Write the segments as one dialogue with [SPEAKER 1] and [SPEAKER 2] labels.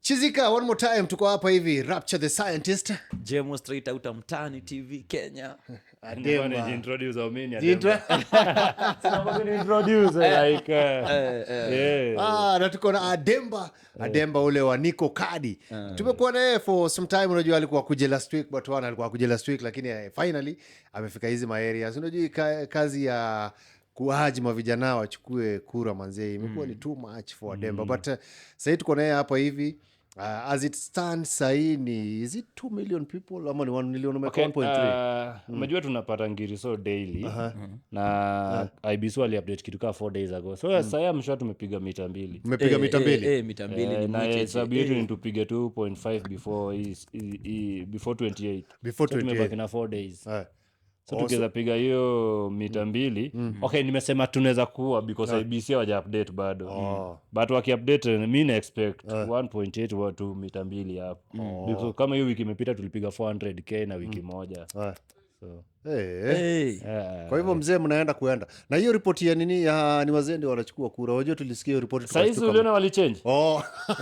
[SPEAKER 1] Chizika, one more time, tuko hapa hivi, Rapture the Scientist.
[SPEAKER 2] Jemo straight out Mtaani TV Kenya.
[SPEAKER 1] Ademba.
[SPEAKER 3] Introduce Omini
[SPEAKER 1] Jintra.
[SPEAKER 3] introduce like yeah.
[SPEAKER 1] Na tuko na Ademba ule wa Nico Kadi. Tumekuwa naye for some time, unajua alikuwa kuja last week, but one alikuwa kuja last week, lakini finally amefika hizi areas. Unajua kazi ya kuhajima vijana wachukue kura manzee imekuwa ni too much for Ademba, but sasa tuko naye hapa hivi. As it stands saini, is it 2 million people ama ni 1 million?
[SPEAKER 3] Okay,
[SPEAKER 1] 1.3.
[SPEAKER 3] Unajua tunapata ngiriso daily na IBC wali update kitu kama 4 days ago. So sasa mshwa tumepiga mita 2.
[SPEAKER 1] Umepiga mita 2?
[SPEAKER 2] Mita 2 ni
[SPEAKER 3] na sababu yetu ni tupige 2.5 before 28.
[SPEAKER 1] Before 28.
[SPEAKER 3] Tumebaki na 4 days. So tukiweza piga hiyo mita 2. Okay, nimesema tunaweza kuwa because IBC hawaja update bado. But waki update mimi na expect 1.8 wa 2 mita 2 hapo. Because kama hiyo wiki imepita tulipiga 400k na wiki moja. So
[SPEAKER 1] kwa hivyo mzee mnaenda kuenda. Na hiyo ripoti ya nini ya ni wazee ndio wanachukua kura. Wajua tulisikia hiyo ripoti
[SPEAKER 3] sasa hizi uliona walichange.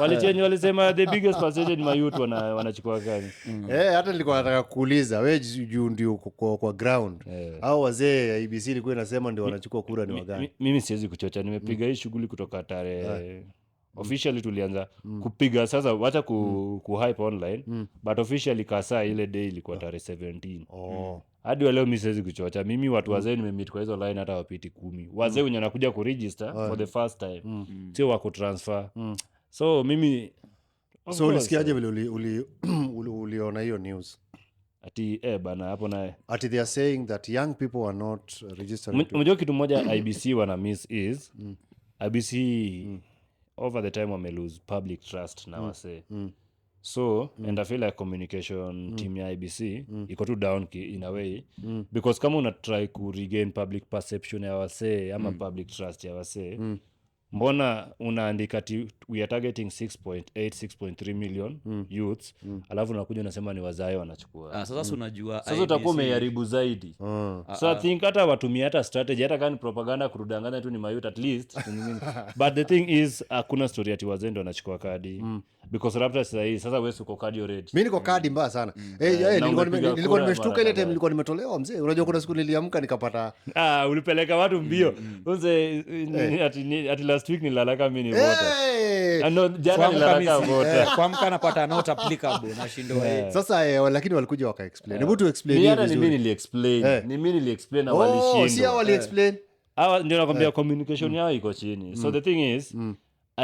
[SPEAKER 3] Walichange, walisema the biggest percentage my youth wanachukua gani.
[SPEAKER 1] Hata nilikuwa nataka kuuliza wewe juu ndio kwa ground. Hao wazee IBC ilikuwa inasema ndio wanachukua kura ni wagani.
[SPEAKER 3] Mimi siwezi kuchocha, nimepiga hii shughuli kutoka tarehe officially tulianza kupiga sasa, wacha ku hype online but officially kasa ile day ilikuwa tarehe 17. Hadi leo mimi siwezi kuchocha. Mimi watu wazee nimemeet kwa hizo line hata wapiti 10. Wazee wenye wanakuja ku register for the first time sio wako transfer. So mimi
[SPEAKER 1] so ulisikiaje vile uliona hiyo news?
[SPEAKER 3] Ati bana hapo naye
[SPEAKER 1] ati they are saying that young people are not registering.
[SPEAKER 3] Unajua kitu moja IBC wana miss is IBC over the time wame lose public trust na wase. So and I feel like communication team ya IBC iko tu down in a way because kama una try ku regain public perception ya wase ama public trust ya wase, mbona unaandika we are targeting 6.3 million youths alafu unakuja unasema ni wazae wanachukua.
[SPEAKER 2] Sasa unajua
[SPEAKER 3] sasa utakuwa umeharibu zaidi. So I think hata watumia hata strategy hata kama propaganda kurudanganya tu ni mayouth at least but the thing is hakuna story ati wazendo wanachukua kadi because Rapture sasa wewe uko kadi already.
[SPEAKER 1] Mimi niko kadi mbaya sana. Nilikuwa nimeshtuka ile time nilikuwa nimetolewa mzee. Unajua kuna siku niliamka nikapata
[SPEAKER 3] ulipeleka watu mbio. Unze ati last week nilalaka mimi ni voter. No, jana nilalaka voter.
[SPEAKER 2] Kuamka napata not applicable na shindo
[SPEAKER 1] Sasa lakini walikuja waka explain. Hebu tu explain
[SPEAKER 3] hivi vizuri. Ni mimi nili explain na walishindwa.
[SPEAKER 1] Si wali explain.
[SPEAKER 3] Ndio nakwambia communication yao iko chini. So the thing is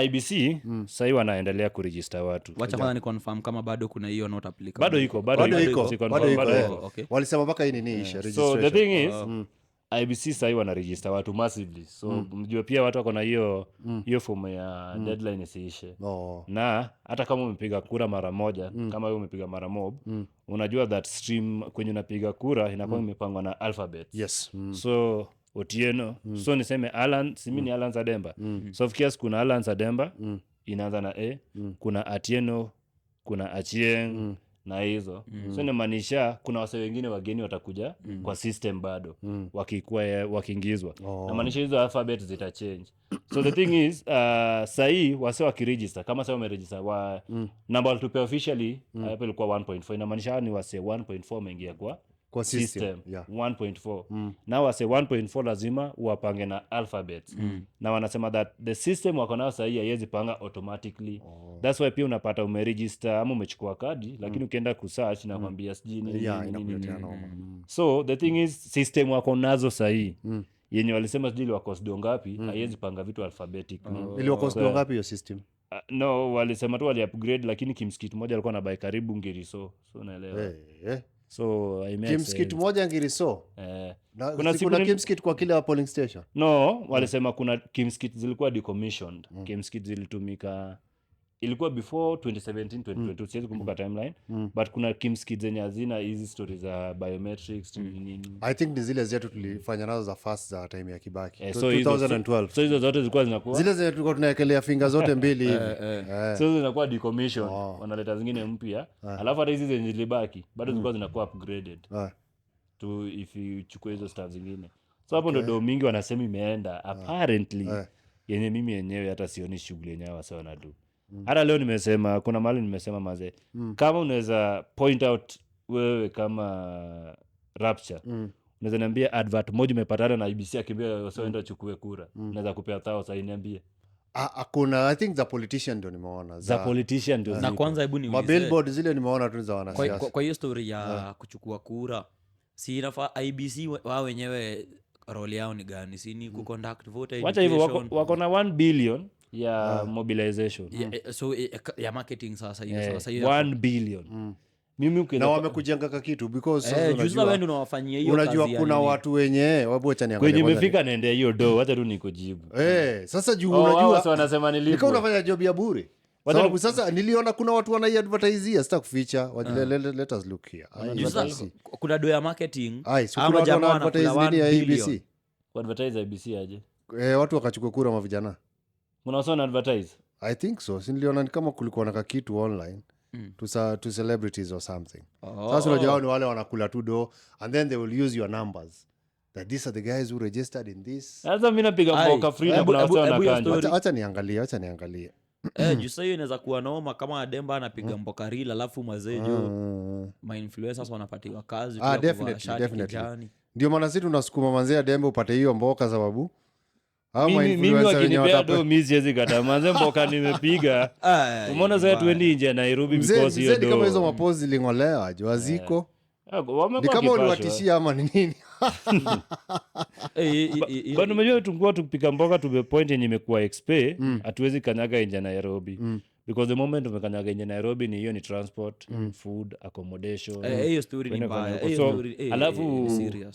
[SPEAKER 3] IBC sasa wanaendelea kuregister watu.
[SPEAKER 2] Wacha kwanza ni confirm kama bado kuna hiyo not applicable.
[SPEAKER 3] Bado iko.
[SPEAKER 1] Okay. Walisema mpaka hii ni registration.
[SPEAKER 3] So the thing is IBC sasa wana register watu massively. So mjue pia watu wako na hiyo form ya deadline isiishe. Na hata kama umepiga kura mara moja, kama wewe umepiga mara mob, unajua that stream kwenye unapiga kura inakuwa imepangwa na alphabet.
[SPEAKER 1] Yes.
[SPEAKER 3] So Otieno, so niseme Alan, simi ni Alan Ademba. So of course kuna Alan Ademba inaanza na A, kuna Atieno, kuna Achieng na hizo. So inamaanisha kuna wase wengine wageni watakuja kwa system bado wakiingizwa. Inamaanisha hizo alphabet zita change. So the thing is sahi wase wakiregister kama sasa wameregister number to pay officially hapo ilikuwa 1.4. Inamaanisha ni wase 1.4 wameingia kwa system 1.4. Now wase 1.4 lazima uwapange na alphabets. Na wanasema that the system wako nao sahi haiwezi panga automatically. That's why pia unapata umeregister ama umechukua kadi lakini ukienda kusearch na kwambia sijui nini. So the thing is system wako nazo sahi yenye walisema sijui wako sio ngapi haiwezi panga vitu alphabetic.
[SPEAKER 1] Ili wako sio ngapi hiyo system?
[SPEAKER 3] No, walisema tu wali upgrade lakini kimskit moja alikuwa anabai karibu ngiriso. So unaelewa. So
[SPEAKER 1] kimskit moja ngiriso. Kuna kimskit kwa kila polling station.
[SPEAKER 3] No, walisema kuna kimskit zilikuwa decommissioned. Kimskit zilitumika ilikuwa before 2017 2022 siwezi kumbuka timeline but kuna kimskit zenye hazina hizi stories za biometrics nini.
[SPEAKER 1] I think ni zile zetu tulifanya nazo za first za time ya Kibaki
[SPEAKER 3] 2012. So hizo zote zilikuwa zinakuwa
[SPEAKER 1] zile zenye tulikuwa tunaekelea finger zote mbili hivi.
[SPEAKER 3] So zinakuwa decommissioned. Wanaleta zingine mpya. Alafu hata hizi zenye zilibaki bado zilikuwa zinakuwa upgraded. To if you chukue hizo stuff zingine. So hapo ndo mingi wanasema imeenda apparently yenye mimi yenyewe hata sioni shughuli yenyewe wasa wanadu. hata leo nimesema kuna mahali nimesema mazee kama unaweza point out wewe kama Rapture unaweza niambia advert moja umepatana na IBC akiambia wasioenda chukue kura unaweza kupea 1000 niambie.
[SPEAKER 1] Hakuna. I think za politician ndio nimeona
[SPEAKER 3] za politician ndio
[SPEAKER 2] Na kwanza hebu niulize.
[SPEAKER 1] mabillboard zile nimeona tu za wanasiasa.
[SPEAKER 2] Kwa hiyo story ya kuchukua kura si inafaa IBC wao wenyewe role yao ni gani? Si ni kuconduct voter
[SPEAKER 3] wacha hivyo
[SPEAKER 2] education.
[SPEAKER 3] wako na 1 billion ya mobilization
[SPEAKER 2] So ya marketing sasa hiyo sasa hiyo
[SPEAKER 3] 1 billion mimi
[SPEAKER 1] na
[SPEAKER 3] ukienda
[SPEAKER 1] wamekujengaka kitu because sasa
[SPEAKER 2] juzi wewe ndio unawafanyia hiyo kazi.
[SPEAKER 1] unajua kuna watu wenye wacha niangalie
[SPEAKER 3] kwenye
[SPEAKER 1] kwanza
[SPEAKER 3] imefika naendea hiyo do wacha tu nikujibu
[SPEAKER 1] sasa juu
[SPEAKER 3] unajua
[SPEAKER 1] unajua
[SPEAKER 3] wanasema
[SPEAKER 1] nika
[SPEAKER 3] nilipo
[SPEAKER 1] unafanya job ya bure sababu sasa niliona kuna watu wanaiadvertisia sita kuficha let us look here
[SPEAKER 2] Kuna do ya marketing
[SPEAKER 1] so kuna watu wanaadvertise nini ya ABC
[SPEAKER 3] advertise IBC aje
[SPEAKER 1] watu wakachukua kura mavijana
[SPEAKER 3] mnawasona advertise
[SPEAKER 1] I think so niliona ni kama kulikuwa na kitu online to celebrities or something sasa unajua hao ni wale wanakula tu do and then they will use your numbers that these are the guys who registered in this.
[SPEAKER 3] Sasa mimi napiga mboka free na kuna watu wanakanja.
[SPEAKER 1] Acha niangalie.
[SPEAKER 2] Jusa hiyo inaweza kuwa noma kama Ademba anapiga mboka real alafu mazejo ma influencers wanapatiwa kazi
[SPEAKER 1] tu definitely. Ndio maana sisi tunasukuma manzee Ademba upate hiyo mboka sababu
[SPEAKER 3] mimi wakinipea do mimi siwezi kata manze mboka nimepiga. Umeona sasa tuendi nje Nairobi because hiyo do.
[SPEAKER 1] Kama hizo mapozi lingolewa waziko. Ni kama uliwatishia ama ni nini?
[SPEAKER 3] Bado umejua tungekuwa tukipiga mboka to point yenye imekuwa XP hatuwezi kanyaga nje Nairobi. Because the moment umekanyaga nje Nairobi ni hiyo ni transport, food, accommodation.
[SPEAKER 2] Hiyo story ni mbaya.
[SPEAKER 3] Alafu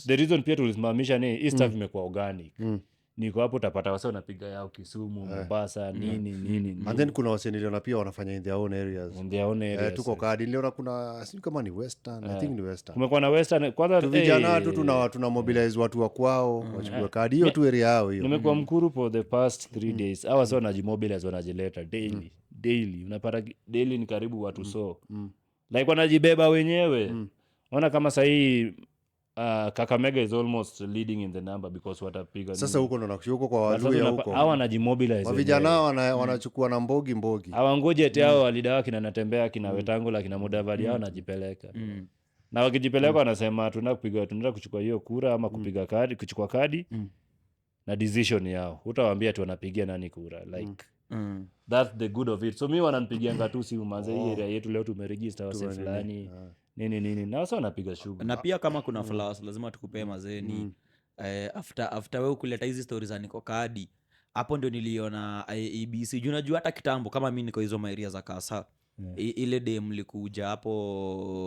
[SPEAKER 3] the reason pia tulisimamisha ni hii stuff imekuwa organic. Niko hapo utapata wase wanapiga yao Kisumu, Mombasa, nini.
[SPEAKER 1] And then kuna wase niliona pia wanafanya in their own areas. Tuko kadi niliona kuna sijui kama ni Western, I think ni Western.
[SPEAKER 3] Kumekuwa na Western kwanza
[SPEAKER 1] vijana tu tuna mobilize watu wa kwao wachukue kadi hiyo tu area yao hiyo.
[SPEAKER 3] Nimekuwa Mkuru for the past 3 days. Hawa sio wanajimobilize wanajileta daily. Unapata daily ni karibu watu like wanajibeba wenyewe. Ona kama sahii Kakamega is almost leading in the number because watapiga
[SPEAKER 1] sasa huko ndo nakushuko kwa Waluya huko
[SPEAKER 3] hao wanajimobilize
[SPEAKER 1] vijana wanachukua na mbogi
[SPEAKER 3] hawangoje eti hao walidawa kina natembea kina Wetangula kina Mudavadi hao wanajipeleka na wakijipeleka wanasema tunaenda kuchukua hiyo kura ama kupiga kadi kuchukua kadi na decision yao utawaambia tu wanapigia nani kura like that's the good of it so mimi wananipigianga tu simu manze hii area yetu leo tumeregister wase fulani nini na wasa wanapiga shughuli
[SPEAKER 2] na pia kama kuna flowers lazima tukupee mazeni after wewe kuleta hizi stories za niko kadi hapo ndio niliona ABC juu najua hata kitambo kama mimi niko hizo maeria za Kasa ile dem likuja hapo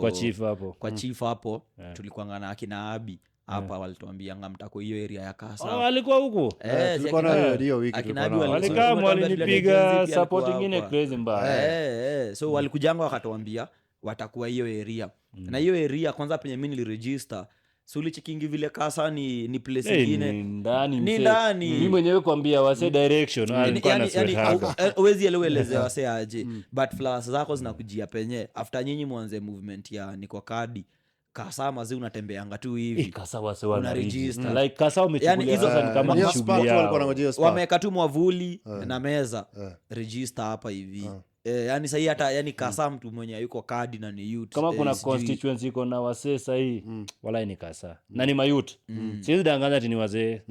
[SPEAKER 3] kwa chief hapo
[SPEAKER 2] tulikuwa na akina Abi hapa walituambia mtako hiyo area ya Kasa
[SPEAKER 3] walikuwa huko
[SPEAKER 1] tulikuwa na hiyo wiki
[SPEAKER 3] walikaa walinipiga support nyingine crazy mbaya
[SPEAKER 2] so walikujanga wakatuambia watakuwa hiyo area na hiyo area kwanza penye mimi niliregister so ulichikingi vile Kasa ni place nyingine
[SPEAKER 3] ni ndani mimi mwenyewe kwambia wase direction alikuwa na sweater
[SPEAKER 2] uwezi elewelezea wase aje but flowers zako zinakujia penye after nyinyi mwanze movement ya niko kadi Kasa mazi unatembeanga tu hivi
[SPEAKER 3] Kasa wase wana register like Kasa umechukulia sasa ni kama shughuli yao
[SPEAKER 2] wameka tu mwavuli na meza register hapa hivi yani sahi hata yani Kasa mtu mwenye yuko kadi na ni youth
[SPEAKER 3] kama kuna constituency iko na wase sahi wala ni Kasa na ni mayouth siwezi danganya ati ni wazee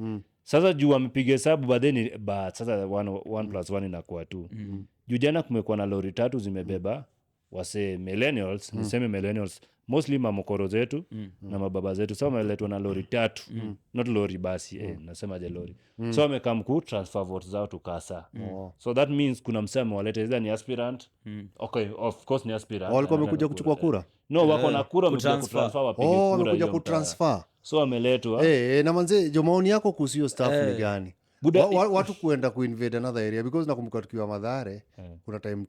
[SPEAKER 3] sasa juu wamepiga hesabu but sasa 1+1 inakuwa 2 juu jana kumekuwa na lori 3 zimebeba wase millennials niseme millennials mostly mamokoro zetu na mababa zetu sasa wameletwa na lori 3 not lori basi nasema je lori so wamekam ku transfer votes zao to Kasa so that means kuna msemo walete either ni aspirant okay of course ni aspirant
[SPEAKER 1] walikuwa wamekuja kuchukua kura
[SPEAKER 3] no wako na kura kutransfer wapige kura
[SPEAKER 1] wamekuja kutransfer
[SPEAKER 3] so wameletwa
[SPEAKER 1] na manze jo maoni yako kuhusu hiyo staff ni gani watu kuenda kuinvade another area because nakumbuka tukiwa Mathare kuna time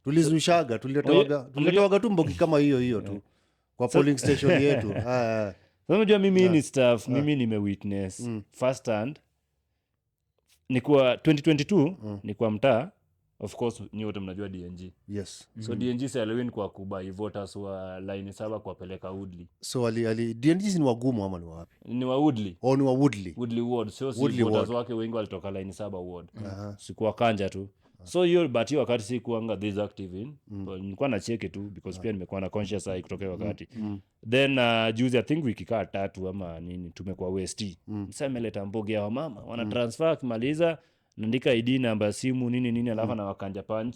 [SPEAKER 1] tulizushaga tulitoaga tu mbogi kama hiyo tu kwa polling station yetu
[SPEAKER 3] unajua mimi ni staff mimi nimewitness first hand nikuwa 2022 nikuwa mtaa of course nyote mnajua DNG
[SPEAKER 1] yes
[SPEAKER 3] so DNG salewin kwa kubai voters wa line 7 kuwapeleka Woodley
[SPEAKER 1] so DNG ni wagumu ama ni wapi
[SPEAKER 3] ni wa Woodley
[SPEAKER 1] ni wa Woodley
[SPEAKER 3] ward so si voters wake wengi walitoka line 7 ward sikuwa kanja tu so hiyo but hiyo wakati si kuanga this active in nilikuwa na cheki tu because pia nimekuwa na conscious eye kutoka wakati then juzi I think wiki kaa 3 ama nini tumekuwa West msema ameleta mboge ya mama wana transfer akimaliza naandika ID namba simu nini alafu na wakanja punch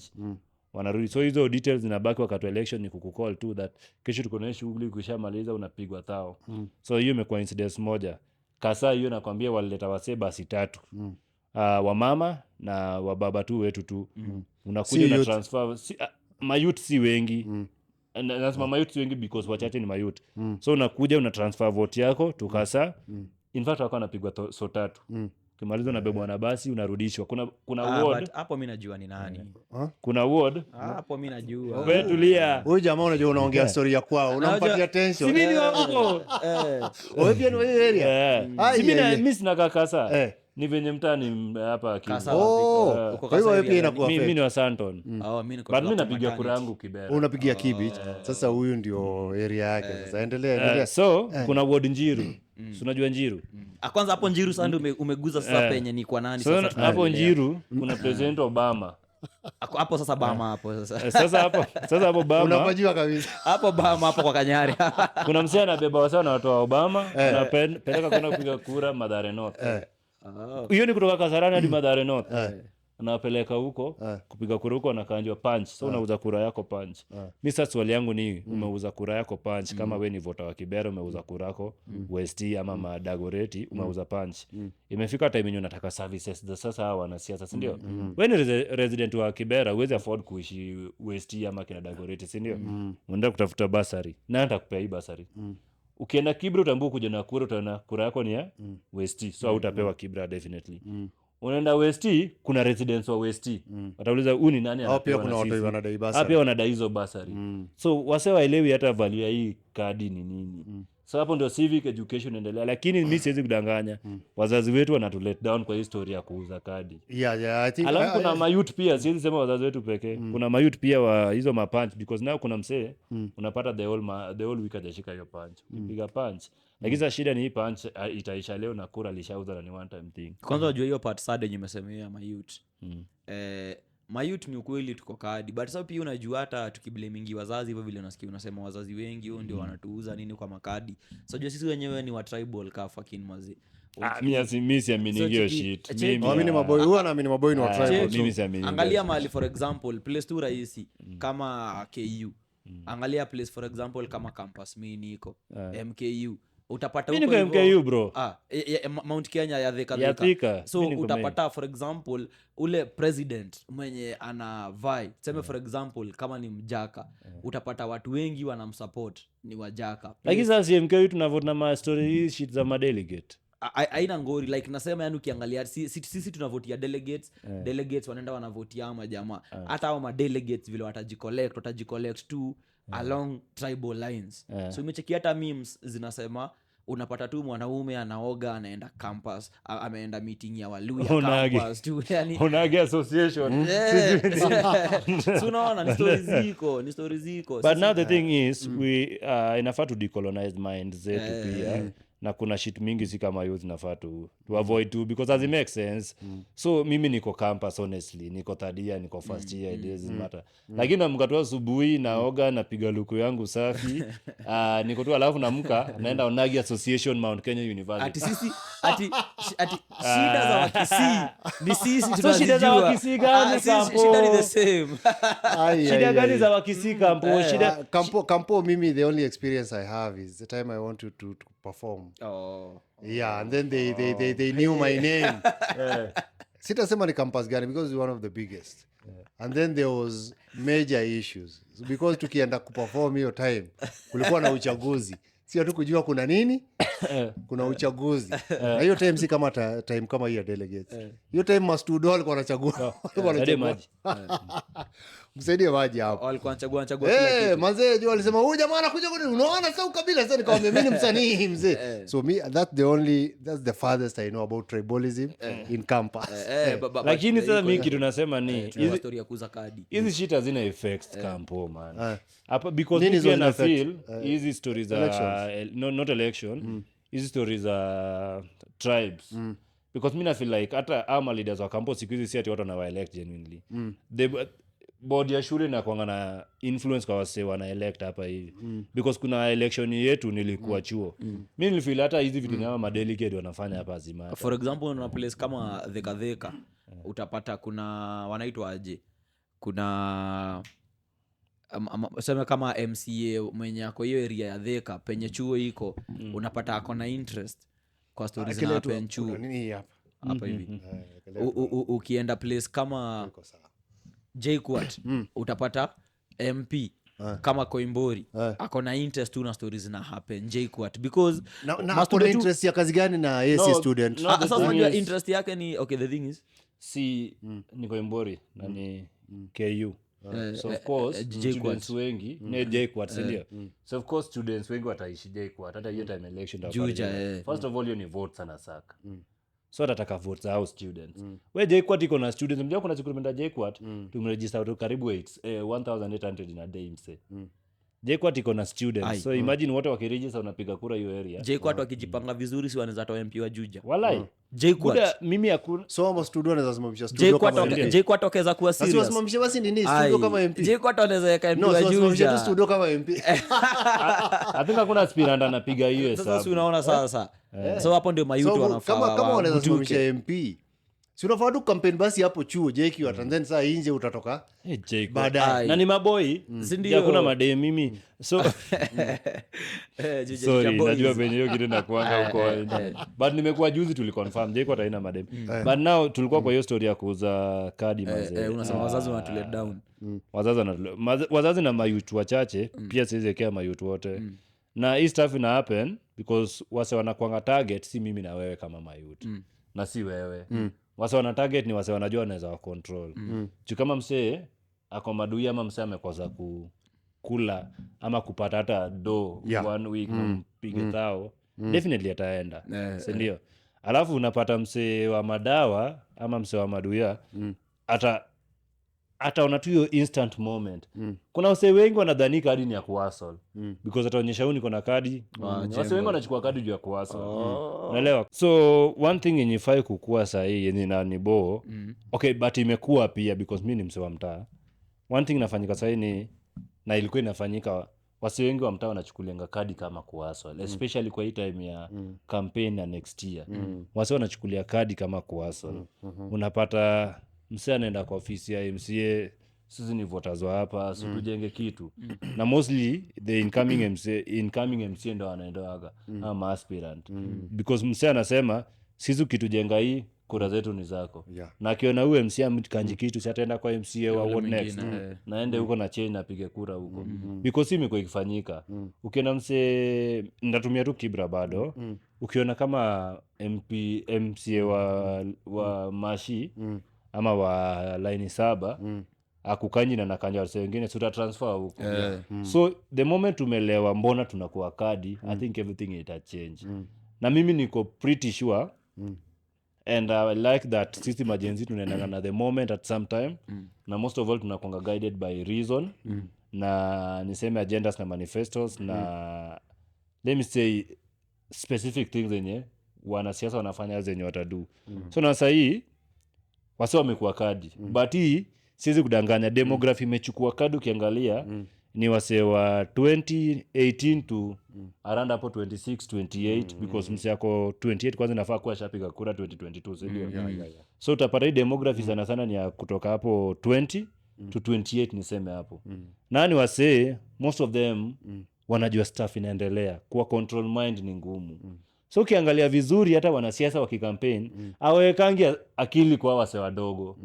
[SPEAKER 3] wanarudi so hizo details zinabaki wakati wa election ni kukucall tu that kesho tuko na shughuli kushamaliza unapigwa thao so hiyo imekuwa incident moja kasa hiyo nakwambia walileta wasee basi 3 wamama na wababa tu wetu tu unakuja
[SPEAKER 1] Si
[SPEAKER 3] na
[SPEAKER 1] youth.
[SPEAKER 3] transfer mayut si wengi nasema mayut si wengi because wachache ni mayut so unakuja una transfer vote yako tukasa in fact wako anapigwa so 3 kimaliza unabebwa na basi unarudishwa kuna ward
[SPEAKER 2] but hapo mimi najua ni nani.
[SPEAKER 3] kuna ward
[SPEAKER 2] Hapo mimi najua.
[SPEAKER 3] wewe tulia
[SPEAKER 1] Huyu jamaa unajua unaongea story ya kwao, unampatia tension.
[SPEAKER 3] mimi wako
[SPEAKER 1] Wewe pia ni wewe area.
[SPEAKER 3] mimi sina kakasa ni venye mtani hapa
[SPEAKER 2] Kasa
[SPEAKER 1] Oh,
[SPEAKER 2] wapi? Uko
[SPEAKER 1] kwa hivyo wewe
[SPEAKER 2] Kasa
[SPEAKER 1] pia
[SPEAKER 2] area
[SPEAKER 1] inakuwa
[SPEAKER 3] mimi ni
[SPEAKER 1] affect.
[SPEAKER 3] wa Santon
[SPEAKER 2] mimi niko
[SPEAKER 3] but mimi
[SPEAKER 2] hapo
[SPEAKER 3] napiga
[SPEAKER 2] Maternity.
[SPEAKER 3] kura yangu Kibera
[SPEAKER 1] Unapigia Kibich. Sasa huyu ndio area yake. Sasa endelea.
[SPEAKER 3] so kuna ward Njiru si unajua Njiru
[SPEAKER 2] Kwanza hapo Njiru sasa ndio umeguza sasa penye ni kwa nani
[SPEAKER 3] so
[SPEAKER 2] sasa
[SPEAKER 3] hapo
[SPEAKER 2] tunaendelea.
[SPEAKER 3] Njiru kuna President Obama
[SPEAKER 2] Hapo sasa Bama hapo sasa.
[SPEAKER 3] sasa hapo Obama
[SPEAKER 1] Unapajua kabisa.
[SPEAKER 2] Hapo Bama hapo kwa Kanyari.
[SPEAKER 3] kuna msee anabeba wasana na watu wa Obama anapeleka kwenda kupiga kura Mathare North hiyo ni kutoka Kasarani hadi Mathare North anawapeleka huko kupiga kura huko anakanjwa punch so unauza kura yako punch mimi sasa swali yangu ni umeuza kura yako punch kama we ni voter wa Kibera umeuza kura yako West ama Madagoreti umeuza punch imefika time yenye unataka services za sasa hawa wanasiasa si ndio we ni resident wa Kibera uweze afford kuishi West ama kina Dagoreti si ndio unaenda kutafuta basari na atakupea hii basari ukienda Kibra utambua kuja na kura utaona kura yako ni ya West so utapewa Kibra definitely unaenda West kuna residents wa West watauliza huu ni nani
[SPEAKER 1] Hao pia
[SPEAKER 3] anapewa
[SPEAKER 1] kuna
[SPEAKER 3] na
[SPEAKER 1] watu
[SPEAKER 3] sisi.
[SPEAKER 1] wanadai
[SPEAKER 3] Hao
[SPEAKER 1] basari.
[SPEAKER 3] pia wanadai hizo basari so wase waelewi hata value ya hii kadi ni nini so hapo ndio civic education endelea lakini mimi siwezi kudanganya wazazi wetu wanatu let down kwa historia ya kuuza kadi
[SPEAKER 1] Yeah, I think
[SPEAKER 3] alafu kuna mayut pia siwezi sema wazazi wetu pekee kuna mayut pia wa hizo mapunch because now kuna msee unapata the whole week hajashika hiyo punch ukipiga punch lakini sasa shida ni hii punch itaisha leo na kura lishauza na ni one time thing
[SPEAKER 2] Kwanza unajua hiyo part sad yenye umesemea mayut. Mayut ni ukweli tuko kadi but sasa pia unajua hata tukiblamingi wazazi hivyo vile unasikia unasema wazazi wengi wao ndio wanatuuza nini kwa makadi. So unajua sisi wenyewe ni wa tribal ka fucking mazi.
[SPEAKER 3] mimi siamini hiyo shit
[SPEAKER 1] mimi ni maboy huwa na mimi maboy ni wa tribal.
[SPEAKER 3] mimi siamini
[SPEAKER 2] Angalia mahali for example place tu rahisi kama KU. Angalia place for example kama campus mimi niko MKU. Utapata
[SPEAKER 3] mimi
[SPEAKER 2] huko
[SPEAKER 3] niko
[SPEAKER 2] hivyo-
[SPEAKER 3] MKU bro
[SPEAKER 2] Mount Kenya ya Thika
[SPEAKER 3] Ya Thika.
[SPEAKER 2] so
[SPEAKER 3] Mimi niko
[SPEAKER 2] utapata for example ule president mwenye ana vai tuseme for example kama ni Mjaka utapata watu wengi wanamsupport ni Wajaka
[SPEAKER 3] lakini sasa CMK tunavote na ma story hii shit za madelegate
[SPEAKER 2] aina ngori like nasema yani ukiangalia sisi tunavotia delegates wanaenda wanavotia ama jamaa hata hao madelegates vile watajicollect tu along tribal lines so imecheki hata memes zinasema unapata tu mwanaume anaoga anaenda campus ameenda meeting ya Waluya campus tu yani
[SPEAKER 3] unage association
[SPEAKER 2] so unaona ni stories ziko
[SPEAKER 3] but now the thing is we inafaa to decolonize mind zetu pia na kuna shit mingi si kama hiyo zinafaa to avoid to because as it makes sense so mimi niko campus honestly niko third year niko first year it doesn't matter lakini namka tu asubuhi naoga napiga luku yangu safi niko tu alafu namka naenda Onagi Association Mount Kenya University
[SPEAKER 2] ati sisi ati shida za Wakisii ni sisi
[SPEAKER 3] So shida za
[SPEAKER 2] tunazijua.
[SPEAKER 3] Wakisii gani, Kampo?
[SPEAKER 2] Shida ni the same
[SPEAKER 3] shida gani za Wakisii Kampo shida
[SPEAKER 1] Kampo mimi the only experience I have is the time I wanted to perform. Yeah, and then they knew my name. Sitasema ni campus gani because it's one of the biggest. And then there was major issues. So because tukienda kuperform hiyo time kulikuwa na uchaguzi. Si hatu kujua kuna nini? Kuna uchaguzi. Na hiyo time si kama time kama hiyo delegates. Hiyo time mastudo walikuwa wanachagua. Msaidie maji hapo.
[SPEAKER 2] walikuwa wanachagua kila kitu.
[SPEAKER 1] Manzee jo alisema huyu jamaa anakuja kuni unaona sasa ukabila sasa nikamwambia mimi ni msanii mzee. So me that's the farthest I know about tribalism in campus.
[SPEAKER 3] lakini sasa mimi kitu nasema ni
[SPEAKER 2] hizi story ya kuuza kadi
[SPEAKER 3] hizi shit hazina effects Kampo man hapa because
[SPEAKER 1] Nini
[SPEAKER 3] mimi pia
[SPEAKER 1] zina
[SPEAKER 3] na
[SPEAKER 1] effect?
[SPEAKER 3] feel hizi stories za not election hizi stories za tribes because mi na feel like hata ama leaders wa campus siku hizi si ati watu wanawaelect genuinely the board ya shule inakuanga na influence kwa wase wanaelect hapa hivi because kuna election yetu nilikuwa chuo mi nilifeel hata hizi vitu nyama madelegate wanafanya hapa azima
[SPEAKER 2] for example na place kama Theka utapata kuna wanaitwa aje kuna sema kama MCA mwenye ako hiyo area ya Theka penye chuo iko unapata ako na interest kwa stories na happen chuo
[SPEAKER 1] nini hapa
[SPEAKER 2] hapa hivi ukienda place kama JKUAT utapata MP kama Koimbori ako na interest tu na stories na happen JKUAT because
[SPEAKER 1] na ako na interest ya kazi gani na AC student
[SPEAKER 2] sasa unajua interest yake ni okay the thing is
[SPEAKER 3] si ni Koimbori na ni KU so of course students wengi ni JKUAT sindio so of course students wengi wataishi JKUAT hata hiyo time election first of all hiyo ni vote sana saka so atataka votes za students we JKUAT iko na students mjua kuna siku tumeenda JKUAT tumeregister karibu 1800 in a day mse JKUAT iko na students so imagine wote wakiregister unapiga kura hiyo area
[SPEAKER 2] JKUAT wakijipanga vizuri si wanaweza toa MP wa Juja
[SPEAKER 3] walai
[SPEAKER 2] JKUAT
[SPEAKER 3] mimi hakuna
[SPEAKER 1] so almost studio anaweza simamisha studio kama
[SPEAKER 2] JKUAT wakaweza kuwa
[SPEAKER 1] sasa
[SPEAKER 2] serious
[SPEAKER 1] wasimamishe basi nini studio kama MP
[SPEAKER 2] JKUAT wanaweza weka MP
[SPEAKER 1] no
[SPEAKER 2] wa
[SPEAKER 1] so wasimamishe
[SPEAKER 2] Juja
[SPEAKER 1] studio kama MP
[SPEAKER 3] I think hakuna aspirant anapiga hiyo
[SPEAKER 2] sasa
[SPEAKER 3] hesabu
[SPEAKER 2] si unaona sasa so hapo ndio mayutu wanafaa
[SPEAKER 1] kama wanaweza simamisha MP si unafaa tu campaign basi hapo chuo JKUAT and then saa nje utatoka baadaye
[SPEAKER 3] na ni maboi hakuna madee mimi so sorry najua penye hiyo kitu nakuanga huko but nimekuwa juzi tuliconfirm JKUAT haina madem but now tulikuwa kwa hiyo story ya kuuza kadi mazee
[SPEAKER 2] unasema wazazi wana let down
[SPEAKER 3] wazazi na mayutu wachache pia siwezekea mayutu wote na hii stuff ina happen because wase wanakuanga target si mimi na wewe kama mayutu na si wewe wase wana target ni wase wanajua wanaweza wa control juu kama msee ako madui ama msee amekosa kula ama kupata hata do one week mpige thao definitely ataenda sindio alafu unapata msee wa madawa ama msee wa maduya ataona tu hiyo instant moment kuna wasee wengi wanadhani kadi ni ya kuhasol because ataonyesha huu niko na kadi wasee wengi wanachukua kadi juu ya kuhasol unaelewa so one thing yenye ifai kukua sahii yenye naniboo okay but imekuwa pia because mi ni msee wa mtaa one thing inafanyika sahii ni na ilikuwa inafanyika wasee wengi wa mtaa wanachukulianga kadi kama kuhasol especially kwa hii time ya campaign ya next year wasee wanachukulia kadi kama kuhasol unapata msee anaenda kwa ofisi ya MCA sisi ni voters wa hapa so tujenge kitu na mostly the incoming MCA ndo anaendoaga ama aspirant because msee anasema sisi ukitujenga hii kura zetu ni zako na akiona huyu MCA kanji kitu si ataenda kwa MCA wa what next naende huko na change napige kura huko because imekuwa ikifanyika ukiona msee ndatumia tu Kibra bado ukiona kama MCA wa Mashi ama wa line 7 akukanyi na nakanja wase wengine suta transfer huko so the moment umelewa mbona tunakuwa kadi I think everything ita change na mimi niko pretty sure and I like that system agency tunaendanga na the moment at some time na most of all tunakuanga guided by reason na niseme agendas na manifestos na let me say specific things zenye wanasiasa wanafanya zenye watadu so na sahii wase wamekuwa kadi but hii siwezi kudanganya demography imechukua kadi ukiangalia ni wase wa 2018 to around hapo 26 28 because msi yako 28 kwanza nafaa kuwa shapiga kura 2022 sindio so utapata hii demography sana sana ni ya kutoka hapo 20 to 28 niseme hapo nani wasee most of them wanajua stuff inaendelea kuwa control mind ni ngumu so ukiangalia vizuri hata wanasiasa wakikampaign awekangi akili kwa wase wadogo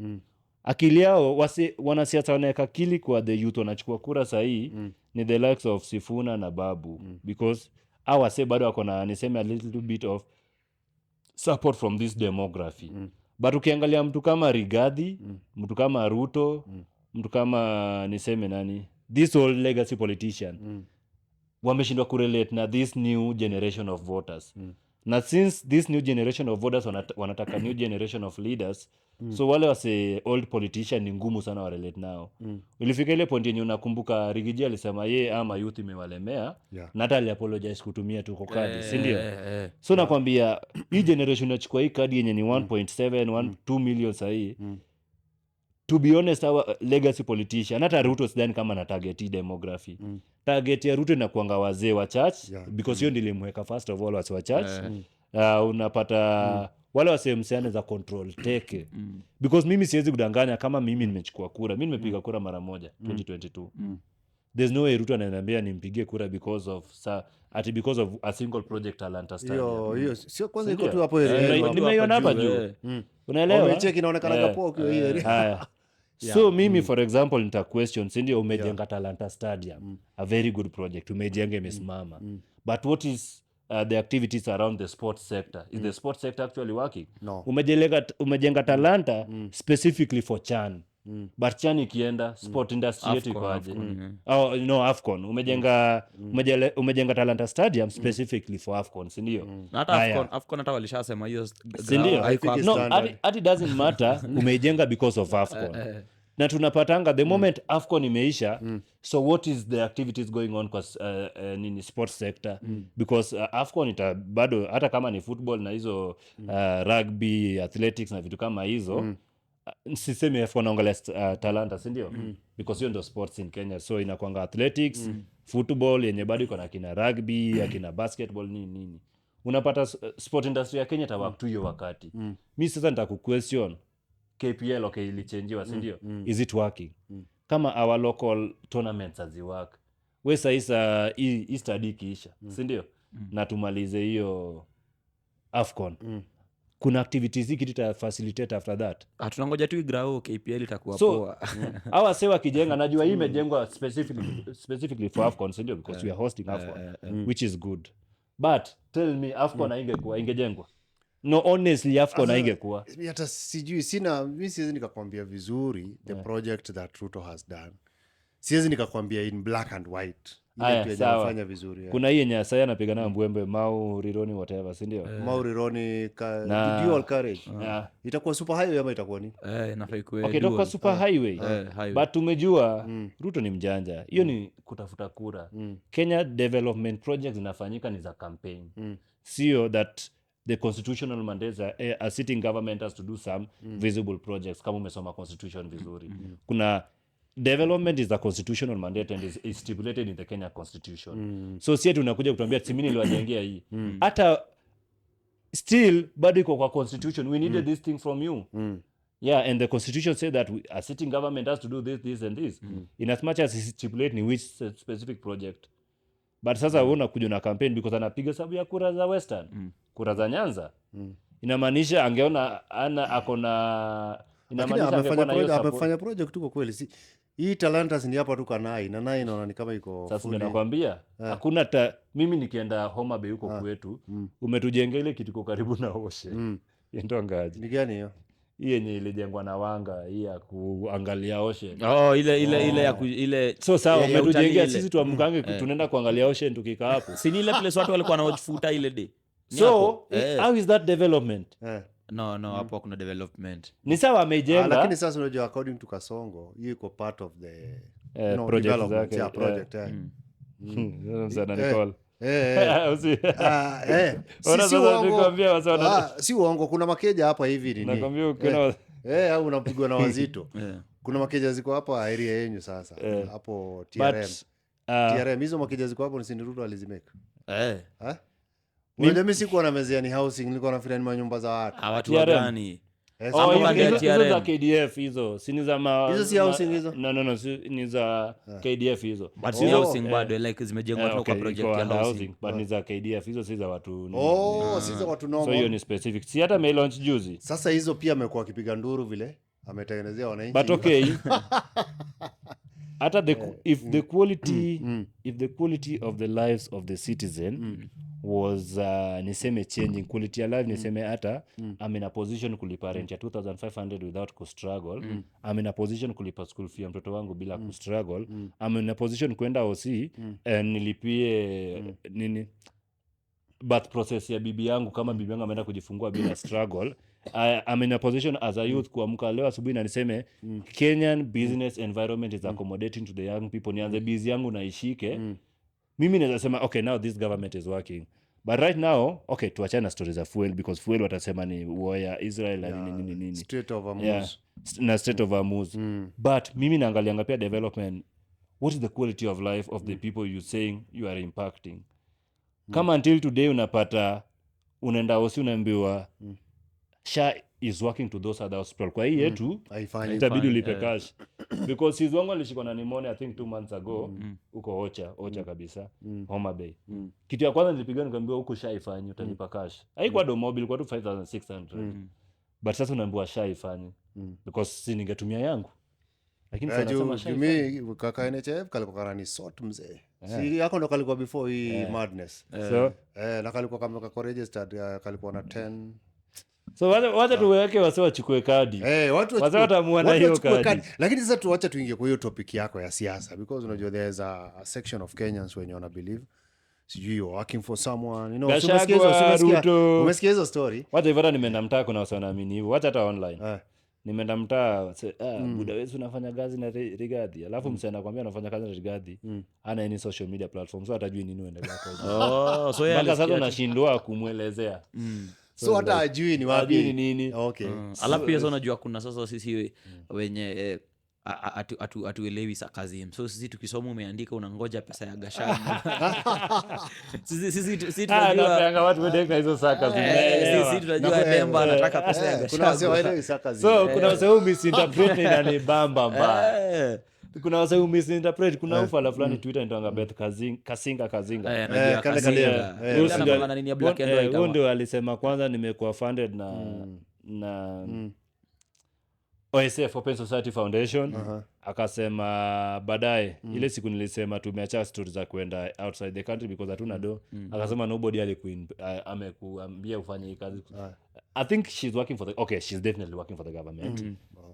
[SPEAKER 3] akili yao wanasiasa wanaweka akili kwa the youth wanachukua kura sahii ni the likes of Sifuna na Babu because awase bado wako na niseme a little bit of support from this demography but ukiangalia mtu kama Rigathi mtu kama Ruto mtu kama niseme nani this old legacy politician wameshindwa kurelate na this new generation of voters na since this new generation of voters wanataka new generation of leaders so wale wase old politician ni ngumu sana warelate nao. Ilifika ile point yenye unakumbuka Rigiji alisema ye ama youth imewalemea na hata aliapologize kutumia tuko kadi sindio? So nakwambia hii generation inachukua hii kadi yenye ni 1.7 million sahii. To be honest, our legacy politician hata Ruto sidhani kama na target hii demography. Target ya Ruto inakuanga wazee wa church because hiyo nilimweka first of all wazee wa church. Unapata wale wasee msiane za control teke because mimi siwezi kudanganya kama mimi nimechukua kura. Mimi nimepiga kura mara moja 2022. There's no way Ruto ananiambia nimpigie kura because of a single project Talanta Stadium.
[SPEAKER 1] Hiyo sio kwanza iko tu hapo area.
[SPEAKER 3] Nimeiona hapa juu. Unaelewa?
[SPEAKER 1] Umecheki inaonekana kapoa kwa hiyo area.
[SPEAKER 3] Haya. So mimi for example nita question sindio umejenga Talanta Stadium, a very good project, umejenga imesimama. But what is the activities around the sports sector? Is the sports sector actually working?
[SPEAKER 1] No.
[SPEAKER 3] Umejenga Talanta specifically for CHAN. But CHAN ikienda sport industry yetu iko aje? AFCON. Umejenga Talanta Stadium specifically for AFCON, sindio?
[SPEAKER 2] Na hata AFCON hata walishasema hiyo
[SPEAKER 3] sindio? No, it doesn't matter umejenga because of AFCON. Na tunapatanga the moment AFCON imeisha, so what is the activities going on kwa nini sports sector? Because AFCON bado hata kama ni football na hizo rugby, athletics na vitu kama hizo, sisemi AFCON naongelea Talanta sindio? Because hiyo ndio sports in Kenya, so inakuanga athletics, football yenye bado iko na kina rugby, akina basketball nini. Unapata sport industry ya Kenya tawak tu hiyo wakati. Mi sasa nitakuquestion KPL okay ilichenjiwa sindio? Is it working? Kama our local tournaments haziwork, we saisa hii study kiisha sindio? Na tumalize hiyo AFCON. Kuna activities hiki tutafacilitate after that.
[SPEAKER 2] Tunangoja tu igrao KPL itakuwa poa.
[SPEAKER 3] Hawa sewa kijenga najua hii imejengwa specifically for AFCON sindio? Because we are hosting AFCON, which is good. But tell me AFCON ingejengwa? No, honestly AFCON haingekuwa.
[SPEAKER 1] Hata sijui mimi siwezi nikakwambia vizuri the project that Ruto has done. Siwezi nikakwambia in black and white. Ile pia inafanya vizuri.
[SPEAKER 3] Kuna hii yenye sasa anapigana mbwembe Mau Rironi whatever, si ndio?
[SPEAKER 1] Mau Rironi dual carriage. Itakuwa super highway ama itakuwa ni?
[SPEAKER 2] Inafaa ikuwe.
[SPEAKER 3] Okay, itakuwa super highway. But tumejua Ruto ni mjanja. Hiyo ni kutafuta kura. Kenya development projects zinafanyika ni za campaign. Sio that the constitutional mandate a sitting government has to do some visible projects kama umesoma constitution vizuri. Kuna development is a constitutional mandate and is stipulated in the Kenya constitution. So si eti unakuja kutuambia timini liwajengea hii. Hata still bado iko kwa constitution, we needed this thing from you. Yeah, and the constitution said that a sitting government has to do this and this. In as much as it stipulate ni which specific project. But sasa wewe unakuja na campaign because anapiga sababu ya kura za Western, kura za Nyanza. Inamaanisha angeona akona
[SPEAKER 1] inamaanisha amefanya project tuko kweli. Si hii Talanta ni hapa tu kanai na nai inaona ni kama iko
[SPEAKER 3] sasa ninakwambia hakuna mimi nikienda Homa Bay huko kwetu umetujengea ile kitu kwa karibu na Ocean. Ndio ngaji.
[SPEAKER 1] Ni gani hiyo?
[SPEAKER 3] Hii yenye ilijengwa na Wanga hii ya kuangalia Ocean.
[SPEAKER 2] Ile
[SPEAKER 3] so sawa umetujengea sisi tuamkange tunaenda kuangalia Ocean tukikaa hapo.
[SPEAKER 2] Si ni ile place watu walikuwa wanaofuta ile day.
[SPEAKER 3] So how is that development?
[SPEAKER 2] No, hapo kuna development.
[SPEAKER 3] Ni sawa amejenga.
[SPEAKER 1] Lakini sasa unajua according to Kasongo, hiyo iko part of the development project.
[SPEAKER 3] Sana Nicole.
[SPEAKER 1] Si uongo, kuna makeja hapa hivi nini?
[SPEAKER 3] Nakwambia ukiona
[SPEAKER 1] au unapigwa na wazito. Kuna makeja ziko hapa area yenyu sasa. Hapo TRM. TRM hizo makeja ziko hapo ni Ruto alizimeka. Mimi sikuwa na mezea ni housing, nilikuwa nafikiria ni manyumba za watu.
[SPEAKER 2] Watu gani?
[SPEAKER 3] Hizo za KDF hizo. Si ni za
[SPEAKER 1] hizo si housing hizo?
[SPEAKER 3] No, ni za KDF hizo.
[SPEAKER 2] But si housing bado like zimejengwa tu kwa project ya housing.
[SPEAKER 3] But ni za KDF hizo si za watu.
[SPEAKER 1] Si za watu normal.
[SPEAKER 3] So hiyo ni specific. Si hata may launch juzi.
[SPEAKER 1] Sasa hizo pia amekuwa akipiga nduru vile ametengenezea wananchi.
[SPEAKER 3] But okay. Hata if the quality of the lives of the citizen was niseme changing quality ya life, niseme hata I'm in a position kulipa rent ya 2500 without kustruggle. I'm in a position kulipa school fee ya mtoto wangu bila kustruggle. I'm in a position kwenda OC nilipie nini birth process ya bibi yangu, kama bibi yangu ameenda kujifungua bila struggle, I'm in a position as a youth kuamka leo asubuhi na niseme Kenyan business environment is accommodating to the young people, nianze busy yangu na ishike. Mimi naweza sema okay, now this government is working, but right now okay, tuachane na stories za fuel, because fuel watasema ni war ya Israel na nini
[SPEAKER 1] Strait of Hormuz.
[SPEAKER 3] yeah, na Strait of Hormuz. But mimi naangalianga pia development, what is the quality of life of the people you saying you are impacting. Kama until today unapata unaenda hosi unaambiwa SHA is working to those other hospital, kwa hii yetu
[SPEAKER 1] Haifanyi.
[SPEAKER 3] itabidi ulipe cash because his wangu alishikwa na pneumonia I think 2 months ago huko Ocha kabisa Homa Bay. Kitu ya kwanza nilipiga nikamwambia huko SHA ifanyi, utalipa cash. Haikuwa do mobile kwa tu 5600 but sasa unaambiwa SHA ifanyi because si ningetumia yangu, lakini sasa nasema SHA ifanyi.
[SPEAKER 1] Jumi kaka NHF kalikuwa kana ni sort mzee. Si yako ndo kalikuwa before hii madness.
[SPEAKER 3] So
[SPEAKER 1] Na kalikuwa kama kako registered kalikuwa na 10.
[SPEAKER 3] so wacha tuweke wase wachukue kadi.
[SPEAKER 1] Watu
[SPEAKER 3] Wase wataamua na hiyo kadi.
[SPEAKER 1] Lakini sasa tuacha tuingie kwa hiyo topic yako ya siasa, because unajua there's a section of Kenyans when you wanna believe sijui you're working for someone, you know.
[SPEAKER 3] Gachagua, Ruto.
[SPEAKER 1] Umesikia hizo story?
[SPEAKER 3] Wacha hivyo nimeenda mtaa, kuna wase wanaamini hivyo, wacha hata online. Nimeenda mtaa buda wewe unafanya kazi na Rigathi, alafu msee anakuambia anafanya kazi na Rigathi, ana any social media platform, so hatajui nini uendelea kwa.
[SPEAKER 2] So yeye
[SPEAKER 3] Mpaka sasa unashindwa kumuelezea.
[SPEAKER 1] So hata ajui ni wapi
[SPEAKER 3] Ajui ni nini.
[SPEAKER 1] Okay.
[SPEAKER 2] Alafu pia sasa unajua kuna sasa sisi wenye atuelewi sarcasm. So sisi tukisoma umeandika unangoja pesa ya Gachagua. Sisi tunajua
[SPEAKER 3] Napeanga watu wedeka hizo sarcasm.
[SPEAKER 2] sisi tunajua Demba anataka pesa ya
[SPEAKER 1] Kuna wase
[SPEAKER 2] Gachagua.
[SPEAKER 1] waelewi sarcasm.
[SPEAKER 3] So kuna wase who misinterpret na ni bamba mbaya. Kuna wase who misinterpret. Kuna ufala fulani Twitter inaitwa Beth Kasinga.
[SPEAKER 2] Najua
[SPEAKER 1] kale
[SPEAKER 2] Kasinga.
[SPEAKER 1] kale.
[SPEAKER 2] Yule anapanga nini ya black and white.
[SPEAKER 3] Huyo ndio alisema kwanza nimekuwa funded na OSF, Open Society Foundation. Akasema baadaye ile siku nilisema tumeacha stories za kwenda outside the country because hatuna do. Akasema nobody amekuambia ufanye hii kazi. I think she's working for she's definitely working for the government.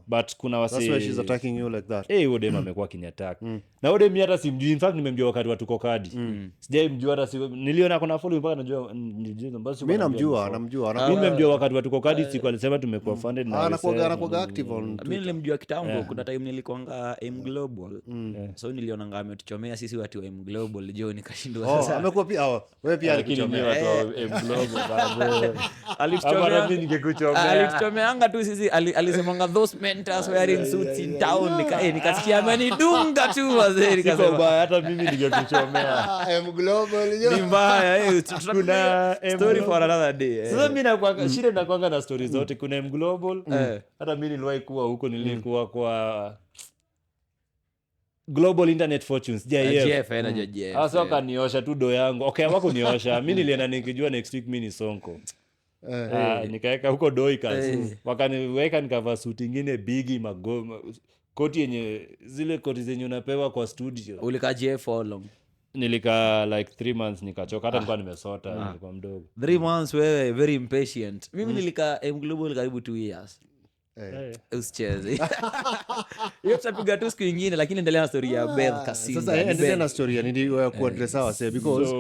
[SPEAKER 3] But kuna wasi
[SPEAKER 1] That's why she's attacking you like that.
[SPEAKER 3] Odem amekuwa kiniattack. Na Odem hata simjui, in fact nimemjua wakati wa tuko kadi. Sijaimjua hata niliona kuna follow mpaka najua basi.
[SPEAKER 1] Mimi namjua.
[SPEAKER 3] Mimi nimemjua wakati wa tuko kadi, siku alisema tumekuwa funded na
[SPEAKER 1] anakuwa active on
[SPEAKER 2] Mimi
[SPEAKER 1] Twitter.
[SPEAKER 2] nilimjua kitambo. Kuna time nilikuanga M Global. So niliona ngame ametuchomea sisi watu wa M Global, jo nikashindwa sasa.
[SPEAKER 1] Amekuwa pia wewe pia
[SPEAKER 3] lakini mimi
[SPEAKER 1] alikuchomea.
[SPEAKER 3] watu wa Global bado.
[SPEAKER 2] Alituchomea.
[SPEAKER 3] Mimi ningekuchomea.
[SPEAKER 2] Alituchomeanga tu sisi, alisemanga those mentors wearing suits in town, nikasikia amenidunga tu wazee,
[SPEAKER 3] Siko
[SPEAKER 2] nikasema
[SPEAKER 3] mbaya, hata mimi ningekuchomea.
[SPEAKER 1] M Global yo.
[SPEAKER 2] ni mbaya.
[SPEAKER 3] Kuna
[SPEAKER 2] Story for another day.
[SPEAKER 3] Sasa mimi nakwanga shida nakwanga na stories zote. Kuna M Global. Hata mimi niliwahi kuwa huko, nilikuwa kwa Global Internet Fortunes, JF.
[SPEAKER 2] Jeff na Jeff.
[SPEAKER 3] Sasa wakaniosha tu do yangu. Okay, wako niosha. Mimi nilienda nikijua next week mimi ni Sonko. Nikaeka huko do ikazi. Wakaniweka nikavaa suit nyingine bigi magoma. Koti yenye zile koti zenye unapewa kwa studio.
[SPEAKER 2] Ulika Jeff for long.
[SPEAKER 3] Nilika like 3 months nikachoka, hata nilikuwa nimesota, nilikuwa mdogo.
[SPEAKER 2] 3 months wewe, very impatient. Mimi nilika M Global karibu 2 years. Usicheze. Hiyo tutapiga tu siku nyingine, lakini endelea na story ya Beth Kasinga.
[SPEAKER 1] Sasa endelea na story ya nini ku address hawa say because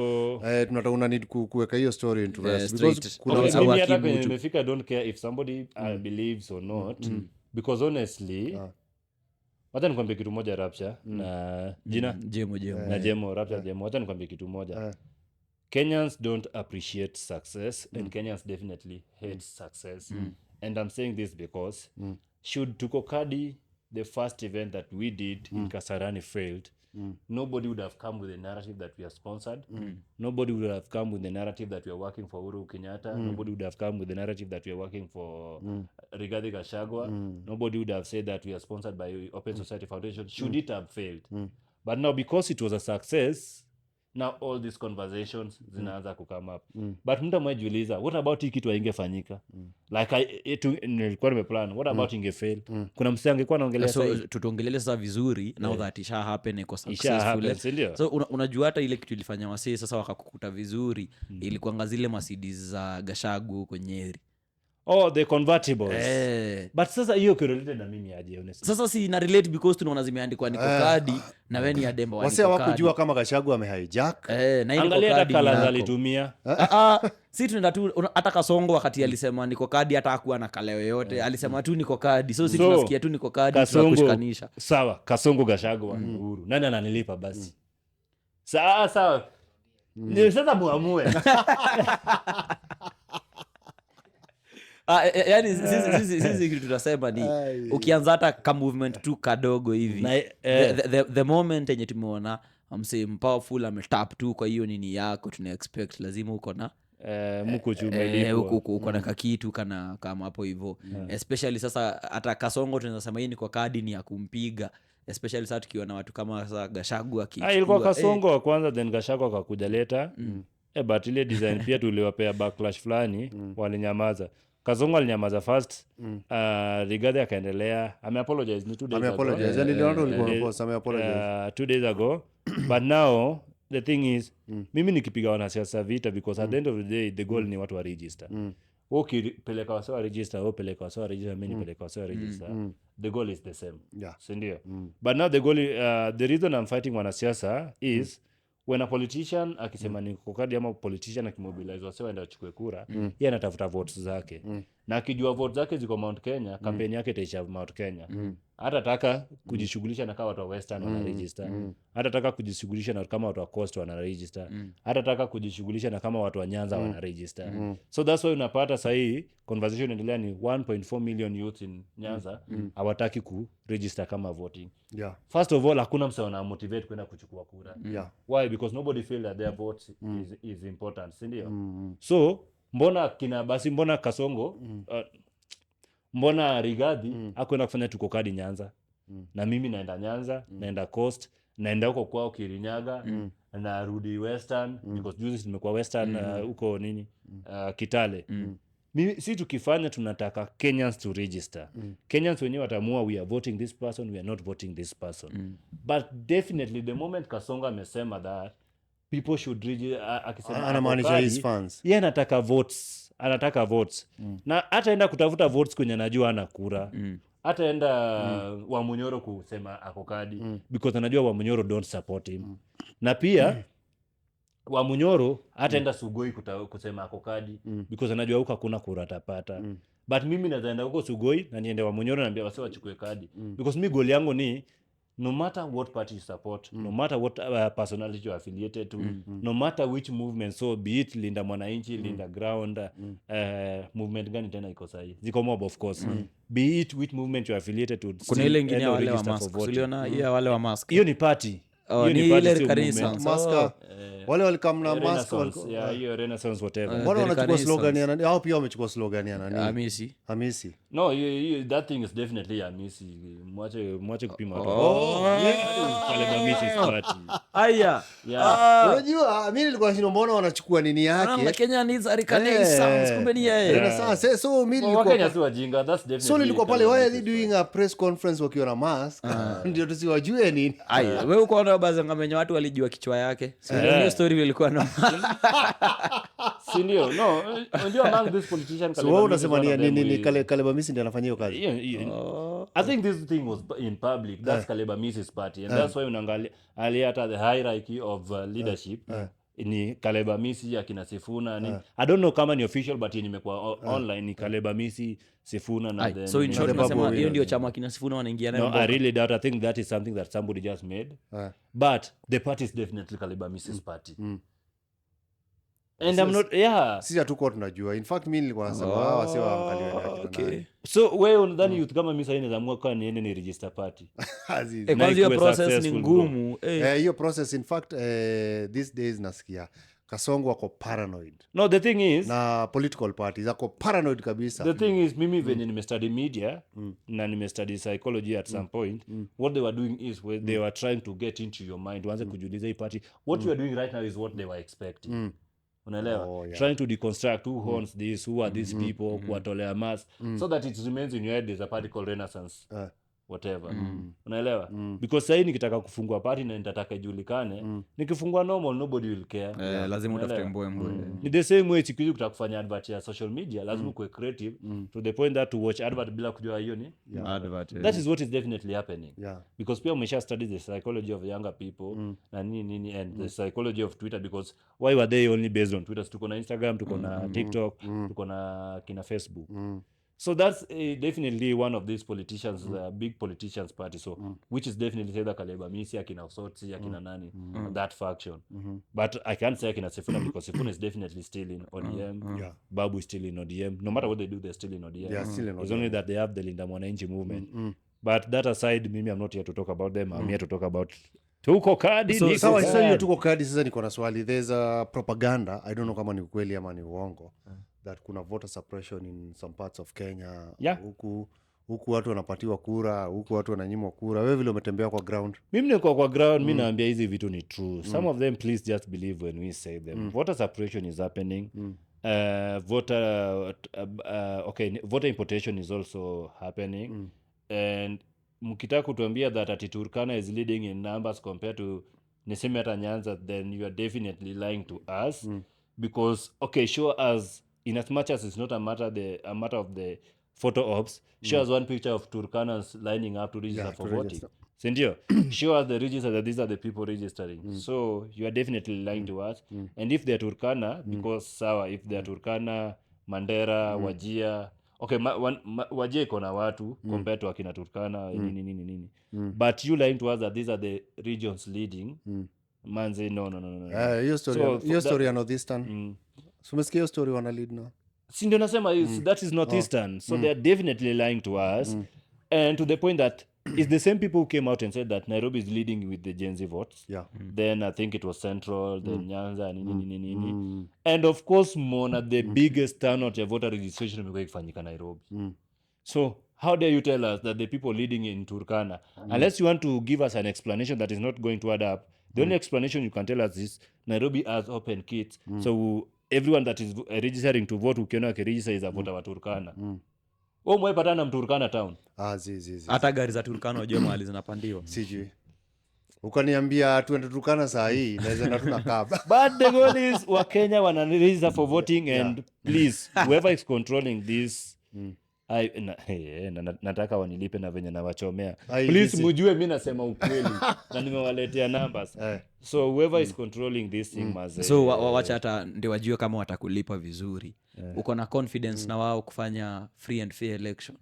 [SPEAKER 1] tunataka una need kuweka hiyo story into rest because kuna
[SPEAKER 2] Okay,
[SPEAKER 1] wase-
[SPEAKER 3] Mimi hata
[SPEAKER 2] Hawakimu
[SPEAKER 3] kwenye
[SPEAKER 2] tu.
[SPEAKER 3] nimefika, I don't care if somebody believes or not, because honestly wacha nikwambie kitu moja Rapture na jina
[SPEAKER 2] Jemo.
[SPEAKER 3] na Jemo, Rapture Jemo, wacha nikwambie kitu moja. Kenyans don't appreciate success and Kenyans definitely hate success. And I'm saying this because should Tukokadi, the first event that we did in Kasarani, failed, nobody would have come with a narrative that we are sponsored. Nobody would have come with the narrative that we are working for Uhuru Kenyatta. Nobody would have come with the narrative that we are working for Rigathi Gachagua. Nobody would have said that we are sponsored by Open Society Foundation should it have failed. But now because it was a success, now all these conversations zinaanza kukame up. But mtu amejiuliza, what about hii kitu haingefanyika? Like nilikuwa nimeplan, what about ingefail? Kuna msee angekuwa anaongelea
[SPEAKER 2] So tutongelele sasa vizuri now that isha happen, iko successful.
[SPEAKER 3] sindio?
[SPEAKER 2] So unajua hata ile kitu ilifanya wasee sasa wakakukuta vizuri ilikuanga zile Mercedes za Gachagua huko Nyeri.
[SPEAKER 3] the convertibles. But sasa hiyo correlated na mimi aje honestly.
[SPEAKER 2] Sasa si na relate because tunaona zimeandikwa niko kadi na wewe ni Ademba wa
[SPEAKER 1] wase
[SPEAKER 2] niko
[SPEAKER 1] hawakujua kama Gachagua amehijack.
[SPEAKER 2] na hii niko
[SPEAKER 3] Angalia hata
[SPEAKER 2] kadi
[SPEAKER 3] kala
[SPEAKER 2] yako.
[SPEAKER 3] alitumia.
[SPEAKER 2] Si tunaenda tu hata Kasongo wakati alisema niko kadi hata hakuwa na kala yoyote alisema tu niko kadi so si tunasikia tu niko kadi tunakushikanisha.
[SPEAKER 3] Sawa, Kasongo Gachagua Uhuru. Nani ananilipa basi? Sawa. Ni sasa muamue.
[SPEAKER 2] Yani sisi kitu tunasema ni ukianza hata ka movement tu kadogo hivi the moment yenye tumeona msee powerful ametap tu kwa hiyo nini yako tuna expect lazima uko na
[SPEAKER 3] mko chuma ilipo
[SPEAKER 2] uko na kakitu kana kama hapo hivyo especially sasa hata Kasongo tunaweza sema hii ni kwa kadi ni ya kumpiga especially sasa tukiona watu kama sasa Gachagua
[SPEAKER 3] ilikuwa Kasongo wa kwanza then Gachagua akakuja leta but ile design pia tuliwapea backlash fulani walinyamaza. Kasongo alinyamaza first Rigathi akaendelea ameapologize ni 2 days
[SPEAKER 1] Ameapologize. Yani ndio ulikuwa umepost ameapologize.
[SPEAKER 3] 2 days ago but now the thing is mimi nikipiga wanasiasa vita because at the end of the day the goal ni watu wa register. Ukipeleka wasa wa register au peleka wasa wa register mimi nipeleka wasa wa register the goal is the same. Si ndio? But now the goal the reason I'm fighting wanasiasa is when a politician akisema ni kokadi ama politician akimobilize wase waenda wachukue kura yeye anatafuta votes zake na akijua votes zake ziko Mount Kenya kampeni yake itaisha Mount Kenya hatataka kujishughulisha na kama watu wa Western wana register hatataka kujishughulisha na kama watu wa Coast wana register hatataka kujishughulisha na kama watu wa Nyanza wana register so that's why unapata sahi conversation endelea ni 1.4 million youth in Nyanza hawataki ku register kama voting. First of all hakuna mse wana motivate kwenda kuchukua kura. Why? Because nobody feel that their vote is important, si ndio? So mbona Kasongo mbona Rigathi akwenda kufanya tuko kadi Nyanza na mimi naenda Nyanza naenda Coast naenda huko kwao Kirinyaga na rudi Western because juzi nimekuwa Western huko nini Kitale. Mimi si tukifanya tunataka Kenyans to register. Kenyans wenyewe watamua we are voting this person, we are not voting this person. But definitely the moment Kasongo amesema that people should register akisema
[SPEAKER 1] anamaanisha his fans.
[SPEAKER 3] Yeye anataka votes. Na hataenda kutafuta votes kwenye anajua ana kura. Hataenda Wamunyoro kusema ako kadi because anajua Wamunyoro don't support him. Na pia Wamunyoro hataenda Sugoi kusema ako kadi because anajua huko hakuna kura atapata. But mimi naenda huko Sugoi na niende Wamunyoro naambia wase wachukue kadi because mi goal yangu ni no matter what party you support, no matter what personality you are affiliated to, no matter which movement, so be it Linda Mwananchi, Linda Ground, movement gani tena iko sahi. Ziko mob of course. Be it which movement you are affiliated to.
[SPEAKER 2] Kuna ile ingine ya wale wa mask. Uliona hiyo wale wa mask.
[SPEAKER 3] Hiyo ni party.
[SPEAKER 2] Ni ile Renaissance.
[SPEAKER 1] Mask. Wale walikamna mask
[SPEAKER 3] hiyo Renaissance whatever.
[SPEAKER 1] Mbona wanachukua slogan ya nani? Hao pia wamechukua slogan ya nani?
[SPEAKER 2] Hamisi.
[SPEAKER 3] No, that thing is definitely Hamisi. Mwache kupima watu. Pale Hamisi party.
[SPEAKER 2] Aya.
[SPEAKER 1] Unajua mimi nilikuwa nashinda mbona wanachukua nini yake?
[SPEAKER 2] Na Kenya needs a Renaissance kumbe ni yeye.
[SPEAKER 1] Renaissance. So mimi
[SPEAKER 3] nilikuwa Kenya si wajinga, that's definitely.
[SPEAKER 1] So nilikuwa pale why are they doing a press conference wakiwa na mask? Ndio tusiwajue nini.
[SPEAKER 2] Aya, wewe uko na baadhi ngamenyo watu walijua kichwa yake. Hiyo story ilikuwa na
[SPEAKER 3] si ndio? No, unajua among this politician
[SPEAKER 1] Kaleba. So wewe unasema ni Kaleba Misi ndiye anafanya hiyo kazi.
[SPEAKER 3] I think this thing was in public. That's Kaleba Misi's party and that's why unaangalia hata the hierarchy of leadership ni Kaleba Misi akina Sifuna ni I don't know kama ni official but nimekuwa online ni Kaleba Misi Sifuna na then
[SPEAKER 2] so in short nasema hiyo ndio chama kina Sifuna wanaingia nayo.
[SPEAKER 3] No, I really doubt. I think that is something that somebody just made. But the party is definitely Kaleba Misi's party. And I'm not sisi
[SPEAKER 1] hatuko tunajua. In fact mimi nilikuwa nasema hawa sio waangaliwe
[SPEAKER 2] okay.
[SPEAKER 3] So wewe unadhani youth kama mimi sasa inaamua kwa niende ni register party.
[SPEAKER 2] Kwanza hiyo process ni ngumu.
[SPEAKER 1] Hiyo process in fact these days nasikia Kasongo wako paranoid.
[SPEAKER 3] No, the thing is
[SPEAKER 1] na political parties wako paranoid kabisa.
[SPEAKER 3] The thing is mimi venye nimestudy media na nimestudy psychology at some point what they were doing is they were trying to get into your mind once kujiuliza hii party what you are doing right now is what they were expecting. Unaelewa? Trying to deconstruct who owns this, who are these people, kuwatolea mass so that it remains in your head there's a party called Renaissance. whatever unaelewa because sahii nikitaka kufungua party na nitataka ijulikane nikifungua normal nobody will care
[SPEAKER 2] lazima utafute
[SPEAKER 3] Unaelewa?
[SPEAKER 2] mbwe
[SPEAKER 3] Ni the same way siku hizi kutaka kufanya advert ya social media lazima kuwe creative to the point that to watch advert bila kujua hiyo ni
[SPEAKER 2] advert
[SPEAKER 3] that is what is definitely happening
[SPEAKER 1] Yeah.
[SPEAKER 3] because pia umesha study the psychology of younger people na nini and the psychology of Twitter because why were they only based on Twitter? Tuko na Instagram, tuko na TikTok, tuko na kina Facebook. So that's definitely one of these politicians, big politicians party. So which is definitely Saida Kaleba, Misi, akina Osotsi, akina nani, that faction. But I can't say akina Sifuna because Sifuna is definitely still in ODM.
[SPEAKER 1] Yeah.
[SPEAKER 3] Babu is still in ODM. No matter what they do, they're still in ODM.
[SPEAKER 1] They are still in
[SPEAKER 3] It's only that they have the Linda Mwananchi movement. But that aside, maybe I'm not here to talk about them. I'm here to talk about tuko kadi.
[SPEAKER 2] So-
[SPEAKER 3] niko
[SPEAKER 1] Sawa,
[SPEAKER 3] kadi.
[SPEAKER 1] sasa hiyo tuko kadi. Sasa niko na swali, there's a propaganda, I don't know kama ni ukweli ama ni uongo, that kuna voter suppression in some parts of Kenya.
[SPEAKER 3] Yeah.
[SPEAKER 1] Huku watu wanapatiwa kura, huku watu wananyimwa kura. Wewe vile umetembea kwa ground.
[SPEAKER 3] Mimi niko kwa ground, mi naambia hizi vitu ni true. Some of them please just believe when we say them. Voter suppression is happening. Voter importation is also happening. And mkitaka kutuambia that ati Turkana is leading in numbers compared to niseme hata Nyanza, then you are definitely lying to us. Because show us, in as much as it's not a matter of the photo ops, show us one picture of Turkanas lining up to register for
[SPEAKER 1] to
[SPEAKER 3] voting.
[SPEAKER 1] register.
[SPEAKER 3] Sindio? Show us the register that these are the people registering. So you are definitely lying to us. And if they're Turkana, because sawa, if they're Turkana, Mandera, Wajia, Wajia iko na watu compared to akina Turkana, nini. But you lying to us that these are the regions leading. Manze, no.
[SPEAKER 1] Hiyo story,
[SPEAKER 3] So,
[SPEAKER 1] hiyo
[SPEAKER 3] that-
[SPEAKER 1] story ya Northeastern. So umesikia hiyo story wana lead now?
[SPEAKER 3] Si ndio nasema that is Northeastern. So they are definitely lying to us. And to the point that it's the same people who came out and said that Nairobi is leading with the Gen Z votes.
[SPEAKER 1] Yeah.
[SPEAKER 3] Then I think it was Central, then Nyanza, nini. And of course, Mona, the biggest turnout ya voter registration imekuwa ikifanyika Nairobi. So how dare you tell us that the people leading in Turkana, unless you want to give us an explanation that is not going to add up, the only explanation you can tell us is Nairobi has open kits. So everyone that is registering to vote, ukiona akiregister is a voter wa Turkana. Mwepatana Mturkana town.
[SPEAKER 1] Zizi.
[SPEAKER 2] hata gari za Turkana wajua mahali zinapandiwa.
[SPEAKER 1] Sijui. Ukaniambia tuende Turkana saa hii, naweza na tuna kaba.
[SPEAKER 3] But the goal is Wakenya wana register for voting and please, whoever is controlling this, nataka wanilipe na venye nawachomea. Please mujue mi nasema ukweli na nimewaletea numbers. So whoever is controlling this thing must
[SPEAKER 2] So wacha hata ndio wajue kama watakulipa vizuri. Uko na confidence na wao kufanya free and fair election?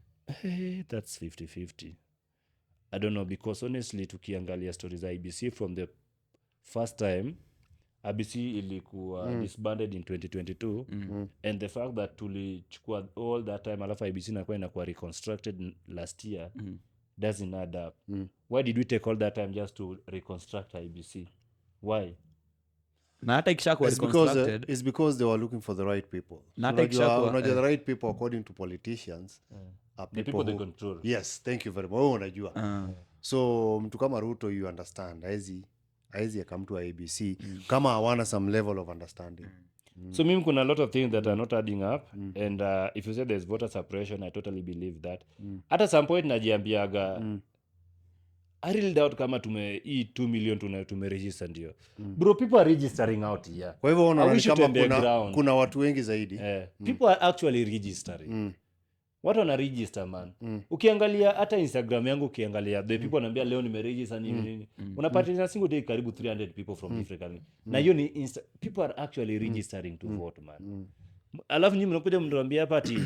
[SPEAKER 3] That's 50-50. I don't know because honestly tukiangalia stories za IBC from the first time IBC ilikuwa disbanded in 2022 and the fact that tulichukua all that time alafu IBC inakuwa reconstructed last year doesn't add up. Why did we take all that time just to reconstruct IBC? Why?
[SPEAKER 2] Na hata ikishakuwa reconstructed,
[SPEAKER 1] It's because they were looking for the right people.
[SPEAKER 2] Na hata ikishakuwa-
[SPEAKER 1] Unajua the right people according to politicians are
[SPEAKER 3] The people they
[SPEAKER 1] who-
[SPEAKER 3] control.
[SPEAKER 1] Yes, thank you very much. Wewe unajua. So mtu kama Ruto, you understand, haezi aka mtu wa ABC kama hawana some level of understanding.
[SPEAKER 3] So mimi kuna a lot of things that are not adding up and if you say there's voter suppression I totally believe that. At some point najiambiaga I really doubt kama hii 2 million tumeregister ndio. Bro, people are registering out here.
[SPEAKER 1] Kwa hivyo
[SPEAKER 3] I
[SPEAKER 1] unaona
[SPEAKER 3] wish
[SPEAKER 1] kama
[SPEAKER 3] it on the ground.
[SPEAKER 1] kuna watu wengi zaidi.
[SPEAKER 3] People are actually registering. Watu wana register man. Ukiangalia hata Instagram yangu ukiangalia the people wanaambia leo nimeregister nini. Unapata na single day karibu 300 people from different countries. Na hiyo ni people are actually registering to vote man. Alafu nyinyi mnakuja mnaambia hapa ati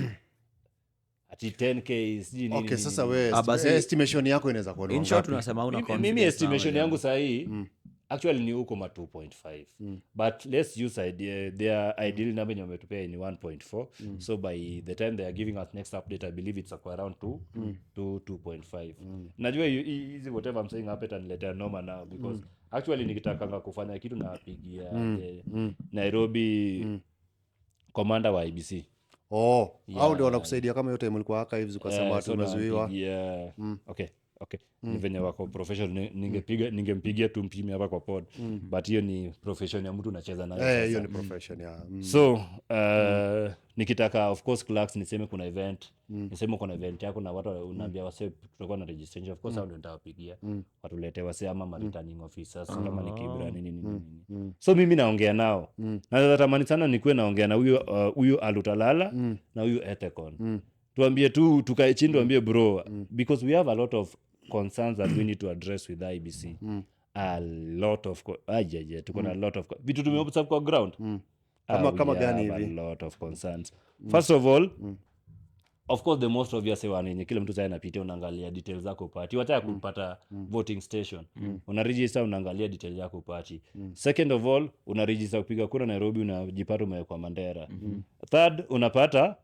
[SPEAKER 3] 10k sijui nini.
[SPEAKER 1] Okay, sasa wewe
[SPEAKER 2] basi-
[SPEAKER 1] estimation yako inaweza kuwa ni
[SPEAKER 2] in short
[SPEAKER 1] ngapi?
[SPEAKER 2] tunasema una confidence.
[SPEAKER 3] Mimi estimation
[SPEAKER 2] na
[SPEAKER 3] yangu sahii actually ni huko ma 2.5 but let's use idea, their ideal number yenye wametupea ni 1.4 so by the time they are giving us next update I believe it's around 2.5 najua hizi whatever I'm saying hapa itaniletea noma now because actually nikitakanga kufanya kitu napigia Nairobi commander wa IBC.
[SPEAKER 1] Au ndio wanakusaidia kama yote mlikuwa archives ukasema
[SPEAKER 3] So
[SPEAKER 1] tunazuiwa.
[SPEAKER 3] napigia- okay okay ni venye wako professional ningempigia tu mpimi hapa kwa pod but hiyo ni profession ya mtu unacheza nayo
[SPEAKER 1] hiyo ni profession ya
[SPEAKER 3] so nikitaka of course clerks niseme kuna event niseme kuna event yako na watu unaambia wase tutakuwa na registration of course hao ndio nitawapigia watulete wase ama returning officers kama ni Kibra nini so mimi naongea nao na natamani sana nikuwe naongea na huyo Alutalala na huyo Ethecon tuambie tu tukae chini tuambie bro because we have a lot of concerns that we need to address with IBC a lot of tuko na a lot of vitu tumeobserve kwa ground
[SPEAKER 1] kama gani
[SPEAKER 3] a
[SPEAKER 1] hivi
[SPEAKER 3] lot of concerns first of all of course the most obvious one yenye kila mtu sasa anapitia unaangalia details zako party wacha kupata voting station una register unaangalia details yako party second of all una register kupiga kura Nairobi unajipata umewekwa Mandera third unapata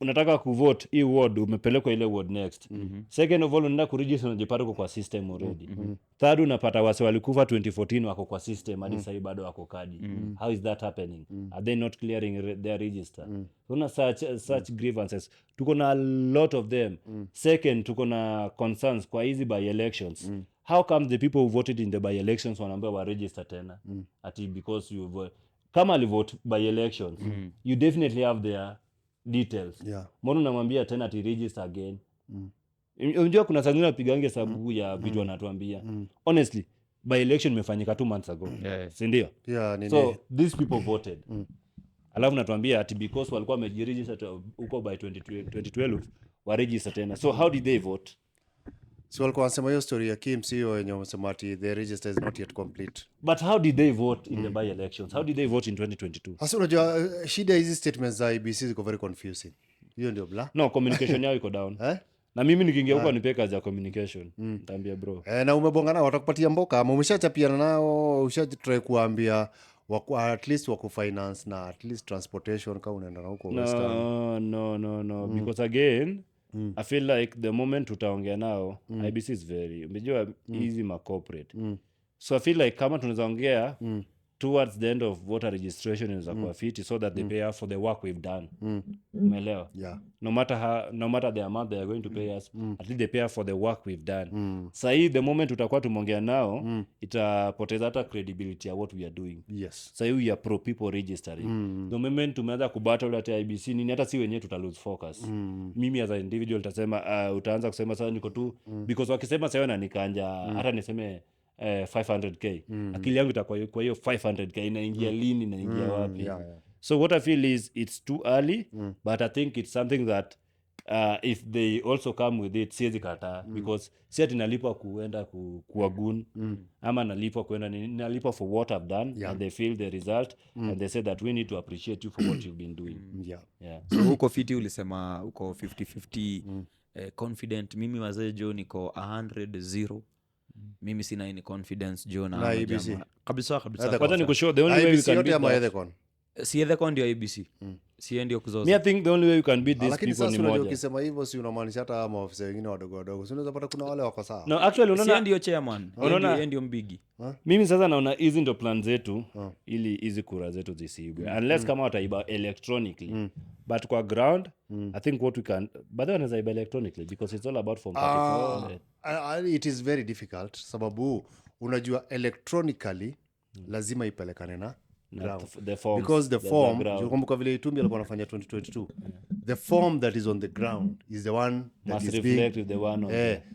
[SPEAKER 3] unataka kuvote hii ward umepelekwa ile ward next second of all unaenda kuregister unajipata kwa system already third unapata wase walikufa 2014 wako kwa system hadi sasa bado wako kadi how is that happening are they not clearing their register kuna such grievances tuko na a lot of them second tuko na concerns kwa hizi by elections how come the people who voted in the by elections wanaambiwa wa register tena ati because you vote kama alivote by elections you definitely have their details mbona unamwambia tena ati register again unajua kuna saa zingine napigange sababu ya vitu wanatuambia honestly by election imefanyika 2 months ago si ndio so these people voted alafu natuambia ati because walikuwa wamejiregister huko by 2012 wa register tena so how did they vote
[SPEAKER 1] so walikuwa wanasema hiyo story ya KMC wenye wamesema ati the register is not yet complete
[SPEAKER 3] but how did they vote in the by elections how did they vote in 2022
[SPEAKER 1] hasa unajua shida hizi statements za IBC ziko very confusing hiyo ndio bla
[SPEAKER 3] no communication yao iko down na mimi nikiingia huko nipe kazi ya communication nitaambia bro
[SPEAKER 1] na umebonga nao watakupatia mboka ama umeshachapiana nao ushatry kuambia at least wakufinance na at least transportation kama unaenda na huko Western
[SPEAKER 3] no because again I feel like the moment tutaongea nao IBC is very umejua easy ma corporate so I feel like kama tunaweza ongea towards the end of voter registration is kwa fiti so that they pay us for the work we've done umeelewa no matter the amount they are going to pay us at least they pay us for the work we've done sahi the moment tutakuwa tumeongea nao itapoteza hata credibility ya what we are doing sahi we are pro people registering the moment tumeanza kubattle at IBC nini hata si wenyewe tuta lose focus mimi as an individual utasema utaanza kusema sasa niko tu because wakisema sasa na nikanja hata niseme 500k akili yangu itakuwa kwa hiyo 500k inaingia lini na inaingia wapi so what I feel is it's too early but I think it's something that if they also come with it siwezi kataa because si ati nalipwa kuenda kuagun ama nalipwa kuenda nalipwa for what I've done and they feel the result and they say that we need to appreciate you for what you've been doing
[SPEAKER 2] so huko fiti ulisema huko 50-50 confident mimi wazee jo niko 100-0 mimi sina any confidence jo na
[SPEAKER 1] IBC
[SPEAKER 2] kabisa
[SPEAKER 3] kwanza ni kushow the only way we can beat that
[SPEAKER 2] si Ethecon ndio IBC si ndio kuzoza
[SPEAKER 3] me I think the only way you can beat these
[SPEAKER 1] lakini
[SPEAKER 3] people ni
[SPEAKER 1] sasa unajua
[SPEAKER 3] moja
[SPEAKER 1] ukisema hivyo si unamaanisha hata maofisa wengine wadogo si unaweza pata kuna wale wako sawa
[SPEAKER 3] no actually
[SPEAKER 2] si
[SPEAKER 3] unaona
[SPEAKER 2] ndio chairman
[SPEAKER 3] Unaona-
[SPEAKER 2] ndio mbigi
[SPEAKER 3] mimi sasa naona hizi ndo plan zetu ili hizi kura zetu zisiibwe unless kama wataiba electronically but kwa ground I think what we can but then wanaweza iba electronically because it's all about form 34
[SPEAKER 1] it is very difficult sababu unajua electronically lazima ipelekane na ground.
[SPEAKER 3] the forms,
[SPEAKER 1] Because the form
[SPEAKER 3] ground.
[SPEAKER 1] kumbuka vile Itumbi alikuwa anafanya 2022 the form that is on the ground is the one that
[SPEAKER 3] must
[SPEAKER 1] is
[SPEAKER 3] reflect
[SPEAKER 1] being
[SPEAKER 3] with the one on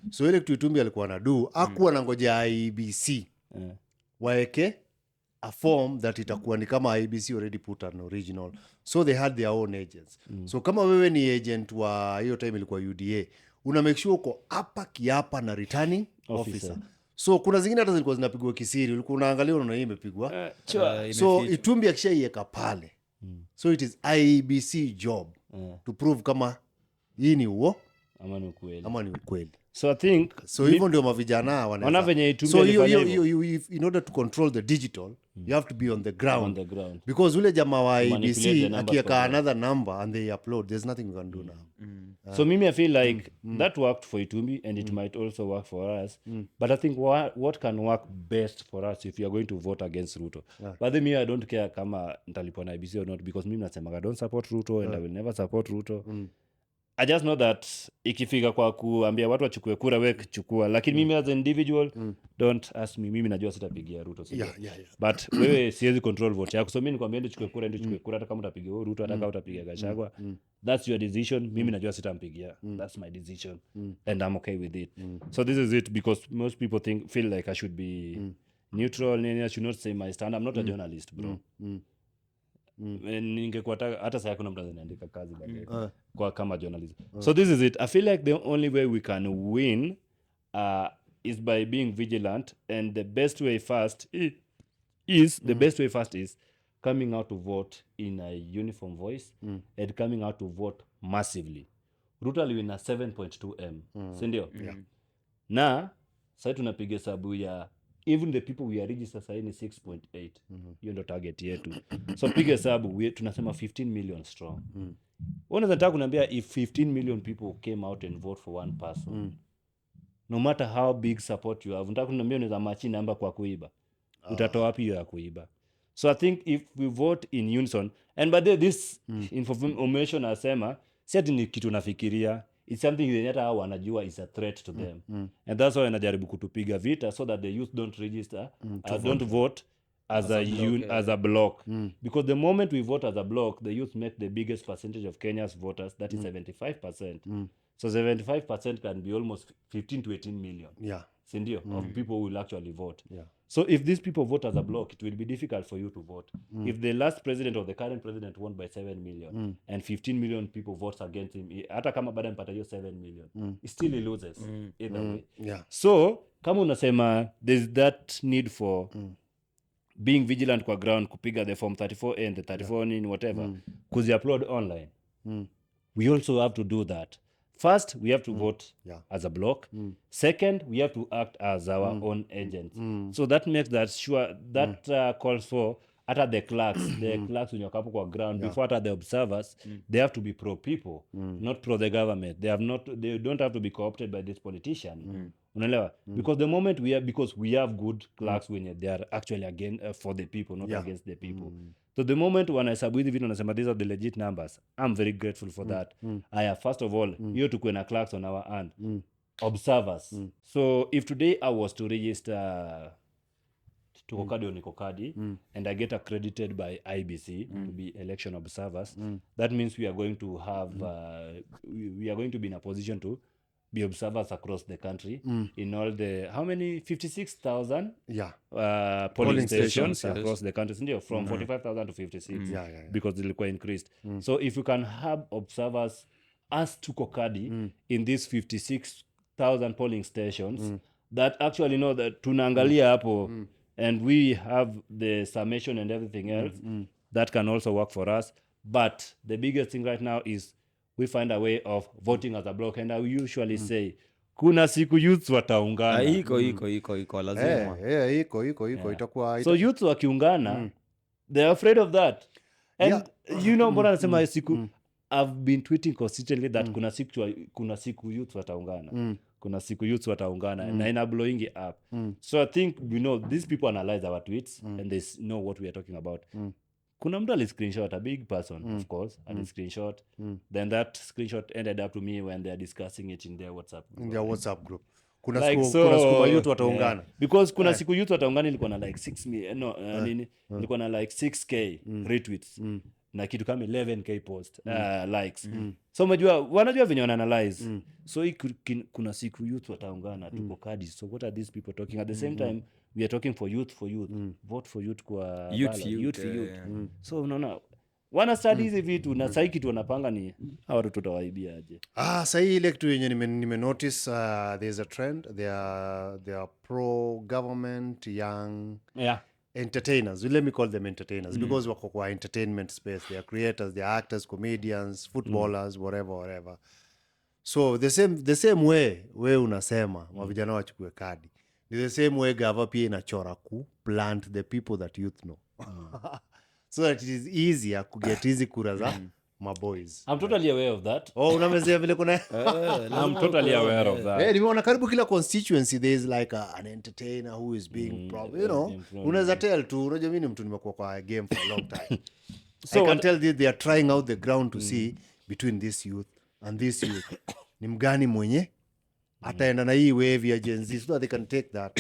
[SPEAKER 1] so ile kitu Itumbi alikuwa anadu akuwa na ngoja IBC waeke a form that itakuwa ni kama IBC already put an original so they had their own agents so kama wewe ni agent wa hiyo time ilikuwa UDA una make sure uko hapa kiapa na returning officer. So kuna zingine hata zilikuwa zinapigwa kisiri ulikuwa unaangalia unaona hii imepigwa so Itumbi akishaiweka pale so it is IBC job to prove kama hii ni uo
[SPEAKER 3] ama ni ukweli
[SPEAKER 1] ama ni ukweli
[SPEAKER 3] so I think
[SPEAKER 1] so hivyo ndio mavijana
[SPEAKER 3] Ona venye Itumbi
[SPEAKER 1] so
[SPEAKER 3] alifanya hivyo.
[SPEAKER 1] in order to control the digital you have to be on the ground,
[SPEAKER 3] on the ground
[SPEAKER 1] because ule jamaa wa
[SPEAKER 3] Manipulate the
[SPEAKER 1] IBC
[SPEAKER 3] numbers
[SPEAKER 1] akiweka
[SPEAKER 3] for
[SPEAKER 1] another number and they upload there's nothing we can do now
[SPEAKER 3] so mimi I feel like that worked for Itumbi and it might also work for us but I think what can work best for us if you are going to vote against Ruto but then me I don't care kama nitalipwa na IBC or not because mimi nasema I don't support Ruto and I will never support Ruto I just know that ikifika kwa kuambia watu wachukue kura we chukua, lakini mimi as an individual don't ask me, mimi najua sitapigia Ruto, sio?
[SPEAKER 1] Yeah.
[SPEAKER 3] But wewe siwezi control vote yako, so mimi nikwambia ndio chukue kura, ndio chukue kura, hata kama utapigia Ruto, hata kama utapigia Gachagua, that's your decision. Mimi najua sitampigia, that's my decision, and I'm okay with it. So this is it, because most people feel like I should be neutral, and I should not say my stand. I'm not a journalist, bro. Ningekuwa hata sasa kuna mtu anaandika kazi baadaye kwa kama journalism. So this is it. I feel like the only way we can win is by being vigilant, and the best way first is coming out to vote in a uniform voice and coming out to vote massively. Ruto aliwina 7.2M, si ndio? Na sasa tunapiga hesabu ya even the people we are registered sasa ni 6.8. Hiyo ndio target yetu. So piga hesabu, tunasema 15 million strong. Unaweza nataka kuniambia if 15 million people came out and vote for one person, no matter how big support you have, nataka kuniambia unaweza machi namba kwa kuiba, utatoa wapi hiyo ya kuiba? So I think if we vote in unison, and by this information asema si ati ni kitu nafikiria, it's something yenye hata hao wanajua is a threat to them, and that's why wanajaribu kutupiga vita so that the youth don't register, don't vote as a block, because the moment we vote as a block, the youth make the biggest percentage of Kenya's voters, that is 75%. So 75% can be almost 15 to 18 million. Sindio, of people who will actually vote. So if these people vote as a block, it will be difficult for you to vote. If the last president or the current president won by 7 million and 15 million people votes against him, hata kama baada mpata hiyo 7 million, still he loses either way. So kama unasema there's that need for being vigilant kwa ground, kupiga the form 34A and the 34 in whatever, kuzi-upload online, we also have to do that. First, we have to vote as a block. Second, we have to act as our own agents. So that makes that sure that calls for at the clerks, clerks when you're kwa ground, before at the observers, they have to be pro people, not pro the government. They don't have to be co-opted by this politician. Unaelewa? Because the moment we have good clerks when they are actually again for the people, not against the people. So the moment wanahesabu hizi vitu nasema these are the legit numbers, I'm very grateful for that. First of all, hiyo tukuwe na clerks on our hand, observers. So if today I was to register tuko kadi niko kadi, and I get accredited by IBC to be election observers, that means we are going to have we are going to be in a position to be observers across the country in all the how many 56,000 polling stations across the country, sindio, from 45,000 to 56 because zilikuwa increased. So if you can have observers as tuko kadi in these 56,000 polling stations that actually know that tunaangalia hapo and we have the summation and everything else, that can also work for us. But the biggest thing right now is we find a way of voting as a block, and I usually say kuna siku youths wataungana.
[SPEAKER 2] Iko lazima.
[SPEAKER 1] Iko itakuwa.
[SPEAKER 3] So youths wakiungana, they're afraid of that. And you know mbona nasema siku, I've been tweeting consistently that kuna siku youths wataungana. Kuna siku youths wataungana, na ina blowing it up. So I think these people analyze our tweets and they know what we are talking about. Kuna mtu ali-screenshot, a big person, of course, ali-screenshot. Then that screenshot ended up to me when they are discussing it in their WhatsApp group.
[SPEAKER 1] In their WhatsApp group. Kuna
[SPEAKER 3] Like,
[SPEAKER 1] siku youth wataungana.
[SPEAKER 3] Because kuna siku youth wataungana ilikuwa na like 6 million, ilikuwa na like 6k retweets. Na kitu kama 11k post likes. So wanajua venye wana-analyze. So kuna siku youth wataungana, tuko kadi. So what are these people talking? At the same time, we are talking for youth. Vote for youth kwa
[SPEAKER 2] youth for youth.
[SPEAKER 3] So unaona wana study hizi vitu, na sasa kitu wanapanga ni hawa watu tutawaibia aje.
[SPEAKER 1] Sasa ile kitu yenye nime notice there's a trend, they are pro government young entertainers. Let me call them entertainers because wako kwa entertainment space. They are creators, they are actors, comedians, footballers, whatever. So the same way we unasema mavijana wachukue kadi, ni the same way gava pia inachora ku plant the people that youth know. So that it is easier to get hizi kura za maboys.
[SPEAKER 3] I'm totally aware of that.
[SPEAKER 1] Unamezea vile kuna
[SPEAKER 3] I'm totally aware of that.
[SPEAKER 1] Nimeona karibu kila constituency there is like an entertainer who is being unaweza tell tu, unajua mimi ni mtu nimekuwa kwa game for a long time. So I can tell they are trying out the ground to see between this youth and this youth ni mgani mwenye ataenda na hii wave ya Gen Z so that they can take that.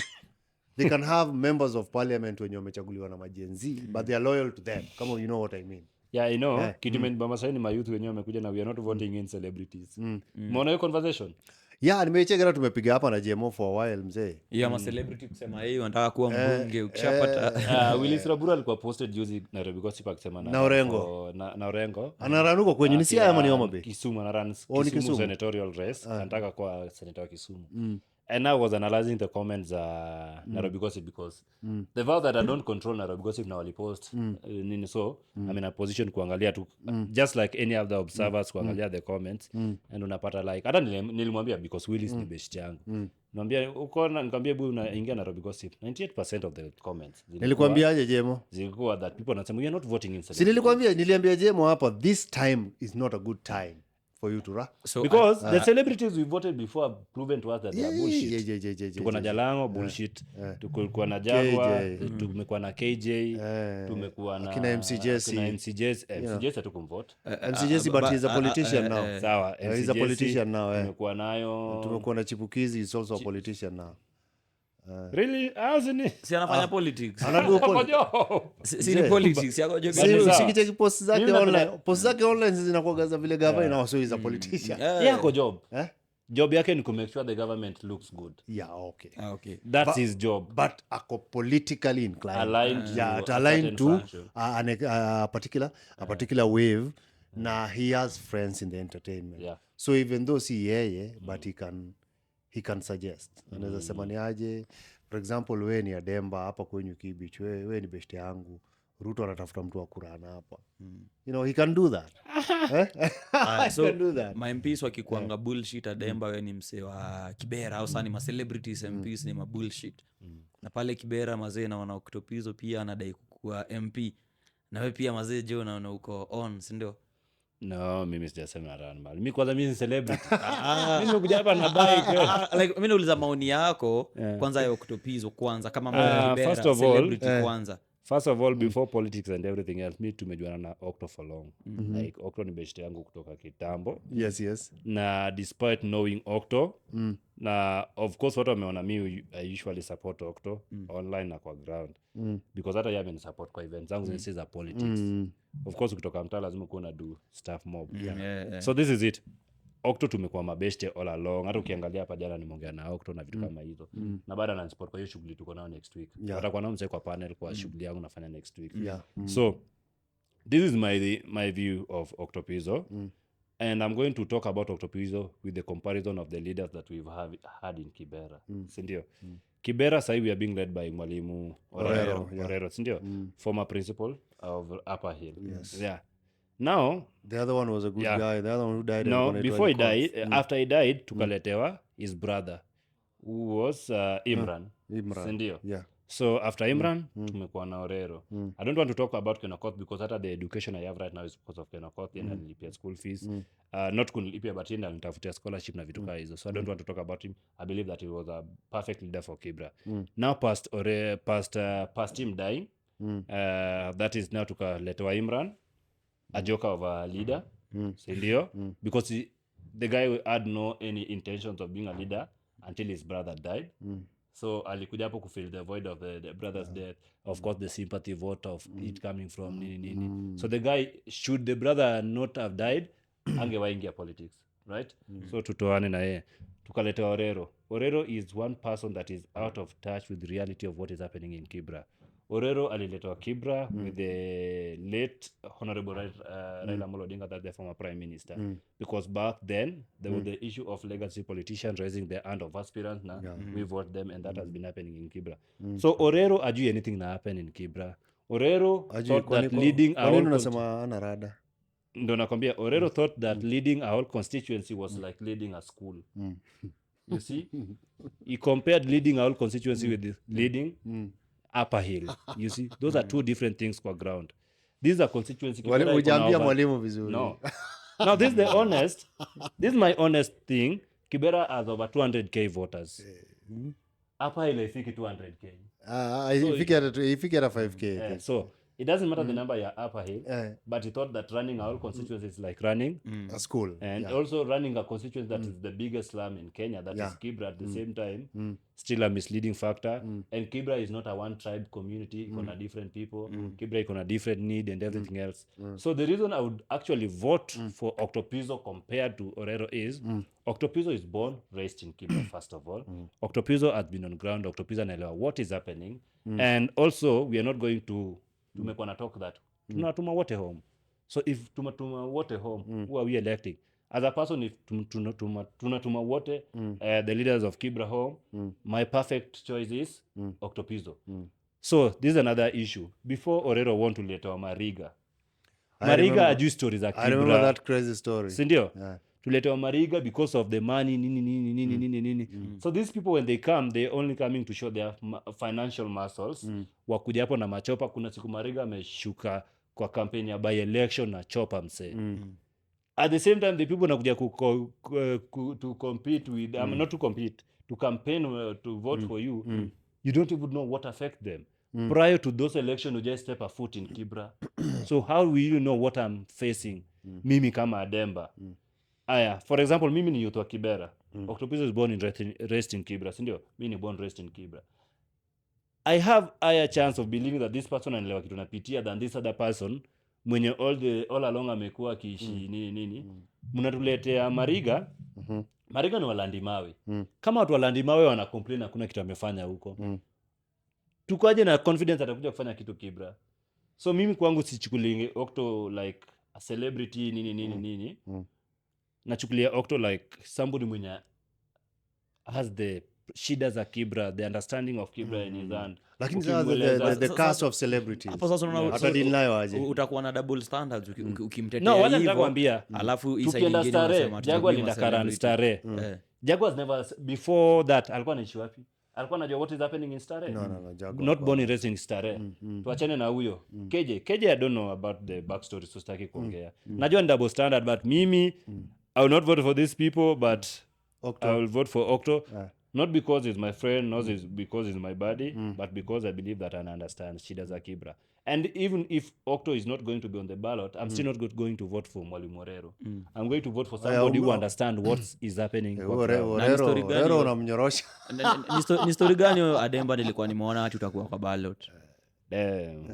[SPEAKER 1] They can have members of parliament wenye wamechaguliwa na Gen Z but they are loyal to them. Come on, you know what I mean.
[SPEAKER 3] Yeah, I know. Kitu imenibamba sana ni mayouth wenyewe wamekuja na we are not voting in celebrities. Umeona hiyo conversation?
[SPEAKER 1] Yeah, nimecheka tumepiga hapa na JMO for a while mzee.
[SPEAKER 2] hiyo ama celebrity kusema yeye wanataka kuwa mbunge ukishapata
[SPEAKER 3] Willis Raburu alikuwa posted juzi Nairobi Gossip akisema
[SPEAKER 1] Na Orengo.
[SPEAKER 3] na Orengo
[SPEAKER 1] Anaranuko kwenye ni Siaya ama ni Homa Bay?
[SPEAKER 3] Kisumu anaran
[SPEAKER 1] ni
[SPEAKER 3] Kisumu
[SPEAKER 1] Kisumu.
[SPEAKER 3] senatorial race anataka kuwa senator wa Kisumu. And I was analyzing the comments Nairobi Gossip because the fact that I don't control Nairobi Gossip na walipost nini so I'm in a position kuangalia tu just like any other observers kuangalia the comments and unapata like hata nilimwambia because Willis ni best yangu niambia uko na nikamwambia hebu unaingia Nairobi Gossip 98% of the comments
[SPEAKER 1] Nilikwambiaje JMO?
[SPEAKER 3] zilikuwa that people wanasema we are not voting in
[SPEAKER 1] Si niliambia JMO hapa this time is not a good time for you to run.
[SPEAKER 2] so
[SPEAKER 3] because the celebrities we voted before have proven to us that they are bullshit.
[SPEAKER 1] Yeah.
[SPEAKER 3] Tuko na Jalango bullshit, tulikuwa na Jagwa, tumekuwa na KJ, tumekuwa na
[SPEAKER 1] Akina MC Jesse.
[SPEAKER 3] MC Jesse hatukumvote.
[SPEAKER 1] MC Jesse but he's a politician now.
[SPEAKER 3] Sawa,
[SPEAKER 1] He's a politician now.
[SPEAKER 3] tumekuwa nayo.
[SPEAKER 1] Tumekuwa na Chipukizi, he's also a politician now.
[SPEAKER 3] Really? Azini.
[SPEAKER 2] si anafanya politics
[SPEAKER 1] Anadu
[SPEAKER 2] si ni politics yako jogi
[SPEAKER 1] Usikicheki post zake
[SPEAKER 3] Mimi
[SPEAKER 1] online. Post zake online zinakuwa za vile gava na so he's a politician.
[SPEAKER 3] Yako job.
[SPEAKER 1] Eh?
[SPEAKER 3] Job yake ni ku make sure the government looks good.
[SPEAKER 1] Yeah, okay.
[SPEAKER 2] okay
[SPEAKER 3] That's his job.
[SPEAKER 1] But ako politically inclined.
[SPEAKER 3] Aligned
[SPEAKER 1] Yeah,
[SPEAKER 3] to a
[SPEAKER 1] aligned
[SPEAKER 3] certain
[SPEAKER 1] to
[SPEAKER 3] faction.
[SPEAKER 1] a particular wave. Na he has friends in the entertainment.
[SPEAKER 3] Yeah.
[SPEAKER 1] So even though si yeye but he can suggest. Anaweza sema ni aje, for example we ni Ademba hapa kwenye Kibich, we ni beshte yangu, Ruto anatafuta mtu wa kurana hapa. You know, he can do that. He
[SPEAKER 2] so
[SPEAKER 1] can do that.
[SPEAKER 2] my MPs wakikuanga bullshit Ademba we ni msee wa Kibera au sani ma celebrities MPs ni ma bullshit na pale Kibera mazee na wana Octopizo pia anadai kuwa MP na we pia mazee je unaona uko on si ndio?
[SPEAKER 3] No, mimi sijasema run mal. Mimi kwanza mimi ni celebrity. Mimi nimekuja hapa na bike.
[SPEAKER 2] Like mimi nauliza maoni yako kwanza ya Octopizo kwanza kama Kibera
[SPEAKER 3] first of all,
[SPEAKER 2] celebrity kwanza.
[SPEAKER 3] First of all, before politics and everything else, mi tumejuana na Octo for long. Like Octo ni beshte yangu kutoka kitambo.
[SPEAKER 1] Yes.
[SPEAKER 3] Na despite knowing Octo, na of course watu wameona mi I usually support Octo online na kwa ground. Because hata yeye support kwa events zangu zenye za politics. Of course kutoka mtaa lazima kuwa na do staff mob.
[SPEAKER 2] Yeah.
[SPEAKER 3] So this is it. Octo tumekuwa mabeshte all along. Hata ukiangalia hapa jana nimeongea na Octo na vitu kama hizo. Na baada na support kwa hiyo shughuli tuko nayo next week. Watakuwa nao mzee kwa panel kwa shughuli yangu nafanya next week. So this is my view of Octopizo. And I'm going to talk about Octopizo with the comparison of the leaders that we've had in Kibera. Sindio? Kibera sahi we are being led by Mwalimu Orero, sindio? Former principal of Upper Hill.
[SPEAKER 1] Yes.
[SPEAKER 3] Yeah. Now,
[SPEAKER 1] The other one was a good guy. The other one who died.
[SPEAKER 3] no, before he died, after he died, tukaletewa his brother, who was Imran. Sindio?
[SPEAKER 1] Yeah.
[SPEAKER 3] So after Imran, tumekuwa na Orero. I don't want to talk about Kenokoth because hata the education I have right now is because of Kenokoth and nilipia school fees. Not kunilipia but yeye nitafutia scholarship na vitu kama hizo. So I don't want to talk about him. I believe that he was a perfect leader for Kibra. Now past him dying, that is now tukaletewa Imran, a joker of a leader. Sindio? Because the guy had no any intentions of being a leader until his brother died. So alikuja hapo kufill the void of the brother's death, of course the sympathy vote of it coming from nini. So the guy, should the brother not have died, angewaingia politics, right? So tutoane na yeye, tukaleta Orero is one person that is out of touch with the reality of what is happening in Kibra. Orero aliletwa Kibra with the late Honorable Raila Amolo Odinga, that's the former Prime Minister. Because back then, there was the issue of legacy politicians raising their hand of aspirants. We vote them, and that has been happening in Kibra. So Orero ajui anything na happen in Kibra. Orero thought that leading our
[SPEAKER 1] unasema ana rada.
[SPEAKER 3] Ndo nakwambia, Orero thought that leading a whole constituency was like leading a school. You see? He compared leading a whole constituency with leading Upper Hill. You see, those are two different things kwa ground. These are constituency.
[SPEAKER 1] Hujaambia mwalimu vizuri.
[SPEAKER 3] No. Now this is my honest thing. Kibera has over 200k voters. Upper Hill I think 200k.
[SPEAKER 1] Ifike hata 5k.
[SPEAKER 3] So it doesn't matter the number you're Upper Hill, but he thought that running our constituency is like running
[SPEAKER 1] a school.
[SPEAKER 3] and also running a constituency that is the biggest slum in Kenya, that is Kibra at the same time, still a misleading factor. And Kibra is not a one tribe community, ikona different people. Kibra ikona different need and everything else. So the reason I would actually vote for Octopizzo compared to Orero is Octopizzo is born, raised in Kibra first of all. Octopizzo has been on ground. Octopizzo anaelewa what is happening. And also we are not going to tumekuwa na talk that tunatuma wote home. So if tunatuma wote home, who are we electing? As a person, if tunatuma wote, the leaders of Kibra home, my perfect choice is Octopizzo. So this is another issue. Before Orero want to leta wa Mariga. Mariga ajui stories za Kibra.
[SPEAKER 1] I remember that crazy story.
[SPEAKER 3] Sindio? Tuleta wa Mariga because of the money, nini. So these people, when they come, they're only coming to show their financial muscles. Wakuja hapo na machopa. Kuna siku Mariga ameshuka kwa campaign ya by election na chopa mse. At the same time, the people nakuja to compete with, not to compete, to campaign to vote for you, you don't even know what affect them. Prior to those elections, you just step a foot in Kibra. So how will you know what I'm facing? Mimi kama Ademba. Aya, for example, mimi ni youth wa Kibera. Octopizzo is born and raised in Kibra, sindio? Mimi ni born raised in Kibra. I have higher chance of believing that this person anaelewa kitu napitia than this other person mwenye all along amekuwa akiishi nini. Mnatuletea Mariga. Mariga ni walandi mawe. Kama watu walandi mawe wana complain hakuna kitu amefanya huko. Tukoaje na confidence atakuja kufanya kitu Kibra? So mimi kwangu sichukulinge Octo like a celebrity nini. Nachukulia Octo like somebody mwenye has the shida za Kibra, the understanding of Kibra in his hand.
[SPEAKER 1] Lakini the cast of celebrities.
[SPEAKER 2] Hapo sasa unaona
[SPEAKER 1] hata deal nayo aje.
[SPEAKER 2] Utakuwa na double standards ukimtetea
[SPEAKER 3] No, wala
[SPEAKER 2] hivyo.
[SPEAKER 3] nitakwambia.
[SPEAKER 2] Alafu isa
[SPEAKER 3] Tukienda
[SPEAKER 2] nyingine
[SPEAKER 3] Starehe,
[SPEAKER 2] unasema
[SPEAKER 3] Jaguar linda Karan Starehe. Jaguar has never before that alikuwa anaishi wapi? Alikuwa anajua what is happening in Starehe.
[SPEAKER 1] No, Jaguar.
[SPEAKER 3] Not born and raised in Starehe. Tuachane na huyo. KJ I don't know about the backstory, so sitaki kuongea. Najua ni double standard, but mimi I will not vote for these people, but
[SPEAKER 1] Octo.
[SPEAKER 3] I will vote for Octo. Not because he's my friend, not because he's my buddy, but because I believe that I understand shida za Kibra. And even if Octo is not going to be on the ballot, I'm still not going to vote for Mwalimu Orero. I'm going to vote for somebody who understands what is happening.
[SPEAKER 1] Orero unamnyorosha.
[SPEAKER 2] Ni story gani Ademba nilikuwa nimeona ati utakuwa kwa ballot?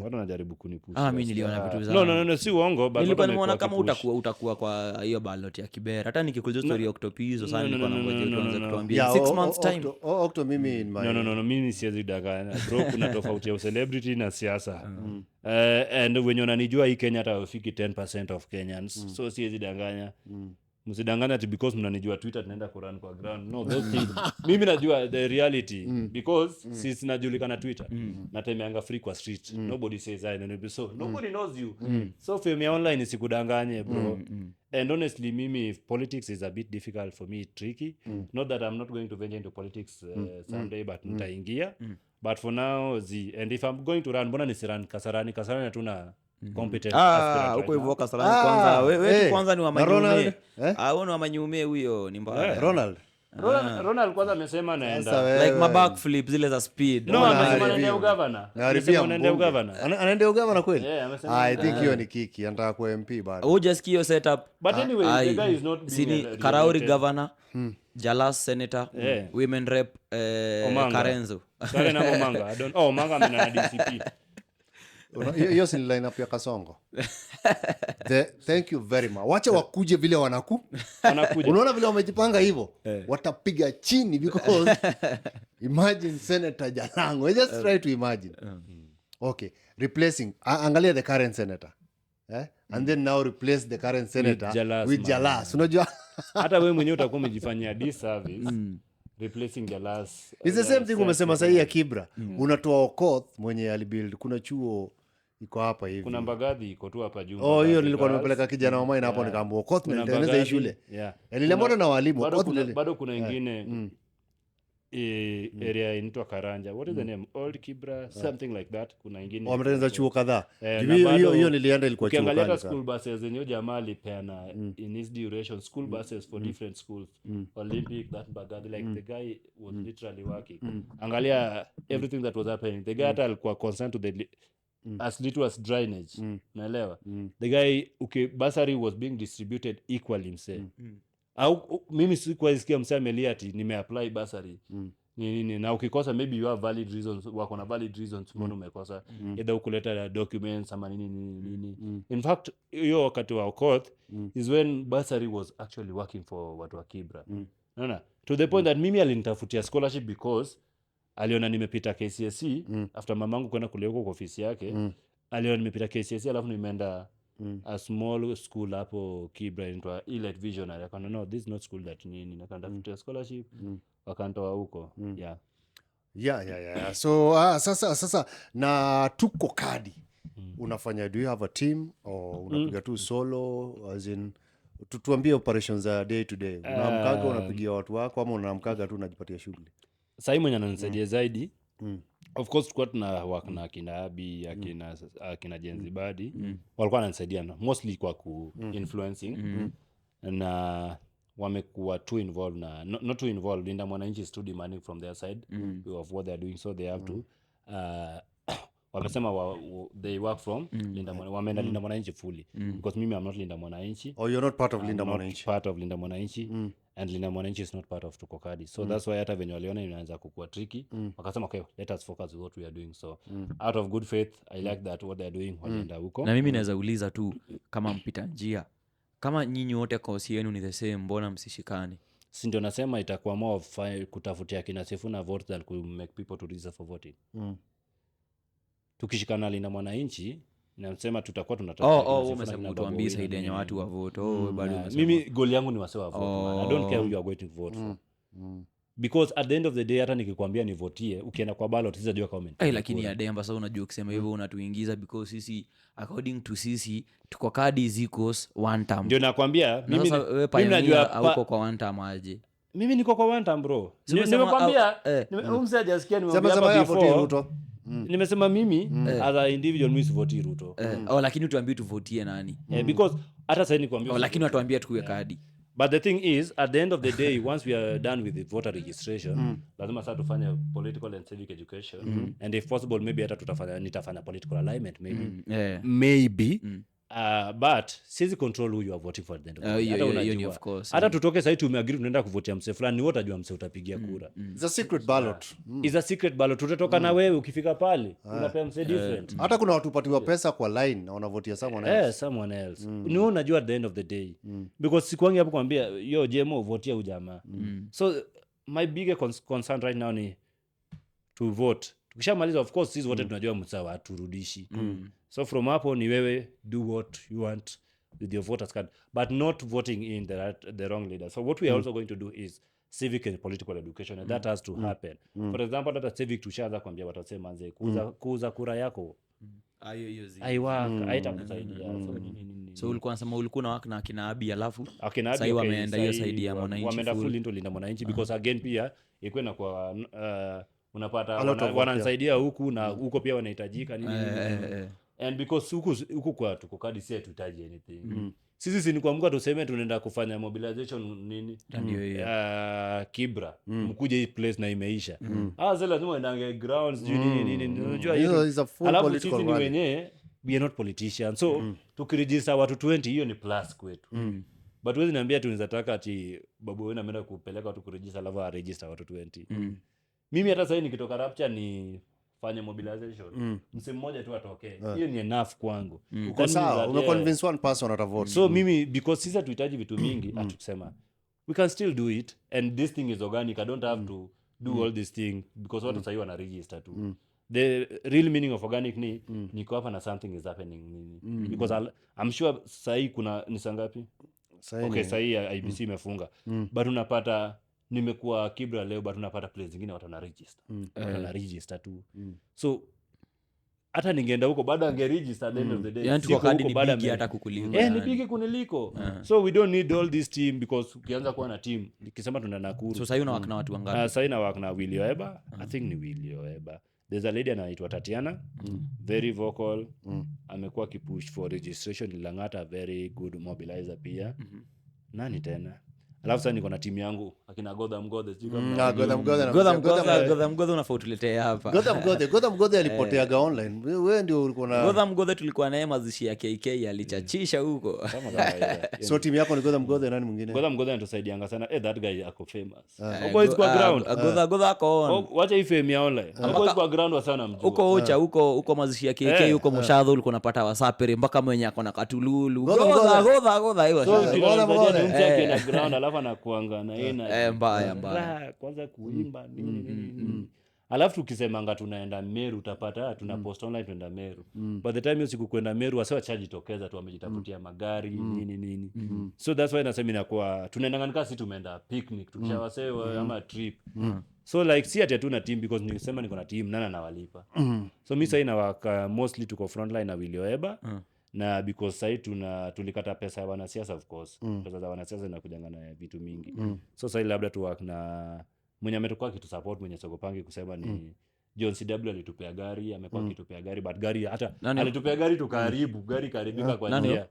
[SPEAKER 3] Watu wanajaribu kunipusha.
[SPEAKER 2] Mimi niliona vitu za
[SPEAKER 3] No, si uongo, but
[SPEAKER 2] nilikuwa nimeona kama utakuwa kwa hiyo ballot ya Kibera. Hata nikikuuliza story ya Octopizzo sana nilikuwa nangoja tuanze kutuambia 6 months time.
[SPEAKER 1] Octo mimi in my
[SPEAKER 3] No, mimi siwezi danganya. Bro, kuna tofauti ya celebrity na siasa. And wenye unanijua hii Kenya hata wafiki 10% of Kenyans. So siwezi danganya. Msidanganya ati because mnanijua Twitter tunaenda kurun kwa ground. No, those things. Mimi najua the reality because since najulikana Twitter. Natemeanga free kwa street. Nobody says I know. So nobody knows you. So fame ya online isikudanganye, bro. And honestly, mimi politics is a bit difficult for me, tricky. Not that I'm not going to venture into politics someday, but nitaingia. But for now, and if I'm going to run, mbona nisirun Kasarani hatuna competent aspirant
[SPEAKER 2] huko hivyo
[SPEAKER 3] right
[SPEAKER 2] Kasarani kwanza. Wewe
[SPEAKER 1] hey,
[SPEAKER 2] kwanza ni wa
[SPEAKER 1] na Ronald,
[SPEAKER 2] Manyume. Wewe ni wa Manyume huyo ni mbaya.
[SPEAKER 1] Ronald.
[SPEAKER 3] Ronald kwanza amesema
[SPEAKER 1] Sasa
[SPEAKER 3] naenda.
[SPEAKER 1] wewe.
[SPEAKER 2] Like my backflip zile za speed.
[SPEAKER 3] No,
[SPEAKER 1] Ronald
[SPEAKER 3] amesema
[SPEAKER 1] review.
[SPEAKER 3] anaenda ugavana.
[SPEAKER 1] Naharibia
[SPEAKER 3] Anaenda
[SPEAKER 1] mbunge.
[SPEAKER 3] ugavana.
[SPEAKER 1] Anaendea ugavana kweli?
[SPEAKER 3] Yeah, amesema
[SPEAKER 1] I think hiyo ni kiki. Anataka kuwa MP bado.
[SPEAKER 2] Hujasikia hiyo setup?
[SPEAKER 3] But anyway, the guy is not being
[SPEAKER 2] Sini
[SPEAKER 3] re-
[SPEAKER 2] Karauri
[SPEAKER 3] re-elected.
[SPEAKER 2] governor, Jalas senator,
[SPEAKER 3] Yeah.
[SPEAKER 2] women rep
[SPEAKER 3] Omanga.
[SPEAKER 2] Karenzo.
[SPEAKER 3] Sare na Omanga. Omanga amena na DCP.
[SPEAKER 1] Hiyo si line up ya Kasongo. Thank you very much. Wacha wakuje vile
[SPEAKER 3] Anakuja.
[SPEAKER 1] unaona vile wamejipanga hivyo watapiga chini because imagine Senator Jalango. Just try to imagine. Okay, replacing angalia the current senator. And then now replace the current senator
[SPEAKER 3] Jalas,
[SPEAKER 1] with
[SPEAKER 3] man.
[SPEAKER 1] Jalas. Unajua
[SPEAKER 3] Hata wewe mwenyewe utakuwa umejifanyia disservice replacing Jalas.
[SPEAKER 1] it's the same thing umesema sahi ya Kibra. Unatoa Okoth mwenye alibuild kuna chuo iko hapa hivi.
[SPEAKER 3] Kuna Mbagathi iko tu hapa juu.
[SPEAKER 1] Hiyo nilikuwa nimepeleka kijana wa maina hapo nikaambia Okoth
[SPEAKER 3] Kuna
[SPEAKER 1] nitengeneza hii
[SPEAKER 3] Mbagathi,
[SPEAKER 1] shule.
[SPEAKER 3] yeah.
[SPEAKER 1] Niliambiwa na walimu Okoth
[SPEAKER 3] Bado kuna ingine area inaitwa Karanja. What is the name? Old Kibra, something like that. Kuna ingine.
[SPEAKER 1] wametengeneza chuo kadhaa.
[SPEAKER 3] na bado-
[SPEAKER 1] Hiyo nilienda ilikuwa chuo
[SPEAKER 3] Ukiangalia
[SPEAKER 1] kali
[SPEAKER 3] hata
[SPEAKER 1] sana.
[SPEAKER 3] school buses zenye huyo jamaa alipeana in his duration, school buses for different schools, Olympic, that Mbagathi, like the guy was literally working. Angalia everything that was happening. The guy hata alikuwa concerned to as little as drainage unaelewa the guy bursary was being distributed equally mse au mimi sikuwa isikia mse amelia ati nimeapply bursary nini na ukikosa maybe you have valid reasons wako na valid reasons mbona umekosa either ukuleta documents ama nini in fact hiyo wakati wa Okoth is when bursary was actually working for watu wa Kibra unaona to the point that mimi alinitafutia scholarship because aliona nimepita KCSE after mamangu kwenda kule huko kwa ofisi yake aliona nimepita KCSE alafu nimeenda a small school hapo Kibra inaitwa Elite Visionary akana no this is not school that nini nakatafutia scholarship wakantoa huko
[SPEAKER 1] yeah. So sasa na tuko kadi unafanya, do you have a team or unapiga tu solo, as in tuambie operations za day to day, unaamkaga unapigia watu wako ama unaamkaga tu unajipatia shughuli?
[SPEAKER 3] Sasa mwenye ananisaidia zaidi of course tulikuwa tuna work na akina Abi akina Jenzibadi walikuwa wananisaidia mostly kwa ku influencing na wamekuwa too involved na not too involved. Linda Mwananchi is too demanding from their side of what they are doing, so they have to wamesema they work from Linda Mwananchi, wameenda Linda Mwananchi fully because mimi I'm not Linda Mwananchi.
[SPEAKER 1] Oh, you're not part of Linda Mwananchi?
[SPEAKER 3] Part of Linda Mwananchi and Linda Mwananchi is not part of Tuko Kadi, so that's why hata venye waliona inaanza kukua tricky wakasema okay, let us focus with what we are doing, so out of good faith I like that what they are doing walienda huko.
[SPEAKER 2] Na mimi naweza uliza tu kama mpita njia, kama nyinyi wote kosi yenu ni the same, mbona msishikane?
[SPEAKER 3] Si ndio nasema itakuwa more of kutafutia kina Sifuna votes than to make people to register for voting. Tukishikana Linda Mwananchi nasema tutakuwa tunatafuta
[SPEAKER 2] umesema tuambie side yenye watu wa vote. Bado
[SPEAKER 3] mimi goal yangu ni wasewa vote man. I don't care who you are going to vote for. Because at the end of the day hata nikikwambia ni votie ukienda kwa ballot sijajua comment.
[SPEAKER 2] Lakini ya Demba sasa unajua ukisema hivyo unatuingiza because sisi according to sisi Tuko Kadi zikos one term.
[SPEAKER 3] Ndio nakwambia mimi
[SPEAKER 2] najua auko kwa one term aje.
[SPEAKER 3] Mimi niko kwa one term bro. Nimekwambia umsajasikia nimemwambia before. Nimesema mimi as a individual mimi sivoti Ruto.
[SPEAKER 2] Lakini tuambie tuvotie nani?
[SPEAKER 3] Because hata sasa nikwambia
[SPEAKER 2] lakini watuambia tukuwe kadi.
[SPEAKER 3] But the thing is at the end of the day once we are done with the voter registration lazima sasa tufanye political and civic education and if possible maybe hata nitafanya political alignment maybe but siwezi control who you are voting for at the end of the day. Hata unajua hata tutoke sasa tumeagree tunaenda kuvotia mse fulani ni wote ajua mse utapigia kura.
[SPEAKER 1] It's a secret ballot.
[SPEAKER 3] Is a secret ballot. Tutatoka na wewe ukifika pale unapea mse different.
[SPEAKER 1] Hata kuna watu patiwa pesa kwa line na wanavotia someone else.
[SPEAKER 3] Someone else. Ni wewe unajua at the end of the day. Because sikuangi hapo kuambia yo JMO votia ujamaa. So my bigger concern right now ni to vote. Tukishamaliza of course sisi wote tunajua msawa turudishi. So from hapo ni wewe do what you want with your voters card but not voting in the wrong leader. So what we are also going to do is civic and political education and that has to happen. For example hata civic tushaanza kuambia watasema manze kuuza kura yako haitakusaidia.
[SPEAKER 2] So ulikuwa unasema ulikuwa na na akina Abi alafu
[SPEAKER 3] sasa
[SPEAKER 2] wameenda hiyo side ya Mwananchi,
[SPEAKER 3] wameenda full into Linda Mwananchi because again pia iko na kwa unapata wananisaidia huku na huko pia wanahitajika nini and because huku kwa Tuko Kadi si tuhitaji anything. Sisi si ni kuamka tuseme tunaenda kufanya mobilization nini Kibra mkuje hii place na imeisha sasa lazima uendange grounds nini unajua hiyo
[SPEAKER 1] is a full political
[SPEAKER 3] rally. Wenyewe we are not politicians so tukiregister watu 20 hiyo ni plus kwetu but wewe niambia tunaweza taka ati babu wewe ameenda kupeleka watu kuregister alafu register watu 20 mimi hata sasa nikitoka Rapture ni fanye mobilization msimu mmoja tu atokee hiyo ni enough kwangu.
[SPEAKER 1] Uko sawa umeconvince one person ata vote.
[SPEAKER 3] So mimi because sisi tuhitaji vitu mingi atukisema we can still do it and this thing is organic. I don't have to do all this thing because watu sasa wana register tu. The real meaning of organic ni niko hapa na something is happening because I'm sure sasa kuna ni sangapi okay sasa IBC imefunga but unapata nimekuwa Kibra leo but unapata place zingine watu wana register tu so hata ningeenda huko bado angeregister at the end of the day.
[SPEAKER 2] Yani Tuko Kadi ni bigi hata kukuliko
[SPEAKER 3] ni bigi kuniliko so we don't need all this team because ukianza kuwa na team nikisema tuna Nakuru.
[SPEAKER 2] So sasa una watu wangapi?
[SPEAKER 3] Sasa ina work na Willy Oeba. I think ni Willy Oeba. There's a lady anaitwa Tatiana very vocal amekuwa kipush for registration Langata, very good mobilizer pia nani tena alafu sasa niko na timu yangu wakina Godha Mgodhe
[SPEAKER 2] Godha Mgodhe unafaa utuletee hapa.
[SPEAKER 1] Godha Mgodhe alipoteaga online. Wewe ndio ulikuwa na
[SPEAKER 2] Godha Mgodhe tulikuwa naye mazishi ya KK alichachisha huko.
[SPEAKER 1] so timu yako ni Godha Mgodhe, nani mwingine?
[SPEAKER 3] Godha Mgodhe anatusaidianga sana. That guy ako famous.
[SPEAKER 2] Kwa ground. Godha ako on.
[SPEAKER 3] Wacha hii fame ya online. Kwa ground wa sana mjua.
[SPEAKER 2] Huko Ocha, huko mazishi ya KK huko Moshadho ulikuwa unapata Wasapere mpaka mwenye ako na Katululu. Godha hiyo.
[SPEAKER 3] Na ground alafu anakuanga na yeye
[SPEAKER 2] mbaya
[SPEAKER 3] kwanza kuimba nini. Alafu tukisemanga tunaenda Meru utapata tuna post online tunaenda Meru. By the time hiyo siku kwenda Meru wasiwa charge tokeza tu wamejitafutia magari nini. So that's why nasema inakuwa tunaenda nika si tumeenda picnic tukishawasewa ama trip. So like si ati hatuna team because nilisema niko na team nana nawalipa. So mimi sasa inawaka mostly tuko frontline na Wilioeba. Na because sasa tulikata pesa ya wanasiasa of course. Pesa za wanasiasa zinakujanga na vitu mingi. So sasa labda tu work na mwenye ametoka kitu support mwenye Sogopangi kusema ni John CW alitupea gari, amekuwa kitupea gari but gari hata alitupea gari tukaribu, gari karibika kwa njia.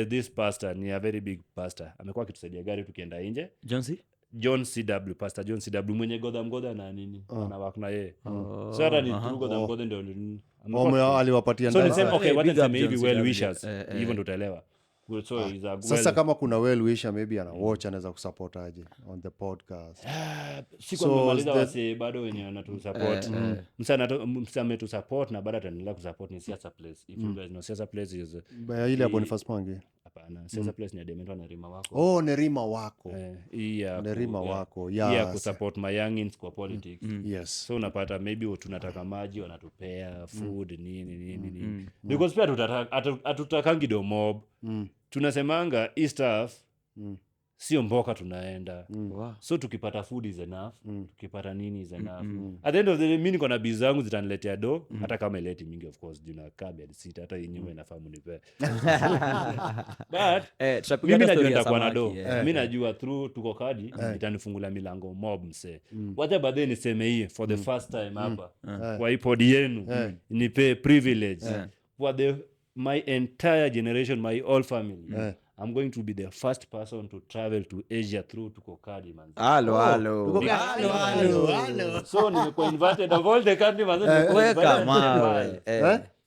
[SPEAKER 3] This pastor ni a very big pastor. Amekuwa kitusaidia gari tukienda nje. John CW, Pastor John CW mwenye Godha Mgodhe na nini anawaka na yeye. So hata ni Godha Mgodhe ndio
[SPEAKER 1] aliwapatia
[SPEAKER 3] ndani. So nisema okay what is maybe well wishers even ndo utaelewa. So
[SPEAKER 1] sasa kama kuna well wisher maybe ana watch anaweza kusupport aje on the podcast.
[SPEAKER 3] Siko nimemaliza wase bado wenye wanatusupport. Msame tu support na bado ataendelea kusupport ni Siasa Place. If you guys know Siasa Place is
[SPEAKER 1] ile hapo ni First Pange.
[SPEAKER 3] Hapana, Siasa Place ni Demento na Rima wako.
[SPEAKER 1] Nerima wako.
[SPEAKER 3] Nerima wako. Yeah, kusupport my youngins kwa politics.
[SPEAKER 1] Yes.
[SPEAKER 3] So unapata maybe tunataka maji wanatupea food nini. Because pia hatutakangi do mob. Tunasemanga hii stuff sio mboka tunaenda. So tukipata food is enough, tukipata nini is enough. At the end of the day mimi niko na bizi zangu zitaniletea do hata kama ileti mingi of course juna kabia sita hata yenyewe inafahamu nipe. But mimi najua nitakuwa na do. Mimi najua through tuko kadi itanifungula milango mob mse. Wacha baadaye niseme hii for the first time hapa kwa iPod yenu nipe privilege for my entire generation, my whole family. I'm going to be the first person to travel to Asia through Tukokadi man.
[SPEAKER 2] Hello.
[SPEAKER 3] So nimekuwa invited of all the country man.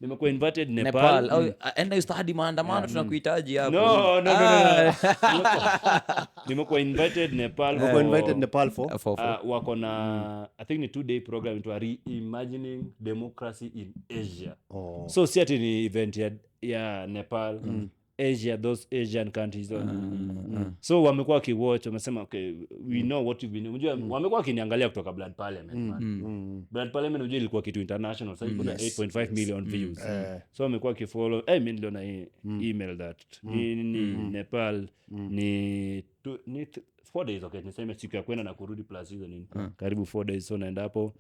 [SPEAKER 3] Nimekuwa invited Nepal.
[SPEAKER 2] Enda ustadi maandamano tunakuhitaji hapo.
[SPEAKER 3] No. Nimekuwa invited Nepal.
[SPEAKER 1] For
[SPEAKER 3] wako na I think ni 2-day program into reimagining democracy in Asia. So si ati ni event ya Nepal. Asia, those Asian countries. So wamekuwa wakiwatch, wamesema okay, we know what you've been. Unajua wamekuwa wakiniangalia kutoka Blood Parliament. Blood Parliament unajua ilikuwa kitu international, sasa iko na 8.5 million views. So wamekuwa wakifollow. Mimi niliona email that ni Nepal ni 4 days okay, niseme siku ya kwenda na kurudi plus hizo nini. Karibu 4 days so naenda hapo.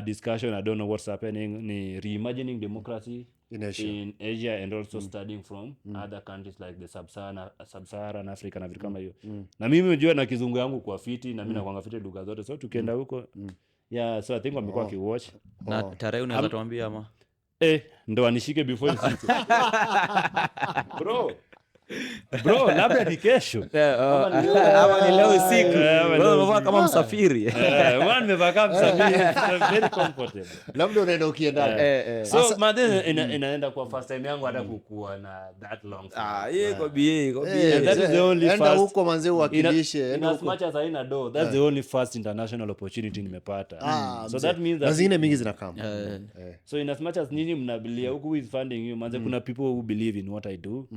[SPEAKER 3] Discussion I don't know what's happening ni reimagining democracy in Asia and also studying from other countries like the sub-Saharan Africa na vitu kama hiyo. Na mimi unajua na kizungu yangu kwa fiti na mimi nakwanga fiti lugha zote so tukienda huko so I think wamekuwa kiwatch.
[SPEAKER 2] Na tarehe unaweza tuambia ama
[SPEAKER 3] ndo anishike before siku. Bro, labda ni kesho.
[SPEAKER 2] Ama ni leo usiku. Wewe umevaa kama msafiri.
[SPEAKER 3] Nimevaa kama msafiri. Very comfortable.
[SPEAKER 1] Labda unaenda ukienda.
[SPEAKER 3] So madhe inaenda kwa first time yangu hata kukua na that long.
[SPEAKER 2] Iko BA.
[SPEAKER 3] That is the only first.
[SPEAKER 1] Enda huko manze uwakilishe.
[SPEAKER 3] As much as haina do, that's the only first international opportunity nimepata. So that means that
[SPEAKER 1] zingine mingi zinakama.
[SPEAKER 3] So in as much as nyinyi mnabilia who is funding you, manze kuna people who believe in what I do.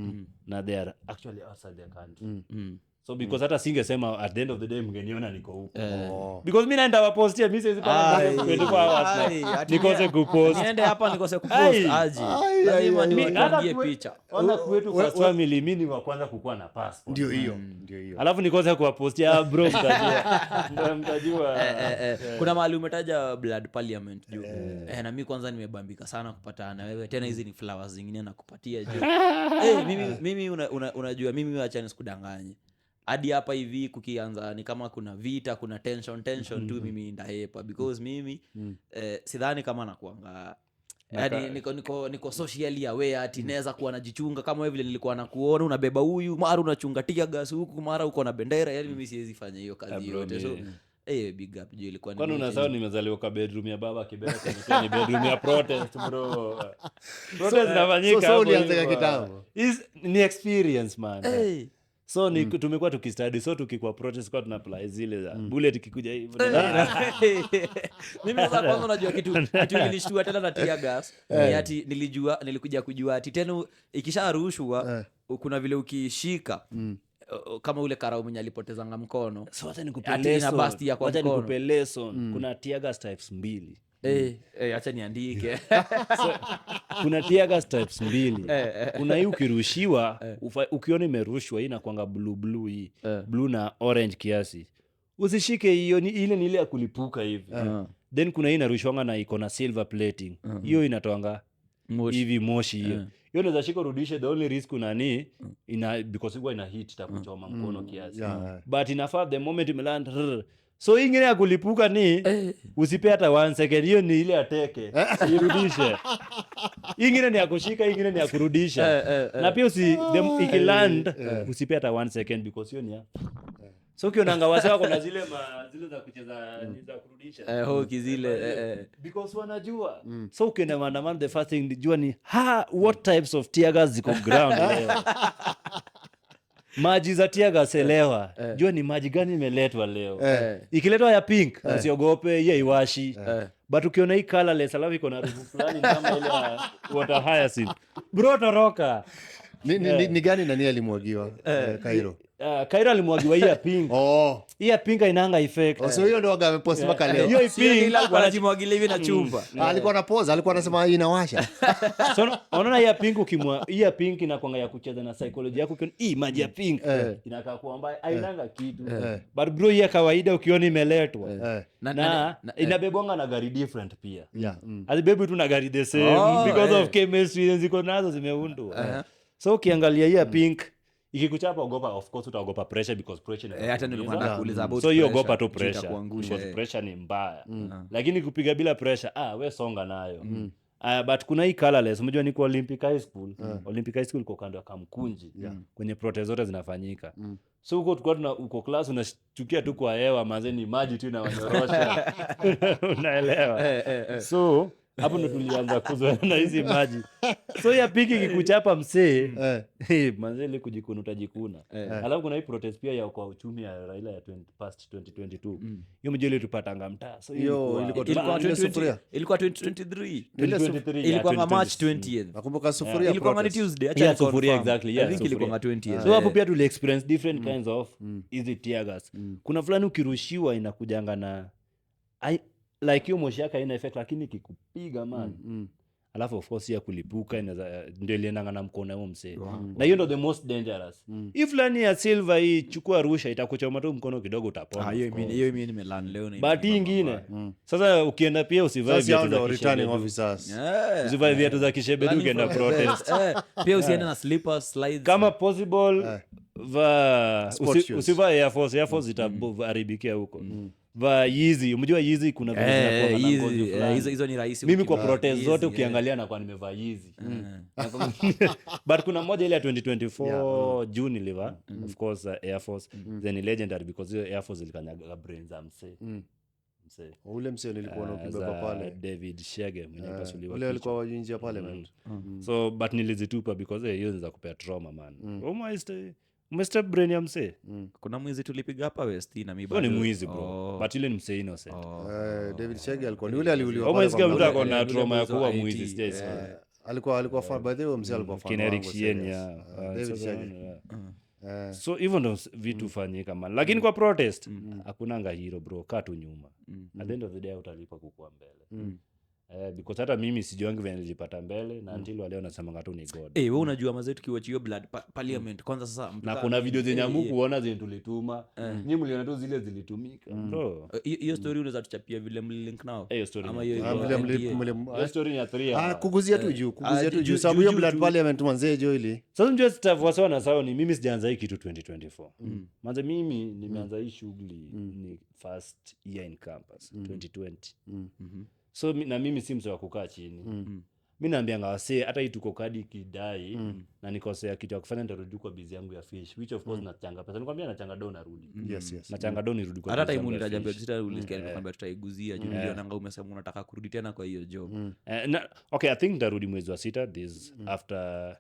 [SPEAKER 3] Na they are actually outside their country. So because hata singesema at the end of the day mngeniona niko huko. Because mimi naenda wapostia mimi siwezi pata 24 hours. Nikose kupost.
[SPEAKER 2] Niende hapa nikose kupost aje. Lazima niwaangalie picha.
[SPEAKER 3] Ona kwetu first family mimi ni wa kwanza kukua na passport.
[SPEAKER 1] Ndio hiyo.
[SPEAKER 3] Alafu nikose kuwapostia bro mtajua.
[SPEAKER 2] Kuna mahali umetaja Blood Parliament juu. Na mimi kwanza nimebambika sana kupatana na wewe. Tena hizi ni flowers zingine nakupatia juu. Mimi unajua mimi acha nisikudanganye. Hadi hapa hivi kukianza ni kama kuna vita, kuna tension tu mimi ndahepa because mimi sidhani kama nakuanga yani niko socially aware ati naweza kuwa najichunga kama vile nilikuwa nakuona unabeba huyu mara unachunga tia gas huku mara uko na bendera, yani mimi siwezi fanya hiyo kazi yote. So big up juu ilikuwa
[SPEAKER 3] kwani unasahau nimezaliwa kwa bedroom ya baba kibera kwa ni bedroom ya protest bro. Protest inafanyika
[SPEAKER 1] so ulianza kitambo
[SPEAKER 3] ni experience man. So ni tumekuwa tukistudy, so tukikuwa protest kwa tuna apply zile za bullet ikikuja hivi.
[SPEAKER 2] Mimi sasa kwanza unajua kitu nilishtua tena na tear gas ni ati nilikuja kujua ati tena ikisharushwa kuna vile ukishika kama ule karao mwenye alipotezanga mkono,
[SPEAKER 3] So hata
[SPEAKER 2] nikupe
[SPEAKER 3] lesson. Kuna tear gas types 2.
[SPEAKER 2] Acha niandike.
[SPEAKER 3] So, kuna tear gas types 2. Kuna hii ukirushiwa ukiona imerushwa hii inakuanga blue hii blue na orange kiasi, usishike hiyo, ile ni ile ya kulipuka hivi. Then kuna hii inarushwanga na iko na silver plating, hiyo inatoanga hivi moshi hiyo. Hiyo unaweza shika urudishe, the only risk unani because ina hit itakuchoma mkono kiasi. But inafaa the moment imeland. So ingine ya kulipuka ni usipe hata 1 second, hiyo ni ile ateke irudishe. Ingine ni ya kushika, ingine ni ya kurudisha. Na pia ikiland usipe hata 1 second because hiyo ni ya so ukionanga wase wako na zile za kucheza ni za kurudisha
[SPEAKER 2] hoki zile
[SPEAKER 3] because wanajua. So ukienda maandamano the first thing jua ni what types of tear gas ziko ground leo. Maji za tear gas elewa jua ni maji gani imeletwa leo. Ikiletwa ya pink usiogope, hiyo iwashi. But ukiona hii colorless alafu iko na harufu fulani kama ile water hyacinth bro toroka.
[SPEAKER 1] Ni gani nani alimwagiwa Cairo?
[SPEAKER 3] Cairo alimwagiwa hii ya pink. Hii ya pink inanga effect.
[SPEAKER 1] So hiyo ndio waga amepost mpaka leo.
[SPEAKER 3] Hiyo pink
[SPEAKER 2] wanajimwagilia hivi na chumba.
[SPEAKER 1] Alikuwa na pause, alikuwa anasema inawasha.
[SPEAKER 3] So unaona hii ya pink hii ya pink inakuanga ya kucheza na psychology yako. Hii maji ya pink inakaa kwa mbaya hainanga kitu. But bro hii ya kawaida ukiona imeletwa na inabebwanga na gari different pia. Hazibebi tu na gari the same because of chemistry ziko nazo zimeundwa. So ukiangalia hii ya pink ikikuchapa ogopa, of course utaogopa pressure because pressure
[SPEAKER 2] hata ndio nataka kuuliza about
[SPEAKER 3] so hiyo ogopa tu pressure
[SPEAKER 2] itakuangusha
[SPEAKER 3] because pressure ni mbaya. Lakini kupiga bila pressure we songa nayo. But kuna hii colorless, unajua niko Olympic High School. Olympic High School iko kando ya Kamkunji kwenye protest zote zinafanyika. So huko tulikuwa uko class unashtukia tu kwa hewa mazeni maji tu inawanyorosha. Unaelewa? So hapo ndo tulianza kuzoea na hizi maji. So ya piki kikuchapa msee manzeli kujikuna utajikuna. Alafu kuna hii protest pia ya kwa uchumi ya Raila ya past 2022. Hiyo mjele tupatanga mtaa. So
[SPEAKER 1] hiyo
[SPEAKER 2] ilikuwa 2023 ilikuwa March 20th.
[SPEAKER 1] Nakumbuka sufuria
[SPEAKER 2] ilikuwa ni Tuesday. Acha
[SPEAKER 3] sufuria exactly.
[SPEAKER 2] I think ilikuwa 20th.
[SPEAKER 3] So hapo pia tuli experience different kinds of easy tear gas. Kuna fulani ukirushiwa inakujanga na like hiyo moshi yake haina effect, lakini kikupiga man alafu of course ya kulipuka ndio iliendanga na mkono huo msee. Na hiyo ndio the most dangerous. If fulani ya silver hii chukua rusha itakuchoma tu mkono kidogo utapona.
[SPEAKER 2] Hiyo mimi nimelan leo
[SPEAKER 3] na but ingine sasa ukienda pia usivae viatu za
[SPEAKER 1] returning officers.
[SPEAKER 3] Usivae viatu za kishebe tu ukienda protest.
[SPEAKER 2] Pia usiende na slippers slides
[SPEAKER 3] kama possible. Usivae Air Force itaharibikia huko. Yeezy, umejua Yeezy kuna
[SPEAKER 2] hizo ni rahisi.
[SPEAKER 3] Mimi kwa protest zote ukiangalia na kwa nimevaa Yeezy. But kuna moja ile ya 2024 June iliva of course Air Force then legendary because Air Force ilikanyaga brains za msee.
[SPEAKER 1] Ule msee nilikuwa nakibeba pale
[SPEAKER 3] David Shege mwenye pasuliwa.
[SPEAKER 1] Ule alikuwa wajinji ya parliament.
[SPEAKER 3] So but nilizitupa because hiyo inaweza kupea trauma man. Umestep brain ya msee.
[SPEAKER 2] Kuna mwizi tulipiga hapa West na mimi
[SPEAKER 3] bado. Ni mwizi bro. But ile ni msee innocent.
[SPEAKER 1] David Shege alikuwa ni yule aliuliwa pale.
[SPEAKER 3] Umesikia mtu ako na trauma ya kuwa mwizi stage.
[SPEAKER 1] Alikuwa fan by the way msee alikuwa fan.
[SPEAKER 3] Kenerick Shien ya
[SPEAKER 1] David Shege.
[SPEAKER 3] So hivyo ndo vitu fanyika man. Lakini kwa protest hakunanga hero bro, kaa tu nyuma. At the end of the day utalipa kukua mbele. Because hata mimi sijuangi vile nilijipata mbele na until leo nasema tu ni God.
[SPEAKER 2] Wewe unajua mazetu kiwatch hiyo blood parliament kwanza sasa
[SPEAKER 3] na kuna video zenye kuona zenye tulituma. Nyinyi mliona tu zile zilitumika. Bro.
[SPEAKER 2] Hiyo story unaweza tuchapia vile mlilink nao.
[SPEAKER 3] Hiyo story.
[SPEAKER 2] Ama
[SPEAKER 3] hiyo story ni ya 3.
[SPEAKER 1] Kuguzia tu juu sababu hiyo blood parliament mwanzo jo ile.
[SPEAKER 3] Sasa ndio staff wasao na sawa ni mimi sijaanza hii kitu 2024. Manze mimi nimeanza hii shughuli ni first year in campus 2020. So na mimi si mtu wa kukaa chini. mi naambianga wasee hata hii tuko kadi kidai na nikosea kitu ya kufanya nitarudi kwa busy yangu ya fish which of course nachanga pesa nikwambia nachanga do narudi
[SPEAKER 1] Yes.
[SPEAKER 3] nachanga do nirudi kwa
[SPEAKER 2] hata
[SPEAKER 3] busy
[SPEAKER 2] time
[SPEAKER 3] yangu ya
[SPEAKER 2] ulitaja
[SPEAKER 3] fish.
[SPEAKER 2] Bexita ulisikia nikwambia tutaiguzia juu nilionanga umesema unataka kurudi tena kwa hiyo job.
[SPEAKER 3] Okay, I think nitarudi mwezi wa 6 this after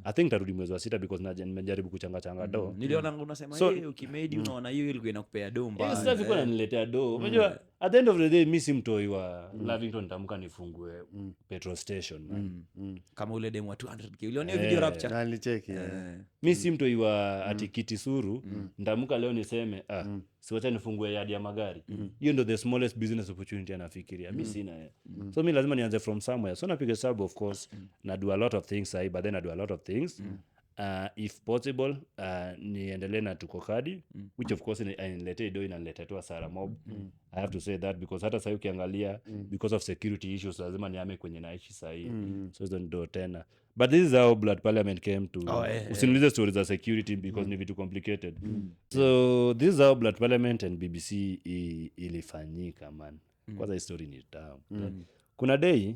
[SPEAKER 3] I think nitarudi mwezi wa 6 because nimejaribu kuchanga do.
[SPEAKER 2] Nilionanga unasema
[SPEAKER 3] So-
[SPEAKER 2] ukimedi unaona hiyo ilikuwa inakupea do
[SPEAKER 3] Yes,
[SPEAKER 2] mbaya.
[SPEAKER 3] sasa ilikuwa inaniletea do. Unajua at the end of the day mi si mtoi wa Lavington nitamka nifungue petrol station. Man.
[SPEAKER 2] Kama ule demo wa 200k uliona hiyo video rapture.
[SPEAKER 1] Na nilicheki.
[SPEAKER 3] Mi si mtoi wa atikiti suru nitamka leo niseme siwacha nifungue yadi ya magari. Hiyo ndo the smallest business opportunity anafikiria. Mi sina. So mi lazima nianze from somewhere. So napiga sub of course na do a lot of things sahi, but then I do a lot of things. If possible niendelee na tuko kadi which of course inaniletea do inaniletea tu Sara Mob. I have to say that because hata sasa ukiangalia because of security issues lazima niame kwenye naishi sahi. So hizo ndo tena. But this is how Blood Parliament came to usiniulize stories za security because ni vitu complicated. So this is how Blood Parliament and BBC ilifanyika man. Kwanza story ni tamu. Kuna day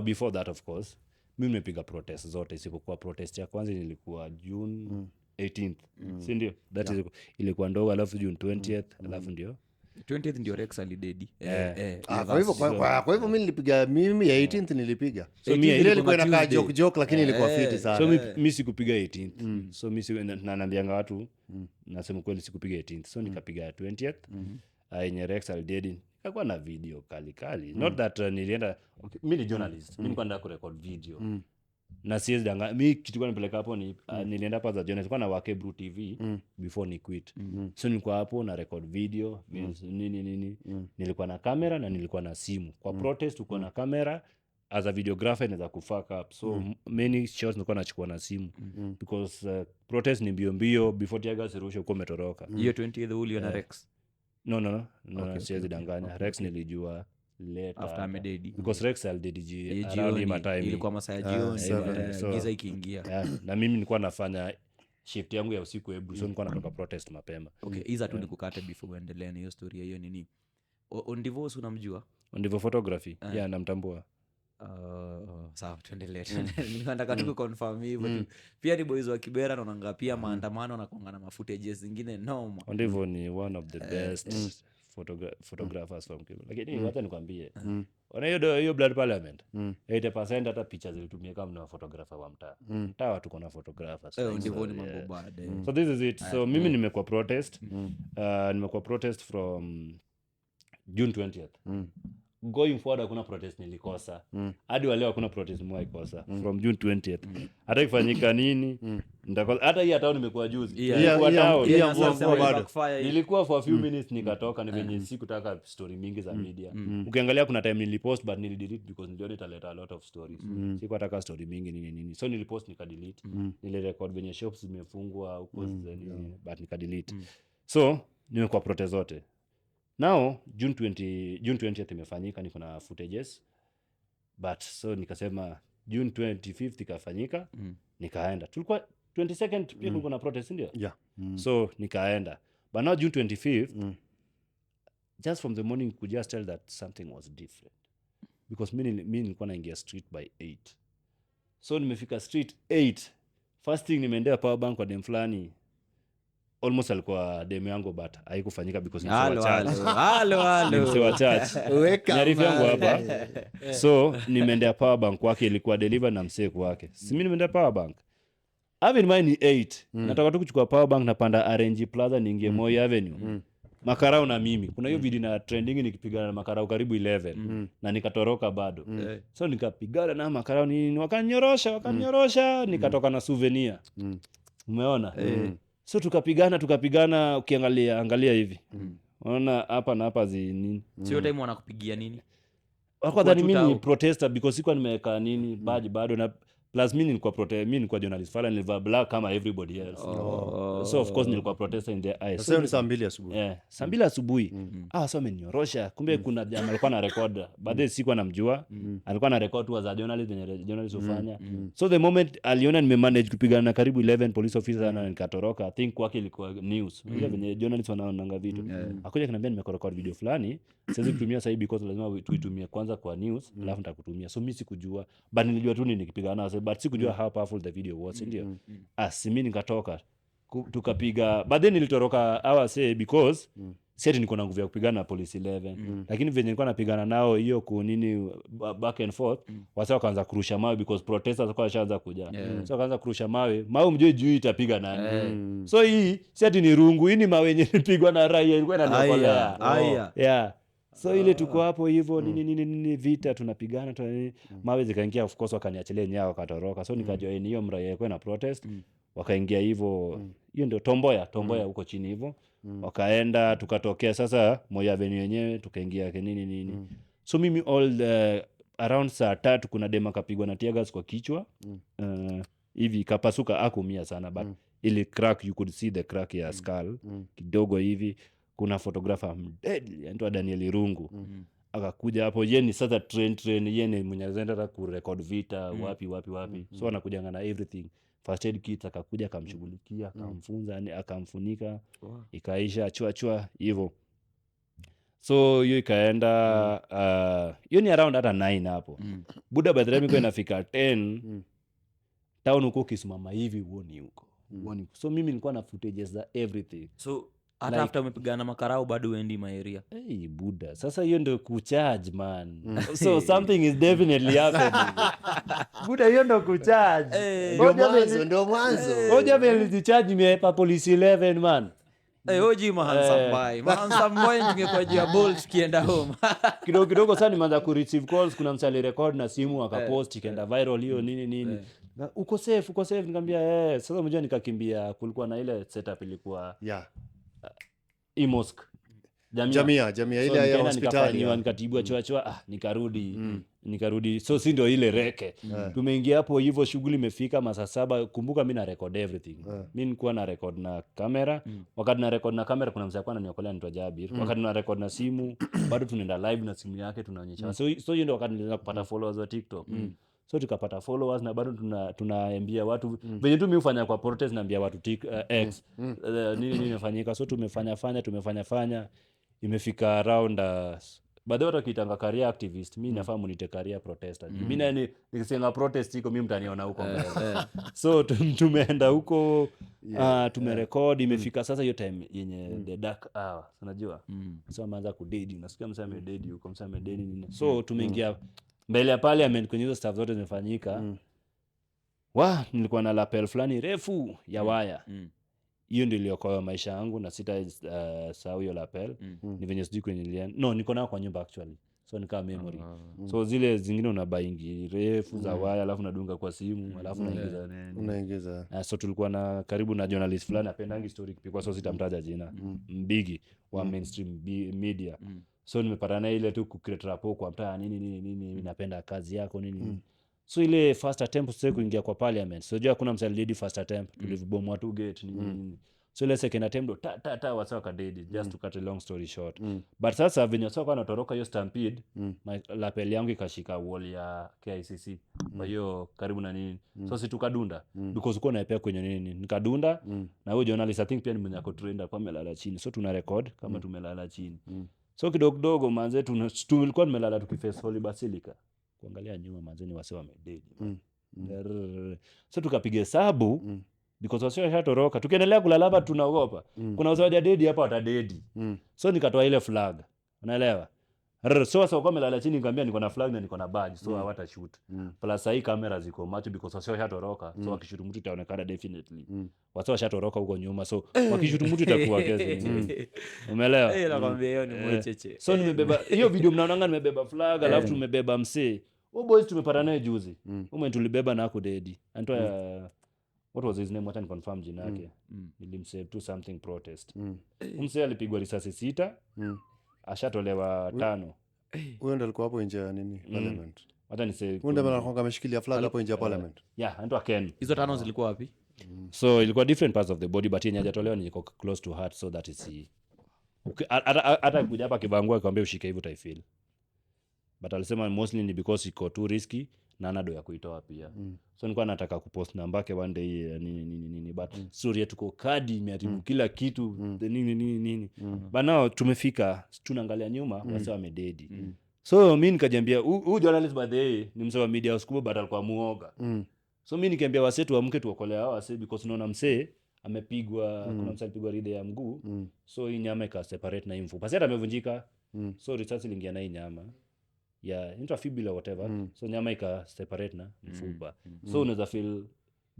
[SPEAKER 3] before that of course mimi nimepiga protest zote isipokuwa protest ya kwanza ilikuwa June 18th. Si ndio? That is ilikuwa ndogo alafu June 20th alafu ndio
[SPEAKER 2] 20th ndio Rex alidedi.
[SPEAKER 1] Kwa hivyo mimi nilipiga mimi ya 18th nilipiga.
[SPEAKER 3] So
[SPEAKER 1] Ile
[SPEAKER 3] mi
[SPEAKER 1] ilikuwa inakaa joke lakini ilikuwa fiti sana.
[SPEAKER 3] so mi sikupiga 18th. So mi naambianga watu nasema kweli sikupiga 18th. So nikapiga 20th. Yenye Rex alidedi kakuwa na video kali. Not that nilienda mi ni journalist. Mi nilikuwa nataka kurecord video. Na siwezi danga mi kitu kwa nipeleka hapo ni nilienda hapa za journalist kwa na wake Bru TV before ni quit. So nilikuwa hapo na record video nini nilikuwa na kamera na nilikuwa na simu. Kwa protest uko na kamera as a videographer inaweza kufuck up. So many shots nilikuwa nachukua na simu because protest ni mbio before tiaga sirusha uko umetoroka.
[SPEAKER 2] Hiyo 20th uliona Rex
[SPEAKER 3] No, siwezi danganya. Rex nilijua later
[SPEAKER 2] after amededi.
[SPEAKER 3] because Rex alidedi around
[SPEAKER 2] Jioni
[SPEAKER 3] hima time.
[SPEAKER 2] ilikuwa masaa ya jioni
[SPEAKER 3] so-
[SPEAKER 2] giza ikiingia.
[SPEAKER 3] Na mimi nilikuwa nafanya shift yangu ya usiku Ebru, so nilikuwa natoka protest mapema.
[SPEAKER 2] Okay, iza tu nikukate before uendelee na hiyo story ya hiyo nini. On divorce unamjua?
[SPEAKER 3] Ndivyo photography. Namtambua.
[SPEAKER 2] Sawa, tuendelee. Nataka tu kuconfirm hivyo tu. Pia ni boys wa Kibera naonanga pia maandamano na kuongana mafootages zingine noma.
[SPEAKER 3] Ndivyo ni one of the best photographers from Kibera. Lakini wacha nikwambie. Ona hiyo Blood Parliament. 80% hata picha zilitumia kama na photographer wa mtaa. Mtaa watu kuna photographers.
[SPEAKER 2] Ndivyo ni mambo bad.
[SPEAKER 3] So this is it. So mimi nimekuwa protest. Nimekuwa protest from June 20th. Going forward hakuna protest nilikosa. Hadi waleo hakuna protest mwaikosa from June 20th. Hata ikifanyika nini? Hata hii hata nimekuwa juzi. Nilikuwa town. Nilikuwa for a few minutes nikatoka ni venye sikutaka story mingi za media. Ukiangalia kuna time nilipost but nilidelete because niliona italeta a lot of stories. Sikutaka story mingi nini. So nilipost nikadelete. Nilirecord venye shops zimefungwa huko but nikadelete. So nimekuwa protest zote. Now June 20th imefanyika niko na footages but so nikasema June 25th ikafanyika nikaenda. Tulikuwa 22nd pia kulikuwa na protest ndio? So nikaenda. But now June 25th just from the morning could just tell that something was different because mimi nilikuwa naingia street by 8. So nimefika street 8. First thing nimeendea power bank kwa dem fulani. Almost alikuwa demo yangu but haikufanyika because nilikuwa church. Nyarifu yangu hapa. So nimeendea power bank kwake ilikuwa deliver na mseku wake. Si mimi nimeendea power bank. Have in mind ni 8. Nataka tu kuchukua power bank na panda RNG Plaza niingie Moi Avenue. Makarao na mimi. Kuna hiyo video na trending nikipigana na makarao karibu 11 na nikatoroka bado. So nikapigana na makarao nini wakanyorosha nikatoka na souvenir. Umeona? So tukapigana ukiangalia hivi. Unaona hapa na hapa nini?
[SPEAKER 2] Sio time wanakupigia nini?
[SPEAKER 3] Wakadhani mimi ni protester because sikuwa nimeweka nini badge bado na plus mimi nilikuwa journalist fala, nilivaa black kama everybody else. So of course nilikuwa protester in their eyes.
[SPEAKER 1] Sasa ni saa 2 asubuhi.
[SPEAKER 3] Saa 2 asubuhi. Sasa amenyorosha. Kumbe kuna jamaa alikuwa na record. Baadaye sikuwa namjua. Alikuwa na record tu za journalist venye journalist hufanya. So the moment aliona nimemanage kupigana na karibu 11 police officers na nikatoroka, I think kwake ilikuwa news. Unajua venye journalist wanaonanga vitu. Akaja kaniambia nimerecord video fulani, siwezi kutumia sasa because lazima tuitumie kwanza kwa news, alafu nitakutumia. So mimi sikujua, but nilijua tu nikipigana nao, but sikujua how powerful the video was, ndio. Mimi nikatoka tukapiga, but then nilitoroka because sasa niko na nguvu ya kupigana na police 11, lakini venye nilikuwa napigana nao hiyo kunini back and forth, wasa wakaanza kurusha mawe because protesters walikuwa washaanza kuja. So wakaanza kurusha mawe mjue juu itapiga nani. So hii sasa ni rungu, hii ni mawe yenye nilipigwa na raia, ilikuwa inaniokolea. So ile tuko hapo hivyo nini vita tunapigana mawe zikaingia, of course wakaniachilia nyao wakatoroka. So nikajua hiyo mraia ilikuwa na protest, wakaingia hivyo. Hiyo ndio Tomboya huko chini hivyo. Wakaenda tukatokea sasa Moi Avenue yenyewe tukaingia nini. So mimi around saa 3 kuna dema kapigwa na tear gas kwa kichwa. Hivi kapasuka, hakuumia sana but ili crack, you could see the crack ya skull kidogo hivi. Kuna photographer deadly anaitwa Daniel Rungu. Akakuja hapo, yeye ni sasa train yeye ni mwenye anaenda ku record vita wapi. So anakujanga na everything. First aid kit akakuja akamshughulikia, akamfunza, akamfunika, ikaisha chua hivyo. So hiyo ikaenda hiyo ni around hata 9 hapo. Buda by the time iko inafika 10 town huko kisimama hivi uone huko. So mimi nilikuwa na footages za everything.
[SPEAKER 2] So hata after umepigana makarao bado uendi maeria.
[SPEAKER 3] Buda. Sasa hiyo ndio kucharge man. So something is definitely happening. Buda, hiyo ndio kucharge.
[SPEAKER 1] Ndio mwanzo.
[SPEAKER 3] Hoja vile charge nimepa police 11 man.
[SPEAKER 2] Oji handsome boy ningekuwa juu ya balls kienda home.
[SPEAKER 3] Kidogo sana nimeanza ku receive calls, kuna msali record na simu akapost ikaenda viral hiyo nini. Uko safe nikamwambia sasa mmoja nikakimbia, kulikuwa na ile setup ilikuwa Imosk Jamia ile ya hospitali nikatibwa choa nikarudi. So si ndio ile reke. Tumeingia hapo hivyo, shughuli imefika masaa 7. Kumbuka mimi na record everything. Mimi nilikuwa na record na kamera. Wakati na record na kamera kuna msanii alikuwa ananiokolea anaitwa Jabir. Wakati na record na simu bado tunaenda live na simu yake tunaonyesha. So hiyo ndio wakati nilianza kupata followers wa TikTok. So tukapata followers na bado tunaambia watu venye tu mimi hufanya kwa protest, naambia watu X nini inafanyika. So tumefanya imefika around baadaye watu kitanga career activist, mimi nafahamu nite career protester. Mimi nikisema protest iko mimi mtaniona huko mbele. So tumeenda huko tumerecord, imefika sasa hiyo time yenye the dark hour unajua. So ameanza kudedi, unasikia msema amededi huko, msema amededi nini. So tumeingia mbele ya parliament kwenye hizo stuff zote zimefanyika. Nilikuwa na lapel fulani refu ya waya. Hiyo ndio iliokoa maisha yangu na sita sahau hiyo lapel. Ni venye sijui kwenye niko nao kwa nyumba actually. So nikaa memory. So zile zingine unabaingi refu za waya alafu nadunga kwa simu alafu
[SPEAKER 1] unaingiza.
[SPEAKER 3] So tulikuwa na karibu na journalist fulani apendangi story kupigwa, so sitamtaja jina. Mbigi wa mainstream media. So nimepata na ile tu ku create rapport kwa mtaa nini napenda kazi yako nini. So ile first attempt sasa kuingia kwa parliament. So jua kuna msalidi first attempt tulivibomwa tu gate nini. So ile second attempt wasa wakadedi, just to cut a long story short. But sasa venye sasa wanatoroka hiyo stampede, lapel yangu ikashika wall ya KICC. Kwa hiyo karibu na nini. So si tukadunda because uko naepea kwenye nini. Nikadunda na huyo journalist I think pia ni mwenye ako trained kwa melala chini. So tuna record kama tumelala chini. So kidogo manze tulikuwa tumelala tukiface Holy Basilica. Kuangalia nyuma manze ni wase wamededi. So tukapiga hesabu because wase washatoroka. Tukiendelea kulala hapa tunaogopa. Kuna wase wajadedi hapa watadedi. So nikatoa ile flag. Unaelewa? So wase wako wamelala chini, nikamwambia niko na flag na niko na badge, so hawata shoot. Plus hii kamera ziko macho because wase washatoroka. So wakishoot mtu itaonekana definitely. Wase washatoroka huko nyuma, so wakishoot mtu itakuwa kesi. Umeelewa?
[SPEAKER 2] Nakwambia hiyo ni mwecheche.
[SPEAKER 3] So nimebeba hiyo video, mnaona nimebeba flag alafu tumebeba msee. Boys tumepata naye juzi. Tulibeba na kudedi. Anatoa what was his name, what I confirm jina yake. Nilimsave to something protest. Msee alipigwa risasi 6. Ashatolewa 5.
[SPEAKER 1] Huyo ndo alikuwa hapo nje ya nini parliament.
[SPEAKER 3] hata nise
[SPEAKER 1] Munde anakuwa ameshikilia flag hapo nje ya parliament.
[SPEAKER 3] yeah anaitwa Ken.
[SPEAKER 2] hizo 5 zilikuwa wapi?
[SPEAKER 3] So ilikuwa different parts of the body but yenye hajatolewa ni iko close to heart, so that is hata kuja hapa kivangua akwambia ushike hivyo utaifeel, but alisema mostly ni because iko too risky na anado ya kuitoa pia. So nilikuwa nataka kupost namba yake one day nini but story yetu tuko kadi imeharibu kila kitu nini but now tumefika tunaangalia nyuma wase wamededi. So mimi nikajiambia huyu journalist by the way ni msema media house kubwa but alikuwa muoga. So mimi nikiambia wase tuamke tuokolea hao wase because unaona msee amepigwa kuna msee alipigwa ride ya mguu. So hii nyama ika separate na mfupa. Sasa amevunjika. So risasi iliingia na hii nyama. Yeah, intrafibula whatever. So nyama ika separate na mfupa. So unaweza feel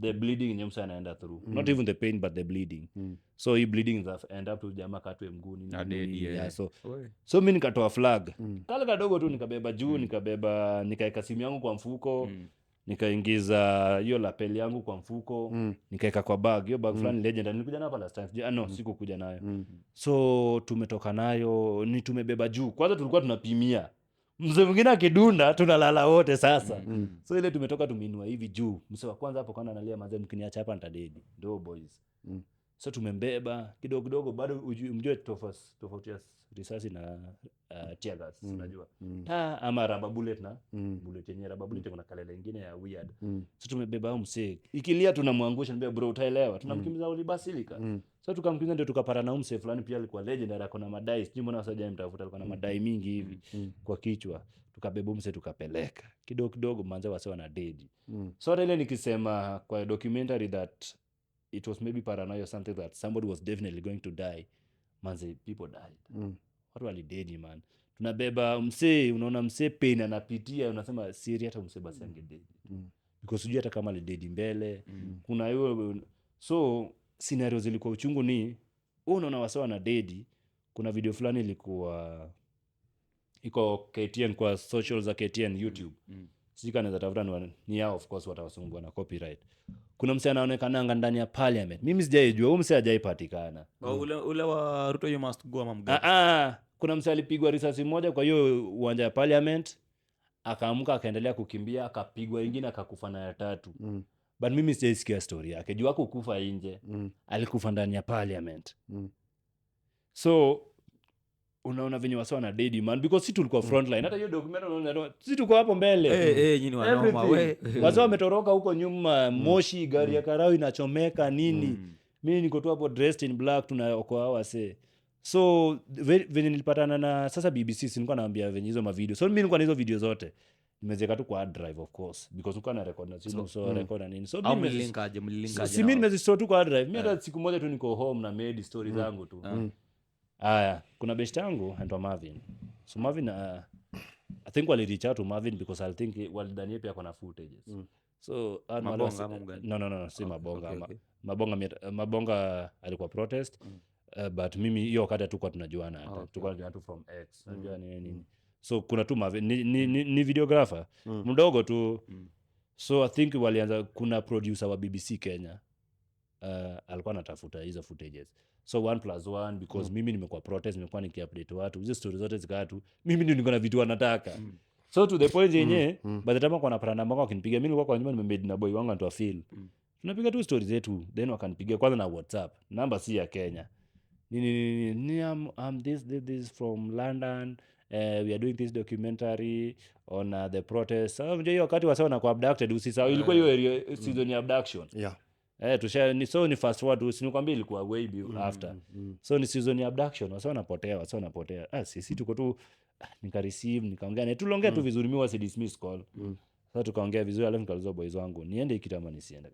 [SPEAKER 3] the bleeding nyamsa anaenda through. Not even the pain but the bleeding. So hii bleeding is end up to jamaa katwe mguu nini. Yeah, so mimi nikatoa flag. Kale kadogo tu nikabeba juu, nikaeka simu yangu kwa mfuko. Nikaingiza hiyo lapel yangu kwa mfuko, nikaeka kwa bag. Hiyo bag fulani legend nilikuja nayo last time. No, sikukuja nayo. So tumetoka nayo, ni tumebeba juu. Kwanza tulikuwa tunapimia. Mzee mwingine akidunda tunalala wote sasa. So ile tumetoka tumeinua hivi juu. Mzee wa kwanza hapo kana analia mzee mkiniacha hapa nitadedi. Ndio boys. So tumembeba kidogo bado mjue tofauti ya risasi na tear gas unajua. Ama rubber bullet na bullet yenyewe rubber bullet kuna kalele nyingine ya weird. So tumebeba huyo msee. Ikilia tunamwangusha niambia bro utaelewa. Tunamkimbiza ulibasilika. So tukamkimbiza ndio tukapata na msee fulani pia alikuwa legendary akona madai. Sijui mbona wasaje mtafuta alikuwa na madai mingi hivi kwa kichwa. Tukabeba msee tukapeleka. Kidogo manze wase wana dead. So hata ile nikisema kwa documentary that it was maybe paranoia or something that somebody was definitely going to die. Manze, people died. Watu walidedi man. Tunabeba msee, unaona msee pain anapitia, unasema siri hata msee basi angededi. Because sijui hata kama alidedi mbele. Kuna hiyo so scenario zilikuwa uchungu ni unaona wase wana dedi. Kuna video fulani ilikuwa iko KTN kwa social za KTN YouTube. Sika naweza tafuta ni yao of course watawasumbua na copyright. Kuna msee anaonekana ndani ya parliament. Mimi sijaijua, huyo msee hajaipatikana.
[SPEAKER 2] Ule wa Ruto you must go amamga.
[SPEAKER 3] Kuna msee alipigwa risasi moja kwa hiyo uwanja ya parliament. Akaamka akaendelea kukimbia, akapigwa ingine akakufa na ya 3. But mimi sijaisikia story yake. Juu wako kufa nje. Alikufa ndani ya parliament. So unaona venye wasa wana dedi man because sisi tulikuwa frontline. Hata hiyo documentary unaona sisi tuko hapo mbele.
[SPEAKER 2] Nyinyi wanaoma we.
[SPEAKER 3] Wasa wametoroka huko nyuma, moshi gari ya karao inachomeka nini. Mimi niko tu hapo dressed in black tunaokoa wase. So venye nilipatana na sasa BBC nilikuwa naambia venye hizo mavideo. So mimi nilikuwa na hizo video zote. Nimezeka tu kwa hard drive of course because nilikuwa na record na simu so record na nini. So mimi
[SPEAKER 2] mlinkaje.
[SPEAKER 3] Si mimi nimezistore tu kwa hard drive. Mimi hata siku moja tu niko home na made stories zangu tu. Kuna best yangu anaitwa Marvin. So Marvin I think wali reach out to Marvin because I think walidhania pia kuna footages. So
[SPEAKER 2] Mabonga mgani?
[SPEAKER 3] No, si Mabonga. Mabonga alikuwa protest. But mimi hiyo wakati tulikuwa tunajuana hata. Tulikuwa tunajuana tu from X. Unajua nini. So kuna tu Marvin ni videographer. Mdogo tu. So I think walianza kuna producer wa BBC Kenya. Alikuwa anatafuta hizo footages. So 1+1 because mimi nimekuwa protest, nimekuwa nikiupdate watu. Hizo stories zote zikawa tu mimi ndio niko na vitu wanataka. So to the point yenyewe by the time kwa parana mbanga wakinipiga mimi nilikuwa kwa nyumba nimemade na boy wangu anaitwa Phil. Tunapiga tu stories zetu then wakanipigia kwanza na WhatsApp. Namba si ya Kenya. I'm this from London. We are doing this documentary on the protest. So hiyo wakati wasao na abducted usisahau ilikuwa hiyo area season ya abduction.
[SPEAKER 1] Yeah.
[SPEAKER 3] So ni fast forward usinikwambia ilikuwa way after. So ni season ya abduction wasao wanapotea. Sisi tuko tu nika receive nikaongea na tuliongea tu vizuri mimi wasi dismiss call. Sasa tukaongea vizuri alafu nikaliza boys wangu niende ikitama nisiende.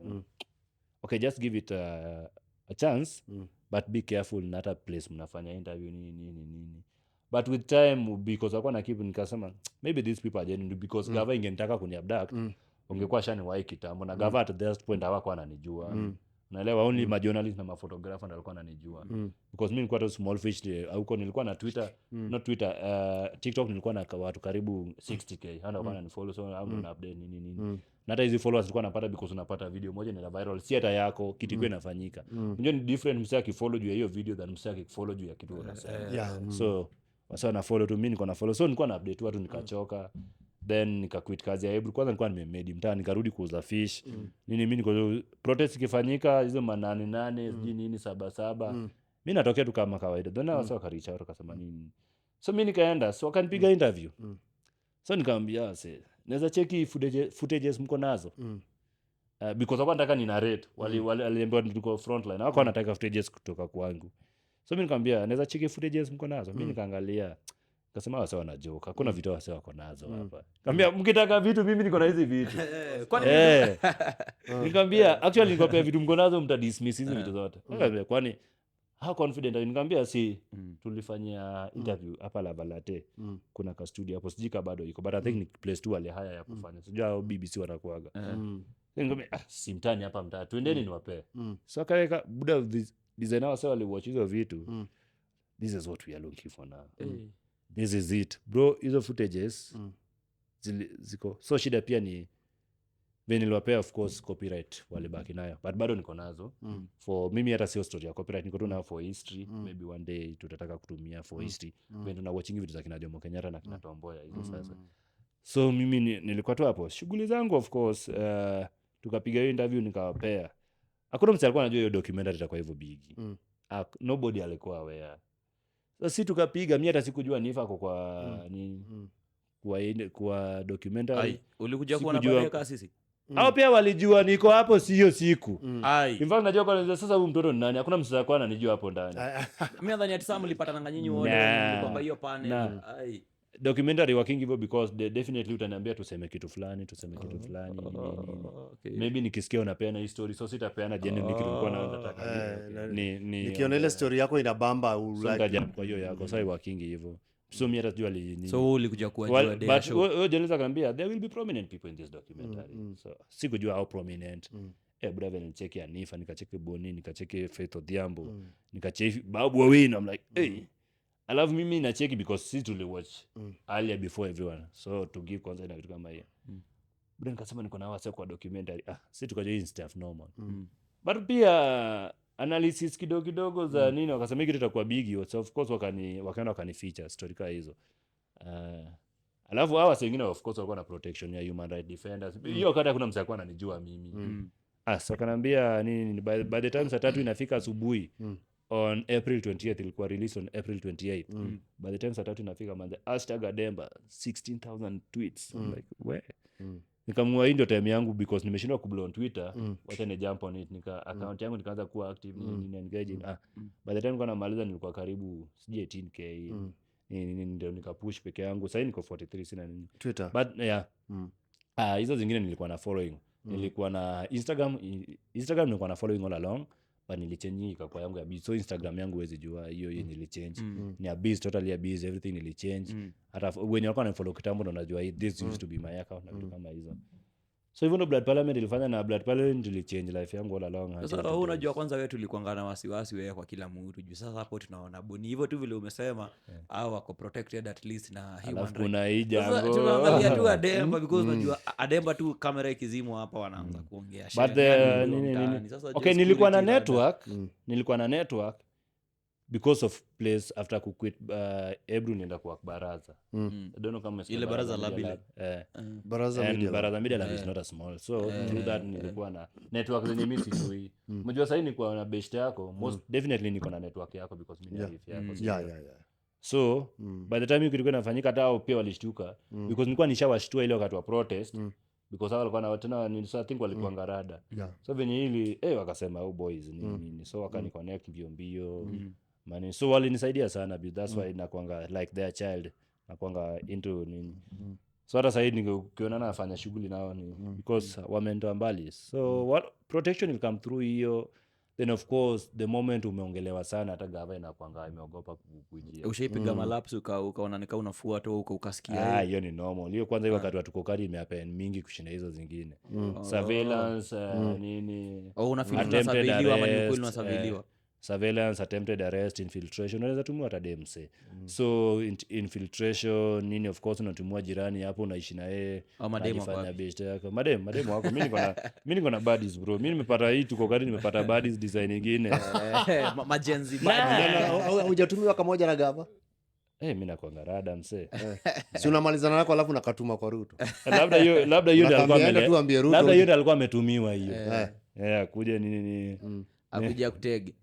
[SPEAKER 3] Okay, just give it a chance but be careful na hata place mnafanya interview nini. But with time because akwa na keep nikasema maybe these people are genuine because gava ingenitaka kuniabduct. Ungekuwa shani wahi kitambo na gava at that point hawakuwa wananijua. Naelewa only ma journalist na ma photographer ndio walikuwa wananijua. Because mimi nilikuwa tu small fish huko nilikuwa na Twitter, not Twitter, TikTok nilikuwa na watu karibu 60k. Hao ndio wananifollow so au na update nini. Na hata hizo followers nilikuwa napata because unapata video moja ni viral si hata yako kitu kile inafanyika. Unajua ni different msaki follow juu ya hiyo video than msaki follow juu ya kitu unasema. So wasa na follow tu mimi niko na follow so nilikuwa na update watu nikachoka. then nikaquit kazi ya Ebru. Kwanza nilikuwa nimemedi mtaa, nikarudi kuuza fish nini. Mimi niko protest ikifanyika hizo manane nane sijui nini 7 mimi natokea tu kama kawaida, then wasa wakaricha wakasema nini, so mimi nikaenda, so wakanipiga interview. So nikamwambia naweza cheki footages mko nazo because wako nataka ni narrate, waliambiwa niko frontline, wako wanataka footages kutoka kwangu. So mimi nikamwambia naweza cheki footages mko nazo. Mimi nikaangalia, kasema wasa wanajoke, hakuna vitu wasa wako nazo hapa. Nikamwambia mkitaka vitu mimi niko na hizi vitu. Nikamwambia actually nikopea vitu mko nazo mtadismiss hizi vitu zote. Nikamwambia kwani how confident? Nikamwambia tulifanyia interview hapa Lavalate. Kuna ka studio hapo sijika bado iko, but I think ni place tu wale haya ya kufanya. Sijua BBC wanakuaga. Nikamwambia si mtani hapa mtaa, twendeni niwape. So kaweka buda designer wasa wale watch hizo vitu. This is what we are looking for now. This is it bro. Hizo footages ziko so shida pia ni when niliwapea of course copyright walibaki nayo, but bado niko nazo for mimi. Hata sio story ya copyright, niko tu nayo for history. Maybe one day tutataka kutumia for history when tuna watching vitu za kina Jomo Kenyatta na kina Tomboya hizo sasa. So mimi nilikuwa tu hapo shughuli zangu of course. Tukapiga hiyo interview nikawapea. Hakuna mtu alikuwa anajua hiyo documentary itakuwa hivyo big. Nobody alikuwa aware. So si tukapiga, mimi hata sikujua Nifa kwa kwa documentary.
[SPEAKER 2] Ulikuja kuona baraka sisi?
[SPEAKER 3] Hao pia walijua niko hapo sio siku. In fact najua kwa sasa huyu mtoto ni nani? Hakuna mtu alikuwa ananijua hapo ndani.
[SPEAKER 2] Mimi nadhani ati Sam mlipatana na nyinyi wote kwamba hiyo panel.
[SPEAKER 3] Documentary working hivyo because they definitely utaniambia tuseme kitu fulani. Okay. Maybe nikisikia unapeana hii story so sitapeana genuinely kitu nilikuwa nataka.
[SPEAKER 1] Nikiona ile story yako inabamba
[SPEAKER 3] like kwa hiyo yako sasa working hivyo. So mimi hata jua
[SPEAKER 2] so ulikuja kuajua
[SPEAKER 3] day show. But journalist akaniambia there will be prominent people in this documentary. So sikujua how prominent. Brother nilicheki Anifa, nikacheki Boni, nikacheki Faith Odhiambo, nikacheki Babu Owino. I'm like hey. Alafu mimi nacheki because si tuli watch earlier before everyone. So to give concern na vitu kama hiyo. Bado nikasema niko na wasa kwa documentary. Si tukajua hii stuff normal. But pia analysis kidogo za nini wakasema hiki tutakuwa big. So of course wakani feature story kama hizo. Alafu hawa wengine of course walikuwa na protection ya human rights defenders. Hiyo wakati hakuna mtu alikuwa ananijua mimi. So kanambia nini by the time saa 3 inafika asubuhi on April 20th, ilikuwa released on April 28th. By the time saa 3 inafika manze #Ademba 16,000 tweets. I'm like where? Nikamua hii ndio time yangu because nimeshindwa kublow on Twitter. Wacha ni jump on it, account yangu nikaanza kuwa active ni engaging. By the time nilikuwa namaliza nilikuwa karibu 18k. Ndio nikapush peke yangu. Sasa niko 43 sina nini
[SPEAKER 1] Twitter.
[SPEAKER 3] But yeah. Hizo zingine nilikuwa na following. Nilikuwa na Instagram nilikuwa na following all along, but nilichange kwa yangu ya biz. So Instagram yangu huwezi jua hiyo nilichange. Ni a biz, totally a biz, everything nilichange. Hata when you can follow kitambo ndo unajua this used to be my account na vitu kama hizo. So hivyo ndo Blood Parliament ilifanya, na Blood Parliament ilichange life yangu all along.
[SPEAKER 2] Sasa wewe unajua kwanza wewe tulikuanga na wasiwasi wewe kwa kila mtu juu sasa hapo tunaona Boni hivyo tu vile umesema au wako protected at least na human rights.
[SPEAKER 3] Kuna hii jango
[SPEAKER 2] tunaangalia tu Ademba because unajua Ademba tu kamera ikizimwa hapa wanaanza kuongea shit.
[SPEAKER 3] But okay, nilikuwa na network because of place after kuquit Ebru nienda kwa baraza. I don't know kama
[SPEAKER 2] ile baraza la bila
[SPEAKER 1] Baraza Media
[SPEAKER 3] Lab is not a small, so through that nilikuwa na network zenye mimi sijui. Unajua sasa niko na best yako most definitely niko na network yako because mimi ni rafiki yako. So by the time kilikuwa inafanyika hata pia walishtuka because nilikuwa nishawashtua ile wakati wa protest because walikuwa na tena ni so I think walikuwa ngarada. So venye hili wakasema oh boys nini so wakani connect mbio man. So walinisaidia sana because that's why nakuanga like their child, nakuanga into nini. So hata sasa nikiona nafanya shughuli nao ni because wametoa mbali. So what protection will come through hiyo. Then of course the moment umeongelewa sana hata gava inakuanga imeogopa kukujia.
[SPEAKER 2] Ushaipiga malapse ukaona nika unafua tu ukasikia
[SPEAKER 3] hiyo ni normal. Hiyo kwanza hiyo wakati watu kokari imehappen mingi kushinda hizo zingine. Surveillance nini
[SPEAKER 2] unafikiria surveillance ama ni kweli unasaviliwa?
[SPEAKER 3] Surveillance, attempted arrest, infiltration, unaweza tumua hata DMC. So infiltration nini of course unatumua jirani hapo unaishi na yeye anafanya best yako. Mademo wako mimi niko na buddies bro. Mimi nimepata hii tuko gari nimepata buddies design nyingine.
[SPEAKER 2] Majenzi buddies.
[SPEAKER 1] Hujatumiwa kama moja na gava?
[SPEAKER 3] mi nakwanga rada msee.
[SPEAKER 1] Si unamalizana nako alafu nakatuma kwa Ruto.
[SPEAKER 3] labda hiyo ndio alikuwa
[SPEAKER 1] Nakwambia, tu ambie Ruto.
[SPEAKER 3] labda hiyo ndio alikuwa ametumiwa hiyo. Kuja nini
[SPEAKER 2] akuja kutege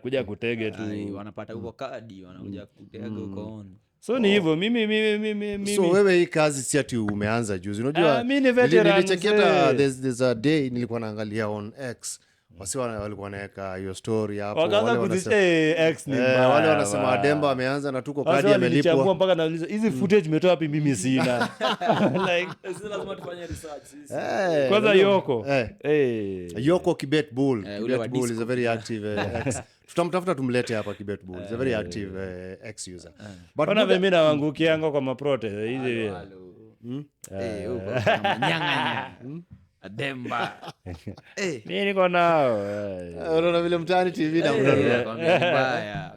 [SPEAKER 3] kuja kutege tu.
[SPEAKER 2] wanapata huko kadi wanakuja kutega huko on.
[SPEAKER 3] So ni hivyo mimi
[SPEAKER 1] So wewe hii kazi si ati umeanza juzi. Unajua
[SPEAKER 3] mimi ni veteran.
[SPEAKER 1] nilichekia there's a day nilikuwa naangalia on X. Wasi walikuwa wanaweka hiyo story hapo.
[SPEAKER 3] Wakaanza X ni mbaya.
[SPEAKER 1] Wale wanasema Demba ameanza na tuko kadi amelipwa.
[SPEAKER 3] Mpaka nauliza hizi footage umetoa wapi? Mimi sina. Like
[SPEAKER 2] Sisi lazima tufanye research sisi.
[SPEAKER 3] kwanza Yoko.
[SPEAKER 1] Yoko Kibet Bull.
[SPEAKER 2] ule wa
[SPEAKER 1] Kibet Bull is
[SPEAKER 2] disco.
[SPEAKER 1] a very active X. Tutamtafuta tumlete hapa Kibet Bull. Is a very active X user. But
[SPEAKER 3] Bana mimi nawangukianga kwa maprotest hizi.
[SPEAKER 2] Huko nyang'anya Demba
[SPEAKER 3] Mimi niko nao.
[SPEAKER 1] unaona vile mtaani TV na mnarua.
[SPEAKER 2] mbaya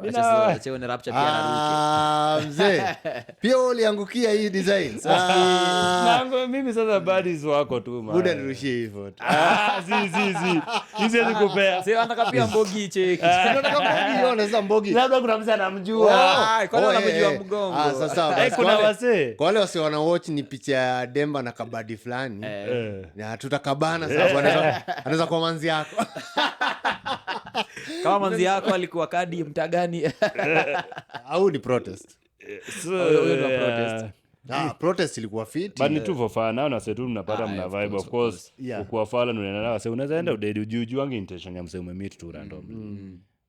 [SPEAKER 2] Wacha ni rapture pia naruke.
[SPEAKER 1] Mzee. Pia uliangukia hii design.
[SPEAKER 3] Nango mimi sasa buddies wako tu man.
[SPEAKER 1] Buda nirushie hivyo.
[SPEAKER 3] Hizi nikupea.
[SPEAKER 2] Sasa wanataka pia mbogi cheki.
[SPEAKER 1] Unataka mbogi yone sasa mbogi.
[SPEAKER 3] Labda kuna mtu anamjua.
[SPEAKER 2] Kwa nini wanamjua mgongo?
[SPEAKER 1] Sasa basi
[SPEAKER 3] Kuna wasee.
[SPEAKER 1] kwa wale wasio wana watch ni picha ya Demba na kabadi fulani. Na tutakabana sasa anaweza kwa manzi yako.
[SPEAKER 2] Kama manzi yako alikuwa kadi mtaa gani?
[SPEAKER 1] Au ni protest.
[SPEAKER 2] Huyo ndio protest.
[SPEAKER 1] Protest ilikuwa fit.
[SPEAKER 3] But ni tu for fun. Now na setu mnapata mna vibe of course.
[SPEAKER 1] Yeah.
[SPEAKER 3] Kwa fala unaenda na wase unaweza enda udedi ujuange intention ya mse umemeet tu random.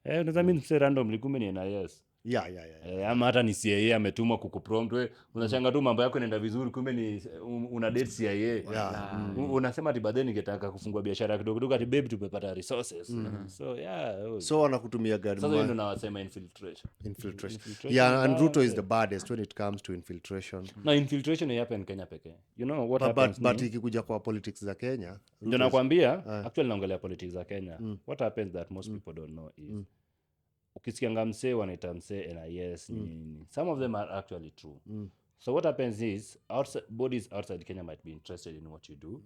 [SPEAKER 3] Unaweza meet mse random kumbe ni NIS.
[SPEAKER 1] Yeah.
[SPEAKER 3] Ama hata ni CIA ametumwa kukuprompt wewe unachanga tu mambo yako inaenda vizuri kumbe ni una date CIA. Unasema ati baadaye ningetaka kufungua biashara kidogo kidogo ati babe tumepata resources.
[SPEAKER 1] So wanakutumia gari.
[SPEAKER 3] Sasa ndio nawasema infiltration.
[SPEAKER 1] Yeah, and Ruto is the baddest when it comes to infiltration.
[SPEAKER 3] Na infiltration happen Kenya pekee. You know what happens?
[SPEAKER 1] But ikikuja kwa politics za Kenya,
[SPEAKER 3] Ndio nakwambia actually naongelea politics za Kenya. What happens that most people don't know is ukisikianga msee wanaita msee NIS nini. Some of them are actually true. So what happens is bodies outside Kenya might be interested in what you do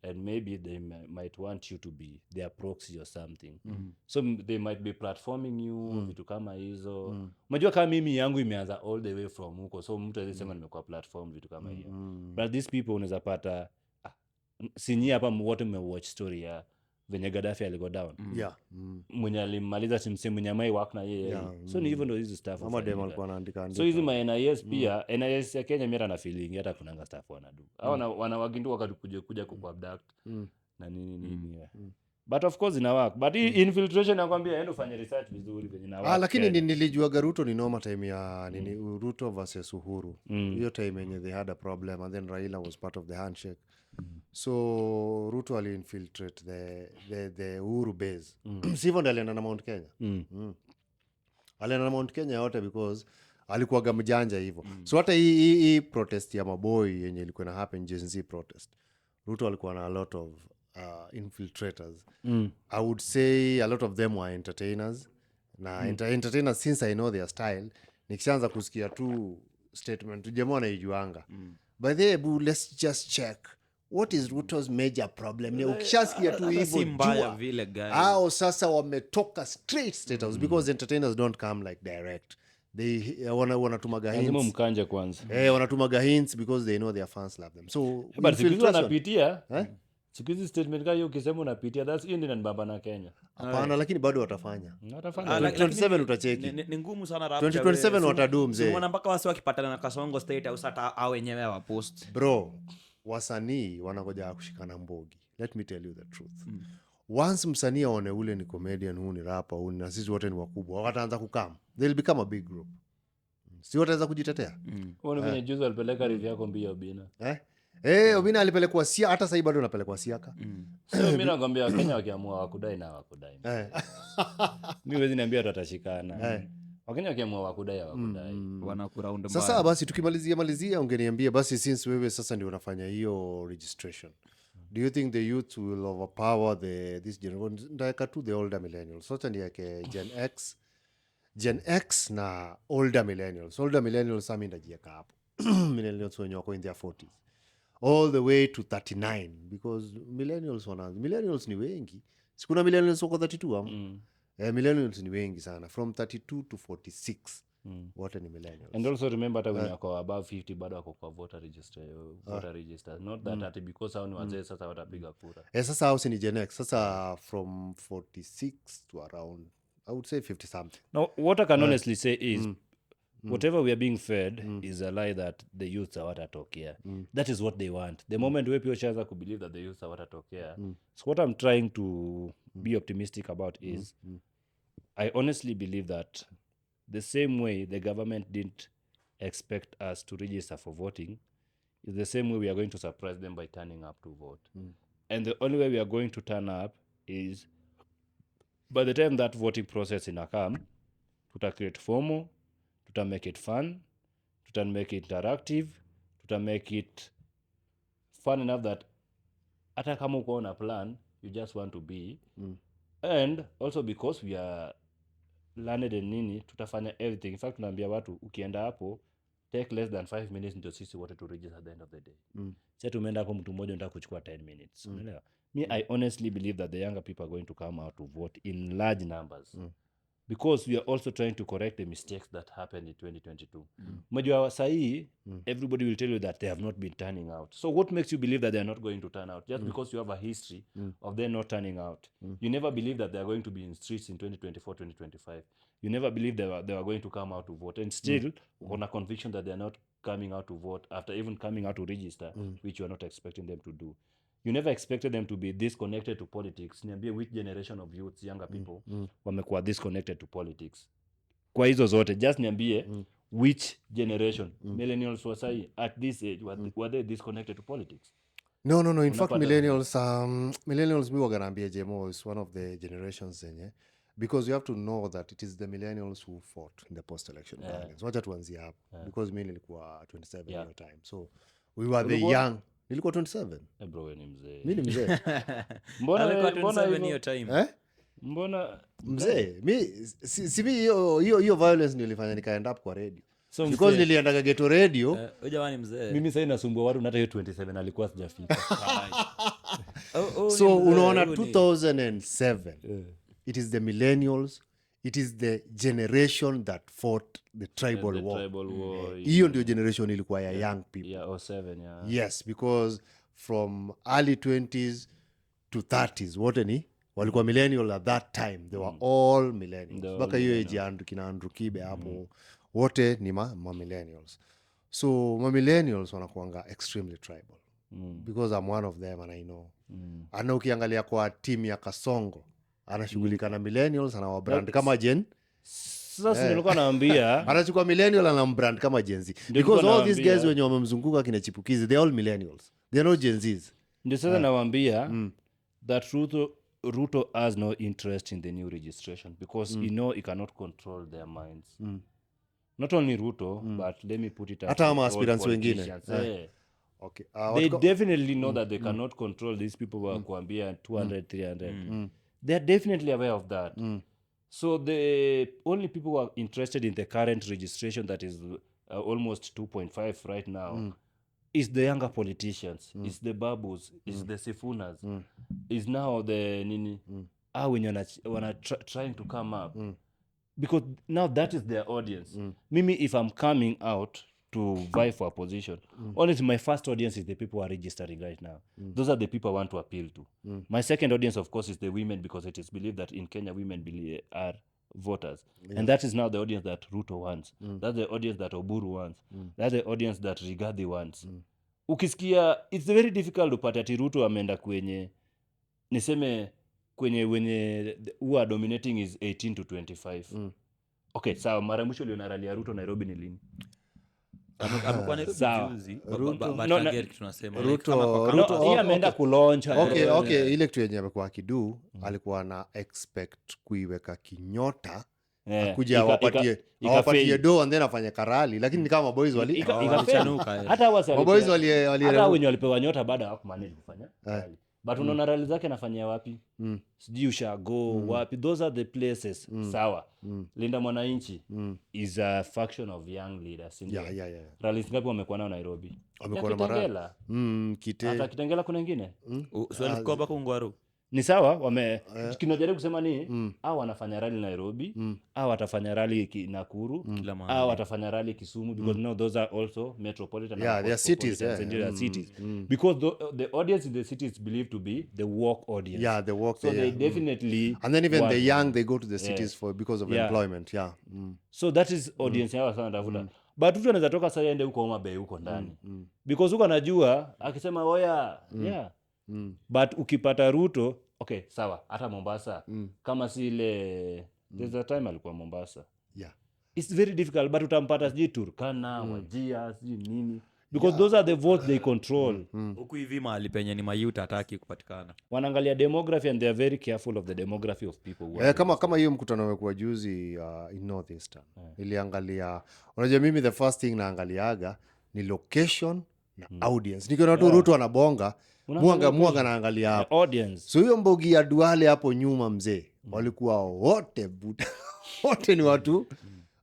[SPEAKER 3] and maybe they might want you to be their proxy or something. So they might be platforming you vitu kama hizo. Unajua kama mimi yangu imeanza all the way from huko. So mtu anasema nimekuwa platform vitu kama hiyo. But these people unaweza pata sinyi hapa wote mmewatch story ya venye Gaddafi aligo down. Mwenye alimaliza simse mwenye mai work na yeye. So ni hivyo ndio hizi stuff.
[SPEAKER 1] Mama demo alikuwa anaandika.
[SPEAKER 3] So hizi ma NIS pia NIS ya Kenya mira na feeling hata kunanga stuff wanadu. Hao wanawagindu wakati kuja kuabduct na nini. But of course ina work. But infiltration nakwambia endo fanya research vizuri venye na work.
[SPEAKER 1] Lakini nilijuaga Garuto ni noma time ya Ruto versus Uhuru. Hiyo time yenye they had a problem and then Raila was part of the handshake. So Ruto ali-infiltrate the Uhuru base. Sivyo ndio alienda na Mount Kenya. Alienda na Mount Kenya yote because alikuwaga mjanja hivyo. So hata hii protest ya maboy yenye ilikuwa na happen Gen Z protest. Ruto alikuwa na a lot of infiltrators. I would say a lot of them were entertainers. Na entertainers since I know their style, nikishaanza kusikia tu statement jamaa anaijuanga. By the way, let's just check. What is Ruto's major problem? Ukishasikia tu hivyo
[SPEAKER 2] mbaya vile guys.
[SPEAKER 1] Sasa wametoka straight status because entertainers don't come like direct. They wanatumaga hints.
[SPEAKER 3] Lazima mkanje kwanza.
[SPEAKER 1] Wanatumaga hints because they know their fans love them. So
[SPEAKER 3] but siku wanapitia siku hizi statement kama hiyo ukisema unapitia that's Indian baba na Kenya.
[SPEAKER 1] Hapana, lakini bado watafanya.
[SPEAKER 2] 2027
[SPEAKER 1] utacheki.
[SPEAKER 2] Ni ngumu sana rapture.
[SPEAKER 1] 2027 watadu mzee.
[SPEAKER 2] Unaona mpaka wasi wakipatana na Kasongo State au hata au wenyewe wa post.
[SPEAKER 1] Bro, wasanii wanangoja kushikana mbogi. Let me tell you the truth. Once msanii aone ule ni comedian, huu ni rapper, huu na sisi wote ni wakubwa, wataanza kukam. They'll become a big group. Si wataweza kujitetea.
[SPEAKER 3] Uone venye juzi alipeleka review yako mbio Obina.
[SPEAKER 1] Obina alipelekwa Siaka, hata sasa bado anapelekwa Siaka.
[SPEAKER 3] So mimi nakwambia Kenya wakiamua wakudai na wakudai. Mimi wezi niambia tutashikana. Wakenya wakiamua wakudai wakudai.
[SPEAKER 2] Wanakuround
[SPEAKER 1] mbaya. Sasa basi tukimalizia ungeniambia basi since wewe sasa ndio unafanya hiyo registration. Do you think the youth will overpower this generation? Ndaika tu the older millennials. Sasa ndio yake Gen X na older millennials. Older millennials sami ndajieka hapo. Millennials wenye wako in their 40s. All the way to 39 because millennials ni wengi. Sikuna millennials wako 32 millennials ni wengi sana from 32 to 46. wote ni millennials.
[SPEAKER 3] And also remember hata when wako above 50 bado wako kwa voter register. Not that ati because hao ni wazee sasa watapiga kura.
[SPEAKER 1] Sasa hao si ni Gen X. Sasa from 46 to around I would say 50 something.
[SPEAKER 3] Now, what I can honestly say is whatever we are being fed is a lie that the youths are watatokea. That is what they want. The moment we people shaza to believe that the youths are watatokea. So what I'm trying to be optimistic about is I honestly believe that the same way the government didn't expect us to register for voting is the same way we are going to surprise them by turning up to vote. And the only way we are going to turn up is by the time that voting process inakam, tuta create FOMO, tuta make it fun, tuta make it interactive, tuta make it fun enough that hata kama uko na plan, you just want to be. And also because we are learned in nini, tutafanya everything. In fact, tunaambia watu, ukienda hapo, take less than 5 minutes ndio sisi wote to register at the end of the day. Sasa tumeenda hapo mtu mmoja ndio kuchukua 10 minutes. Unaelewa? Me, I honestly believe that the younger people are going to come out to vote in large numbers. Because we are also trying to correct the mistakes that happened in 2022. Majua sahi, everybody will tell you that they have not been turning out. So what makes you believe that they are not going to turn out? Just because you have a history of them not turning out. You never believe that they are going to be in streets in 2024, 2025. You never believe they were going to come out to vote. And still, on a conviction that they are not coming out to vote after even coming out to register, which you are not expecting them to do. You never expected them to be disconnected to politics. Niambie which generation of youths, younger people, wamekuwa disconnected to politics. Kwa hizo zote, just niambie which generation, millennials wasai, at this age, were they disconnected to politics?
[SPEAKER 1] No. In fact, millennials mi waganaambia JMO is one of the generations zenye. Because you have to know that it is the millennials who fought in the post-election violence. Wacha tuanzie hapo. Because mi nilikuwa 27 your time. So, we were the young... Nilikuwa 27.
[SPEAKER 3] Bro, we ni mzee.
[SPEAKER 1] Mi ni mzee.
[SPEAKER 2] Alikuwa 27 hiyo time.
[SPEAKER 3] Mbona
[SPEAKER 1] mzee? Mi hiyo violence nilifanya nikaenda up kwa radio.
[SPEAKER 3] So
[SPEAKER 1] Because niliendaga Ghetto Radio.
[SPEAKER 2] Huyo jamani mzee.
[SPEAKER 3] mimi sasa nasumbua watu hata hiyo 27 alikuwa sijafika.
[SPEAKER 1] So unaona 2007. It is the millennials. It is the generation that fought the tribal war.
[SPEAKER 3] Tribal war.
[SPEAKER 1] Hiyo ndio generation ilikuwa ya young people.
[SPEAKER 3] Yeah, 07, yeah.
[SPEAKER 1] Yes, because from early 20s to 30s, wote ni walikuwa millennial at that time. They were all millennials. Baka hiyo age ya kina Andrew Kibe hapo, wote ni ma millennials. So ma millennials wanakuanga extremely tribal. Because I'm one of them and I know. Ana ukiangalia kwa team ya Kasongo, anashughulika na millennials, anawa brand kama Gen.
[SPEAKER 3] Sasa nilikuwa naambia
[SPEAKER 1] anachukua millennial na brand kama Gen Z. Because all these guys wenye wamemzunguka kina chipukizi, they all millennials. They are not Gen Zs.
[SPEAKER 3] Ndio sasa nawaambia that Ruto has no interest in the new registration because he know he cannot control their minds. Not only Ruto, but let me put it out.
[SPEAKER 1] Hata aspirants wengine. Okay.
[SPEAKER 3] They definitely know that they cannot control these people who are kuambia 200, 300. They are definitely aware of that. So the only people who are interested in the current registration that is almost 2.5 right now is the younger politicians, is the babus, is the Sifunas, is now the nini, when you're trying to come up. Because now that is their audience. Mimi, if I'm coming out to vie for a position, honestly, my first audience is the people who are registering right now. Those are the people I want to appeal to. My second audience, of course, is the women because it is believed that in Kenya, women are voters. And that is now the audience that Ruto wants. That's the audience that Oburu wants. That's the audience that Rigathi wants. Ukisikia, it's very difficult upate ati Ruto ameenda kwenye, niseme kwenye who are dominating is 18 to 25. Okay, sawa, mara mwisho uliona rally ya Ruto Nairobi ni lini?
[SPEAKER 2] Amekuwa Nairobi juzi.
[SPEAKER 1] Ruto
[SPEAKER 3] yeye ameenda kulaunch.
[SPEAKER 1] Okay, ile kitu yenye amekuwa akidu, alikuwa na expect kuiweka kinyota, kuja awapatie do and then afanye karali, lakini ni kama boys
[SPEAKER 3] walichanuka. Hata
[SPEAKER 1] boys
[SPEAKER 3] hata wenye walipewa nyota baada hawakumanage kufanya karali. But unaona rally zake nafanyia wapi? Sijui ushago wapi? Those are the places. Sawa. Linda Mwananchi is a faction of young leaders.
[SPEAKER 1] Yeah.
[SPEAKER 3] Rally ngapi wamekuwa nao Nairobi?
[SPEAKER 1] Wamekuwa na mara.
[SPEAKER 3] Hata Kitengela kuna nyingine?
[SPEAKER 2] Swali kwa bako Ngwaru.
[SPEAKER 3] ni sawa kinajaribu kusema ni au wanafanya rally Nairobi au watafanya rally Nakuru
[SPEAKER 2] Kila mahali.
[SPEAKER 3] au watafanya rally Kisumu because now those are also metropolitan
[SPEAKER 1] Yeah,
[SPEAKER 3] and
[SPEAKER 1] they are cities,
[SPEAKER 3] cosmopolitan
[SPEAKER 1] yeah.
[SPEAKER 3] centers, cities because the audience in the cities is believed to be the work audience.
[SPEAKER 1] Yeah, they work
[SPEAKER 3] so
[SPEAKER 1] there.
[SPEAKER 3] they definitely
[SPEAKER 1] And then even
[SPEAKER 3] want
[SPEAKER 1] the
[SPEAKER 3] them.
[SPEAKER 1] young, they go to the cities because of employment. Yeah.
[SPEAKER 3] So that is audience yao sana tafuta but mtu anaweza toka sasa aende huko Homa Bay huko ndani because huko anajua akisema oya yeah but ukipata Ruto okay sawa hata Mombasa kama si ile there's a time alikuwa Mombasa
[SPEAKER 1] Yeah.
[SPEAKER 3] it's very difficult but utampata sijui Turkana Wajia sijui nini because those are the votes they control.
[SPEAKER 2] Huku hivi mahali penye ni mayuta hataki kupatikana.
[SPEAKER 3] Wanaangalia demography and they are very careful of the demography of people who are
[SPEAKER 1] kama hiyo mkutano umekuwa juzi in Northeastern. Niliangalia, unajua mimi the first thing naangaliaga ni location na audience. Nikiona tu Ruto anabonga, muanga naangalia hapo.
[SPEAKER 3] audience.
[SPEAKER 1] So hiyo Mbogi ya Duale hapo nyuma mzee, walikuwa wote wote ni watu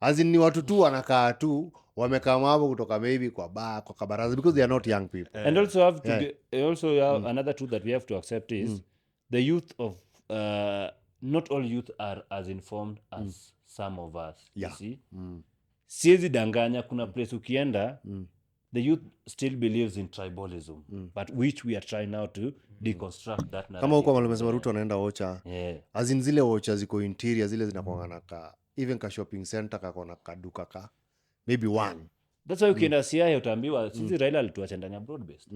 [SPEAKER 1] azin ni watu tu wanakaa tu wamekama hapo kutoka maybe kwa bar kwa kabaraza because they are not young people.
[SPEAKER 3] And also have to also another truth that we have to accept is the youth of not all youth are as informed as some of us.
[SPEAKER 1] Yeah.
[SPEAKER 3] You see? Siezi danganya kuna place ukienda the youth still believes in tribalism but which we are trying now to deconstruct that narrative.
[SPEAKER 1] Kama huko malumesema Ruto anaenda Ocha.
[SPEAKER 3] Yeah.
[SPEAKER 1] Azin zile Ocha ziko interior zile zinakuanga na ka even ka shopping center kako na kaduka ka maybe one.
[SPEAKER 3] That's why ukienda Siaya utaambiwa sisi Raila alituacha ndani ya broad based.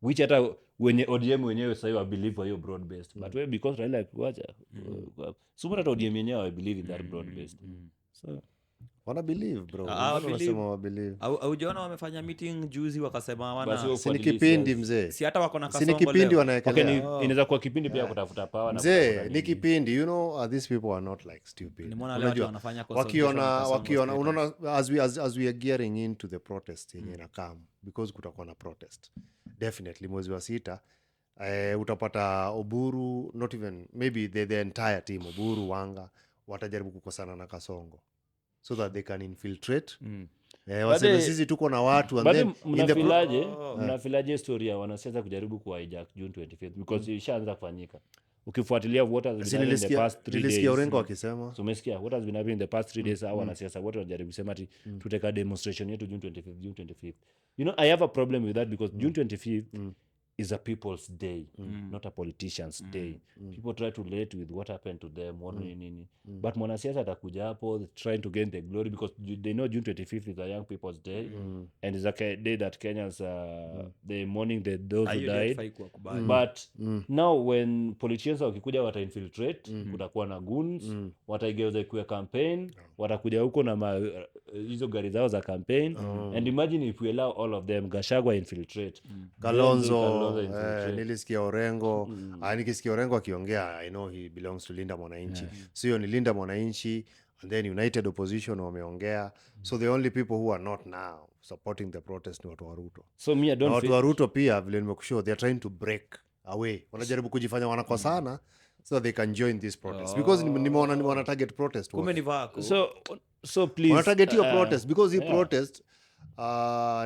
[SPEAKER 3] Which hata wenye ODM wenyewe sasa wa believe kwa hiyo broad based. But we because Raila alikuacha. So hata ODM wenyewe wa believe in that broad based. So
[SPEAKER 1] Wana believe bro.
[SPEAKER 2] Watu
[SPEAKER 1] Wanasema wa believe.
[SPEAKER 2] Aujaona wamefanya meeting juzi wakasema
[SPEAKER 3] Basi
[SPEAKER 1] Si ni kipindi mzee.
[SPEAKER 2] si hata wako na
[SPEAKER 1] Si ni
[SPEAKER 2] kasongo
[SPEAKER 1] kipindi
[SPEAKER 2] leo.
[SPEAKER 1] wanaekelea.
[SPEAKER 3] okay, inaweza kuwa kipindi pia kutafuta power na
[SPEAKER 1] Mzee, ni kipindi, you know, these people are not like stupid.
[SPEAKER 2] Nimeona leo watu
[SPEAKER 1] Unajua,
[SPEAKER 2] wanafanya consultation na Kasongo
[SPEAKER 1] wakiona
[SPEAKER 2] State.
[SPEAKER 1] unaona as we are gearing into the protest yenye inakam because kutakuwa na protest definitely mwezi wa 6 utapata Oburu, not even maybe the entire team, Oburu, Wanga watajaribu kukosana na Kasongo so that they can infiltrate waseme sisi tuko na watu and
[SPEAKER 3] but
[SPEAKER 1] then in the
[SPEAKER 3] mnafilaje story ya wanasiasa kujaribu ku hijack June 25th because ishaanza kufanyika ukifuatilia what has been happening in the past 3 days.
[SPEAKER 1] nilisikia Orengo wakisema
[SPEAKER 3] So umesikia what has been happening in the past 3 days au wanasiasa wote wanajaribu kusema ati tuteka demonstration yetu June 25th. You know, I have a problem with that because June 25th is a people's day, not a politician's day. People try to relate with what happened to them, what nini. But mwanasiasa atakuja hapo trying to gain the glory because they know June 25th is a young people's day and it's a day that Kenyans they mourning those who died. But now when politicians wakikuja wata-infiltrate, kutakuwa na goons, wataigeuza kuwa campaign, watakuja huko na hizo gari zao za campaign and imagine if we allow all of them, Gachagua infiltrate,
[SPEAKER 1] Kalonzo nilisikia Orengo nikisikia Orengo akiongea I know he belongs to Linda Mwananchi so hiyo ni Linda Mwananchi and then United Opposition wameongea so the only people who are not now supporting the protest ni watu wa Ruto.
[SPEAKER 3] So me I don't
[SPEAKER 1] Watu wa Ruto pia vile nimekushow they are trying to break away, wanajaribu kujifanya wanakosana so that they can join this protest because nimeona target protest
[SPEAKER 2] Kumbe ni vako.
[SPEAKER 3] so please
[SPEAKER 1] wana target hiyo protest because hii protest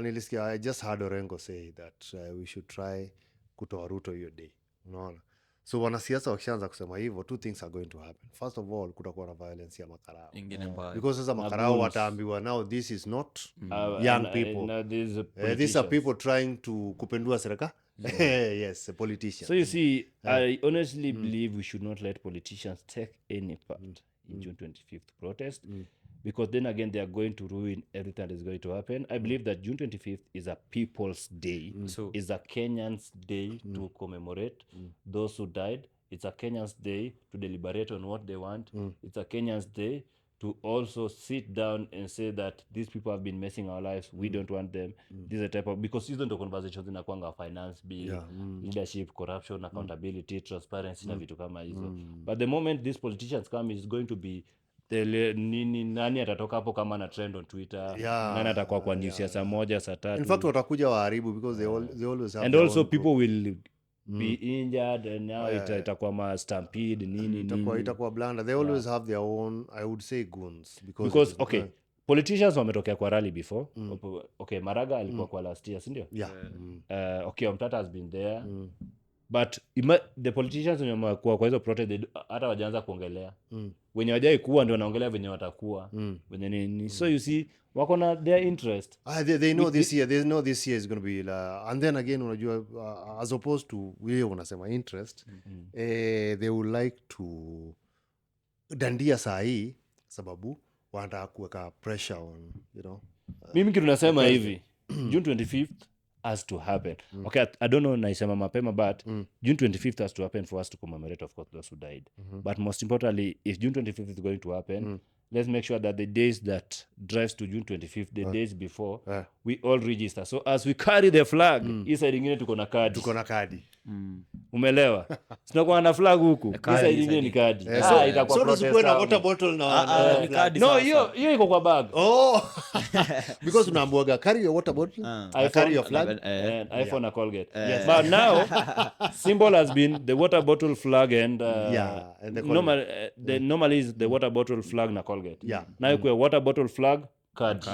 [SPEAKER 1] nilisikia I just heard Orengo say that we should try kutoa Ruto hiyo day, unaona. So wanasiasa wakishaanza kusema hivyo, two things are going to happen. First of all, kutakuwa na violence ya makarao
[SPEAKER 2] Ingine mbaya.
[SPEAKER 1] because sasa makarao wataambiwa now this is not young people, these are people trying to kupendua serikali. Yes, politicians.
[SPEAKER 3] So you see, I honestly believe we should not let politicians take any part in June 25th protest because then again they are going to ruin everything that is going to happen. I believe that June 25th is a people's day.
[SPEAKER 2] So
[SPEAKER 3] It's a Kenyans' day to commemorate those who died. It's a Kenyans' day to deliberate on what they want. It's a Kenyans' day to also sit down and say that these people have been messing our lives. We don't want them. This is a type of, because hizo ndo conversations zinakuanga finance bill, leadership, corruption, accountability, transparency na vitu kama hizo. But the moment these politicians come is going to be nani atatoka hapo kama na trend on Twitter, nani atakuwa kwa news ya saa moja saa tatu.
[SPEAKER 1] In fact watakuja waharibu because they always have
[SPEAKER 3] and also people will be injured and now itakuwa ma stampede nini
[SPEAKER 1] itakuwa blunder. They always have their own, I would say, goons
[SPEAKER 3] because okay, politicians wametokea kwa rally before. Okay, Maraga alikuwa kwa last year, si ndio?
[SPEAKER 1] Yeah.
[SPEAKER 3] Okay, Omtata has been there. but the politicians wenye wamekuwa kwa hizo protest hata wajaanza kuongelea wenye wajai kuwa ndio wanaongelea venye watakuwa venye nini so you see wako na their interest.
[SPEAKER 1] They know this year is going to be and then again unajua as opposed to wewe unasema interest they would like to dandia saa hii sababu wanataka kuweka pressure on
[SPEAKER 3] mimi kitu nasema hivi June 25th has to happen. Okay, I don't know naisema mapema but June 25th has to happen for us to commemorate of course those who died. But most importantly, if June 25th is going to happen, let's make sure that the days that drives to June 25th, the days before, we all register. So as we carry the flag, hii side ingine tuko na kadi. Umeelewa? Tunakuwa na flag huku. Hii side ingine ni kadi.
[SPEAKER 1] Itakuwa protest. So water bottle na
[SPEAKER 2] kadi.
[SPEAKER 3] No, hiyo iko kwa bag.
[SPEAKER 1] Because unaambiwaga carry your water bottle, carry your flag
[SPEAKER 3] and iPhone na Colgate. Yes. But now symbol has been the water bottle flag and
[SPEAKER 1] and the
[SPEAKER 3] normally is the water bottle flag na Colgate. Now kwa water bottle flag card.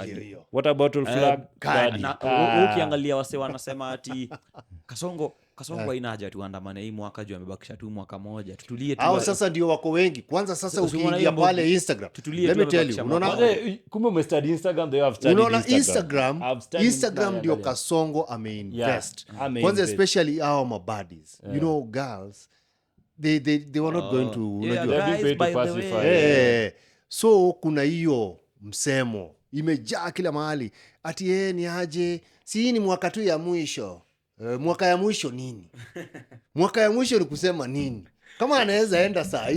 [SPEAKER 3] Water bottle flag card.
[SPEAKER 2] Ukiangalia wase wanasema ati Kasongo haina haja tuandamane hii mwaka juu amebakisha tu mwaka moja tutulie tu.
[SPEAKER 1] Au sasa ndio wako wengi. Kwanza sasa ukiingia pale Instagram. Let me tell you. Unaona
[SPEAKER 3] kumbe umestudy Instagram they have studied
[SPEAKER 1] Instagram ndio Kasongo ameinvest. Kwanza especially our mabadies. You know girls they were not going to so kuna hiyo msemo imejaa kila mahali ati ni aje si ni mwaka tu ya mwisho. Mwaka ya mwisho nini? Mwaka ya mwisho ni kusema nini? Kama anaweza enda saa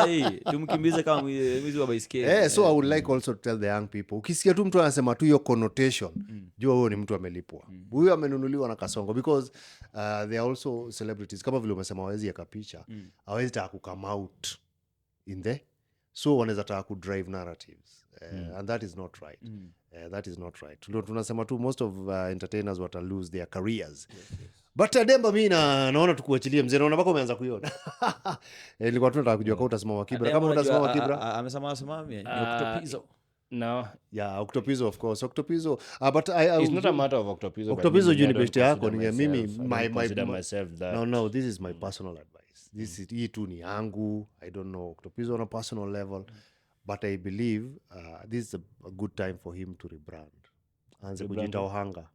[SPEAKER 1] hii
[SPEAKER 2] tumkimbize kama mwizi wa baiskeli.
[SPEAKER 1] So I would like also to tell the young people, ukisikia tu mtu anasema tu hiyo connotation, jua huyo ni mtu amelipwa. Huyo amenunuliwa na Kasongo because they are also celebrities. Kama vile umesema hawezi yaka picha, hawezi taka ku come out in the so wanaweza taka ku drive narratives. And that is not right. That is not right. Tunasema tu most of entertainers wata lose their careers. But Demba mimi naona tukuachilie mzee, naona mpaka umeanza kuiona. Nilikuwa tunataka kujua kama utasimama Kibra. Kama utasimama Kibra.
[SPEAKER 2] Amesema ni Octopizzo.
[SPEAKER 3] No.
[SPEAKER 1] Yeah, Octopizzo of course. Octopizzo. But
[SPEAKER 3] it's not a matter of Octopizzo.
[SPEAKER 1] Octopizzo juu ni best yako ni mimi
[SPEAKER 3] myself that.
[SPEAKER 1] No, this is my personal advice. This is hii tu ni yangu. I don't know Octopizzo on a personal level. But I believe this is a good time for him to rebrand. Anze kujita Ohanga.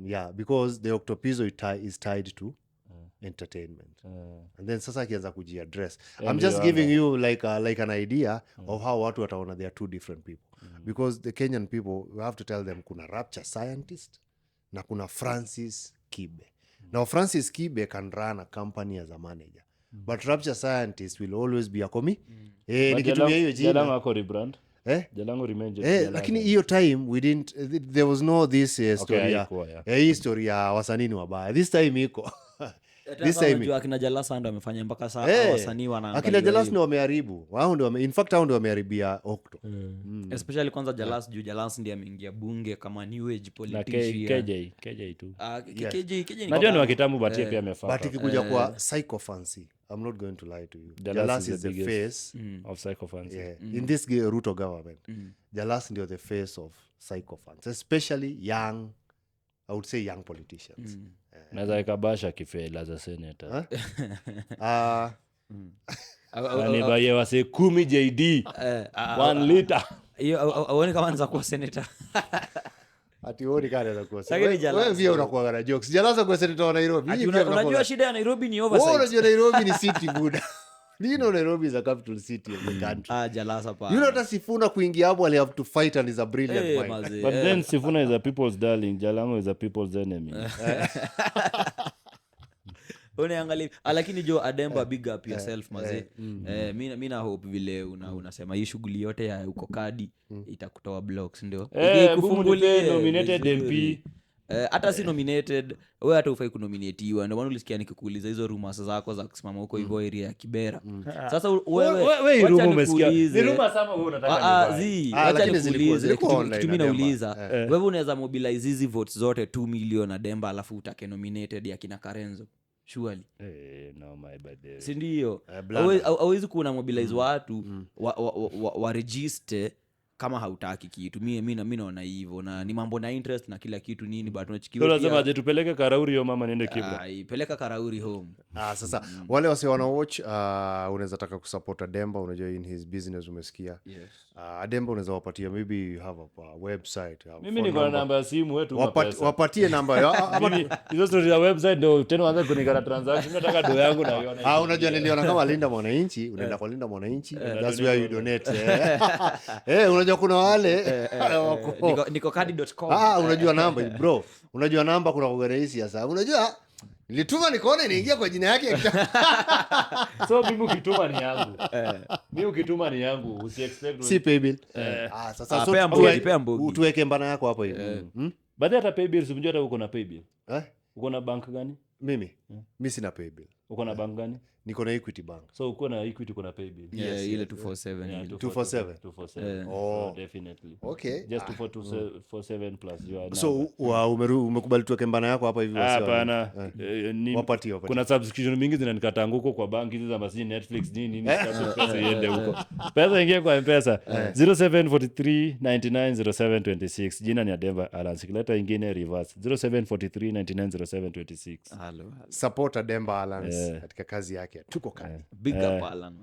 [SPEAKER 1] Yeah, because the Octopizzo is tied to entertainment. And then sasa akianza kujiaddress. I'm just giving you like an idea of how watu wataona they are two different people. Because the Kenyan people, we have to tell them kuna Rapture Scientist na kuna Francis Kibe. Now Francis Kibe can run a company as a manager. But Rapture Scientist will always be a nikitumia hiyo jina.
[SPEAKER 3] Jalango ako rebrand. Jalango remain Jalango.
[SPEAKER 1] Lakini hiyo time we didn't there was no this story hii story ya wasanii wabaya. This time iko.
[SPEAKER 2] This time akina Jalasa ndo amefanya mpaka sasa wasanii wanaangalia.
[SPEAKER 1] Akina Jalasa ndio wameharibu. Wao ndio in fact hao ndio wameharibia Octo.
[SPEAKER 2] Especially kwanza Jalasa juu Jalasa ndiye ameingia bunge kama new age politician.
[SPEAKER 3] KJ tu.
[SPEAKER 2] KJ
[SPEAKER 3] najua ni wa kitambo but pia amefaka.
[SPEAKER 1] But ikikuja kwa psychophancy, I'm not going to lie to you. Jalasa is the face
[SPEAKER 3] of psychophancy.
[SPEAKER 1] In this Ruto government. Jalasa ndio the face of psychophancy, especially young, I would say young politicians.
[SPEAKER 3] Naweza ikabasha kifela za senator. Anibaye wase 10 JD 1 liter.
[SPEAKER 2] Hiyo aone kama anza kuwa senator.
[SPEAKER 1] Ati woni kana za kuwa senator. Wewe pia unakuwa na jokes. Jalasa kwa senator wa Nairobi.
[SPEAKER 2] Unajua shida ya Nairobi ni oversight.
[SPEAKER 1] Unajua Nairobi ni city buda. Nairobi is a capital city of the country.
[SPEAKER 2] Jalasa pa.
[SPEAKER 1] Hata Sifuna kuingia hapo ali have to fight and is a brilliant mind.
[SPEAKER 3] But then Sifuna is a people's darling, Jalango is a people's enemy.
[SPEAKER 2] Unaangalia lakini jo Ademba big up yourself mazee. Mimi na hope vile unasema hii shughuli yote ya uko kadi itakutoa blocks ndio.
[SPEAKER 3] Kufungulia nominated MP.
[SPEAKER 2] Hata si nominated, wewe hata ufai kunominatiwa. Ndio maana ulisikia nikikuuliza hizo rumors zako za kusimama huko hivyo area ya Kibera. Sasa
[SPEAKER 3] wewe rumor umesikia. Ni rumor sama wewe unataka
[SPEAKER 2] nibai. Acha nikuulize kitu mimi nauliza. Wewe unaweza mobilize hizi votes zote 2 million na Demba alafu utake nominated ya kina Karenzo. Surely.
[SPEAKER 3] No my bad.
[SPEAKER 2] Si ndio? Hawezi kuna mobilize watu wa register kama hautaki kitu mi naona hivyo na ni mambo na interest na kila kitu nini but
[SPEAKER 3] So
[SPEAKER 2] unachikiwa
[SPEAKER 3] lazima aje tupeleke Karauri yo mama niende Kibra.
[SPEAKER 2] peleka Karauri home.
[SPEAKER 1] Sasa wale wasi wana watch unaweza taka kusupport Ademba, unajua in his business umesikia.
[SPEAKER 2] Yes.
[SPEAKER 1] Ademba unaweza wapatia, maybe you have a website,
[SPEAKER 3] Mimi niko na namba ya simu wetu
[SPEAKER 1] wapatie namba
[SPEAKER 3] hizo story ya website ndio tena waanze kunikata transaction. Nataka do yangu na iona.
[SPEAKER 1] Unajua niliona kama Linda Mwananchi, unaenda kwa Linda Mwananchi, that's where you donate. Unajua kuna wale
[SPEAKER 2] nikokadi.com.
[SPEAKER 1] unajua namba bro, unajua namba kuna kwa rahisi sasa. Unajua nilituma nikaona inaingia kwa jina yake.
[SPEAKER 3] So mimi ukituma ni yangu. Mimi ukituma ni yangu, usi expect
[SPEAKER 1] si pay bill. Sasa so
[SPEAKER 2] pea mbogi.
[SPEAKER 1] Tuweke mbana yako hapo hivi.
[SPEAKER 3] Baada hata pay bill sijui hata uko na pay bill. Uko na bank gani?
[SPEAKER 1] Mimi sina pay bill.
[SPEAKER 3] Uko na bank gani?
[SPEAKER 1] Niko na Equity Bank.
[SPEAKER 3] So uko na Equity, uko na pay bill.
[SPEAKER 2] Ile 247.
[SPEAKER 1] 247.
[SPEAKER 3] So definitely.
[SPEAKER 1] Okay.
[SPEAKER 3] Just 247 plus you are.
[SPEAKER 1] So umekubali tuweke mbana yako hapa hivi
[SPEAKER 3] wasi. Hapana.
[SPEAKER 1] Wapatie.
[SPEAKER 3] Kuna subscription mingi zinanikataa huko kwa bank hizi za masi Netflix nini pesa iende huko. Pesa ingie kwa M-Pesa 0743990726. Jina ni Ademba Alan. Sikileta ingine reverse 0743990726.
[SPEAKER 2] Hello.
[SPEAKER 1] Support Ademba Alan katika kazi yake. Tuko kali.
[SPEAKER 2] Big up Alan.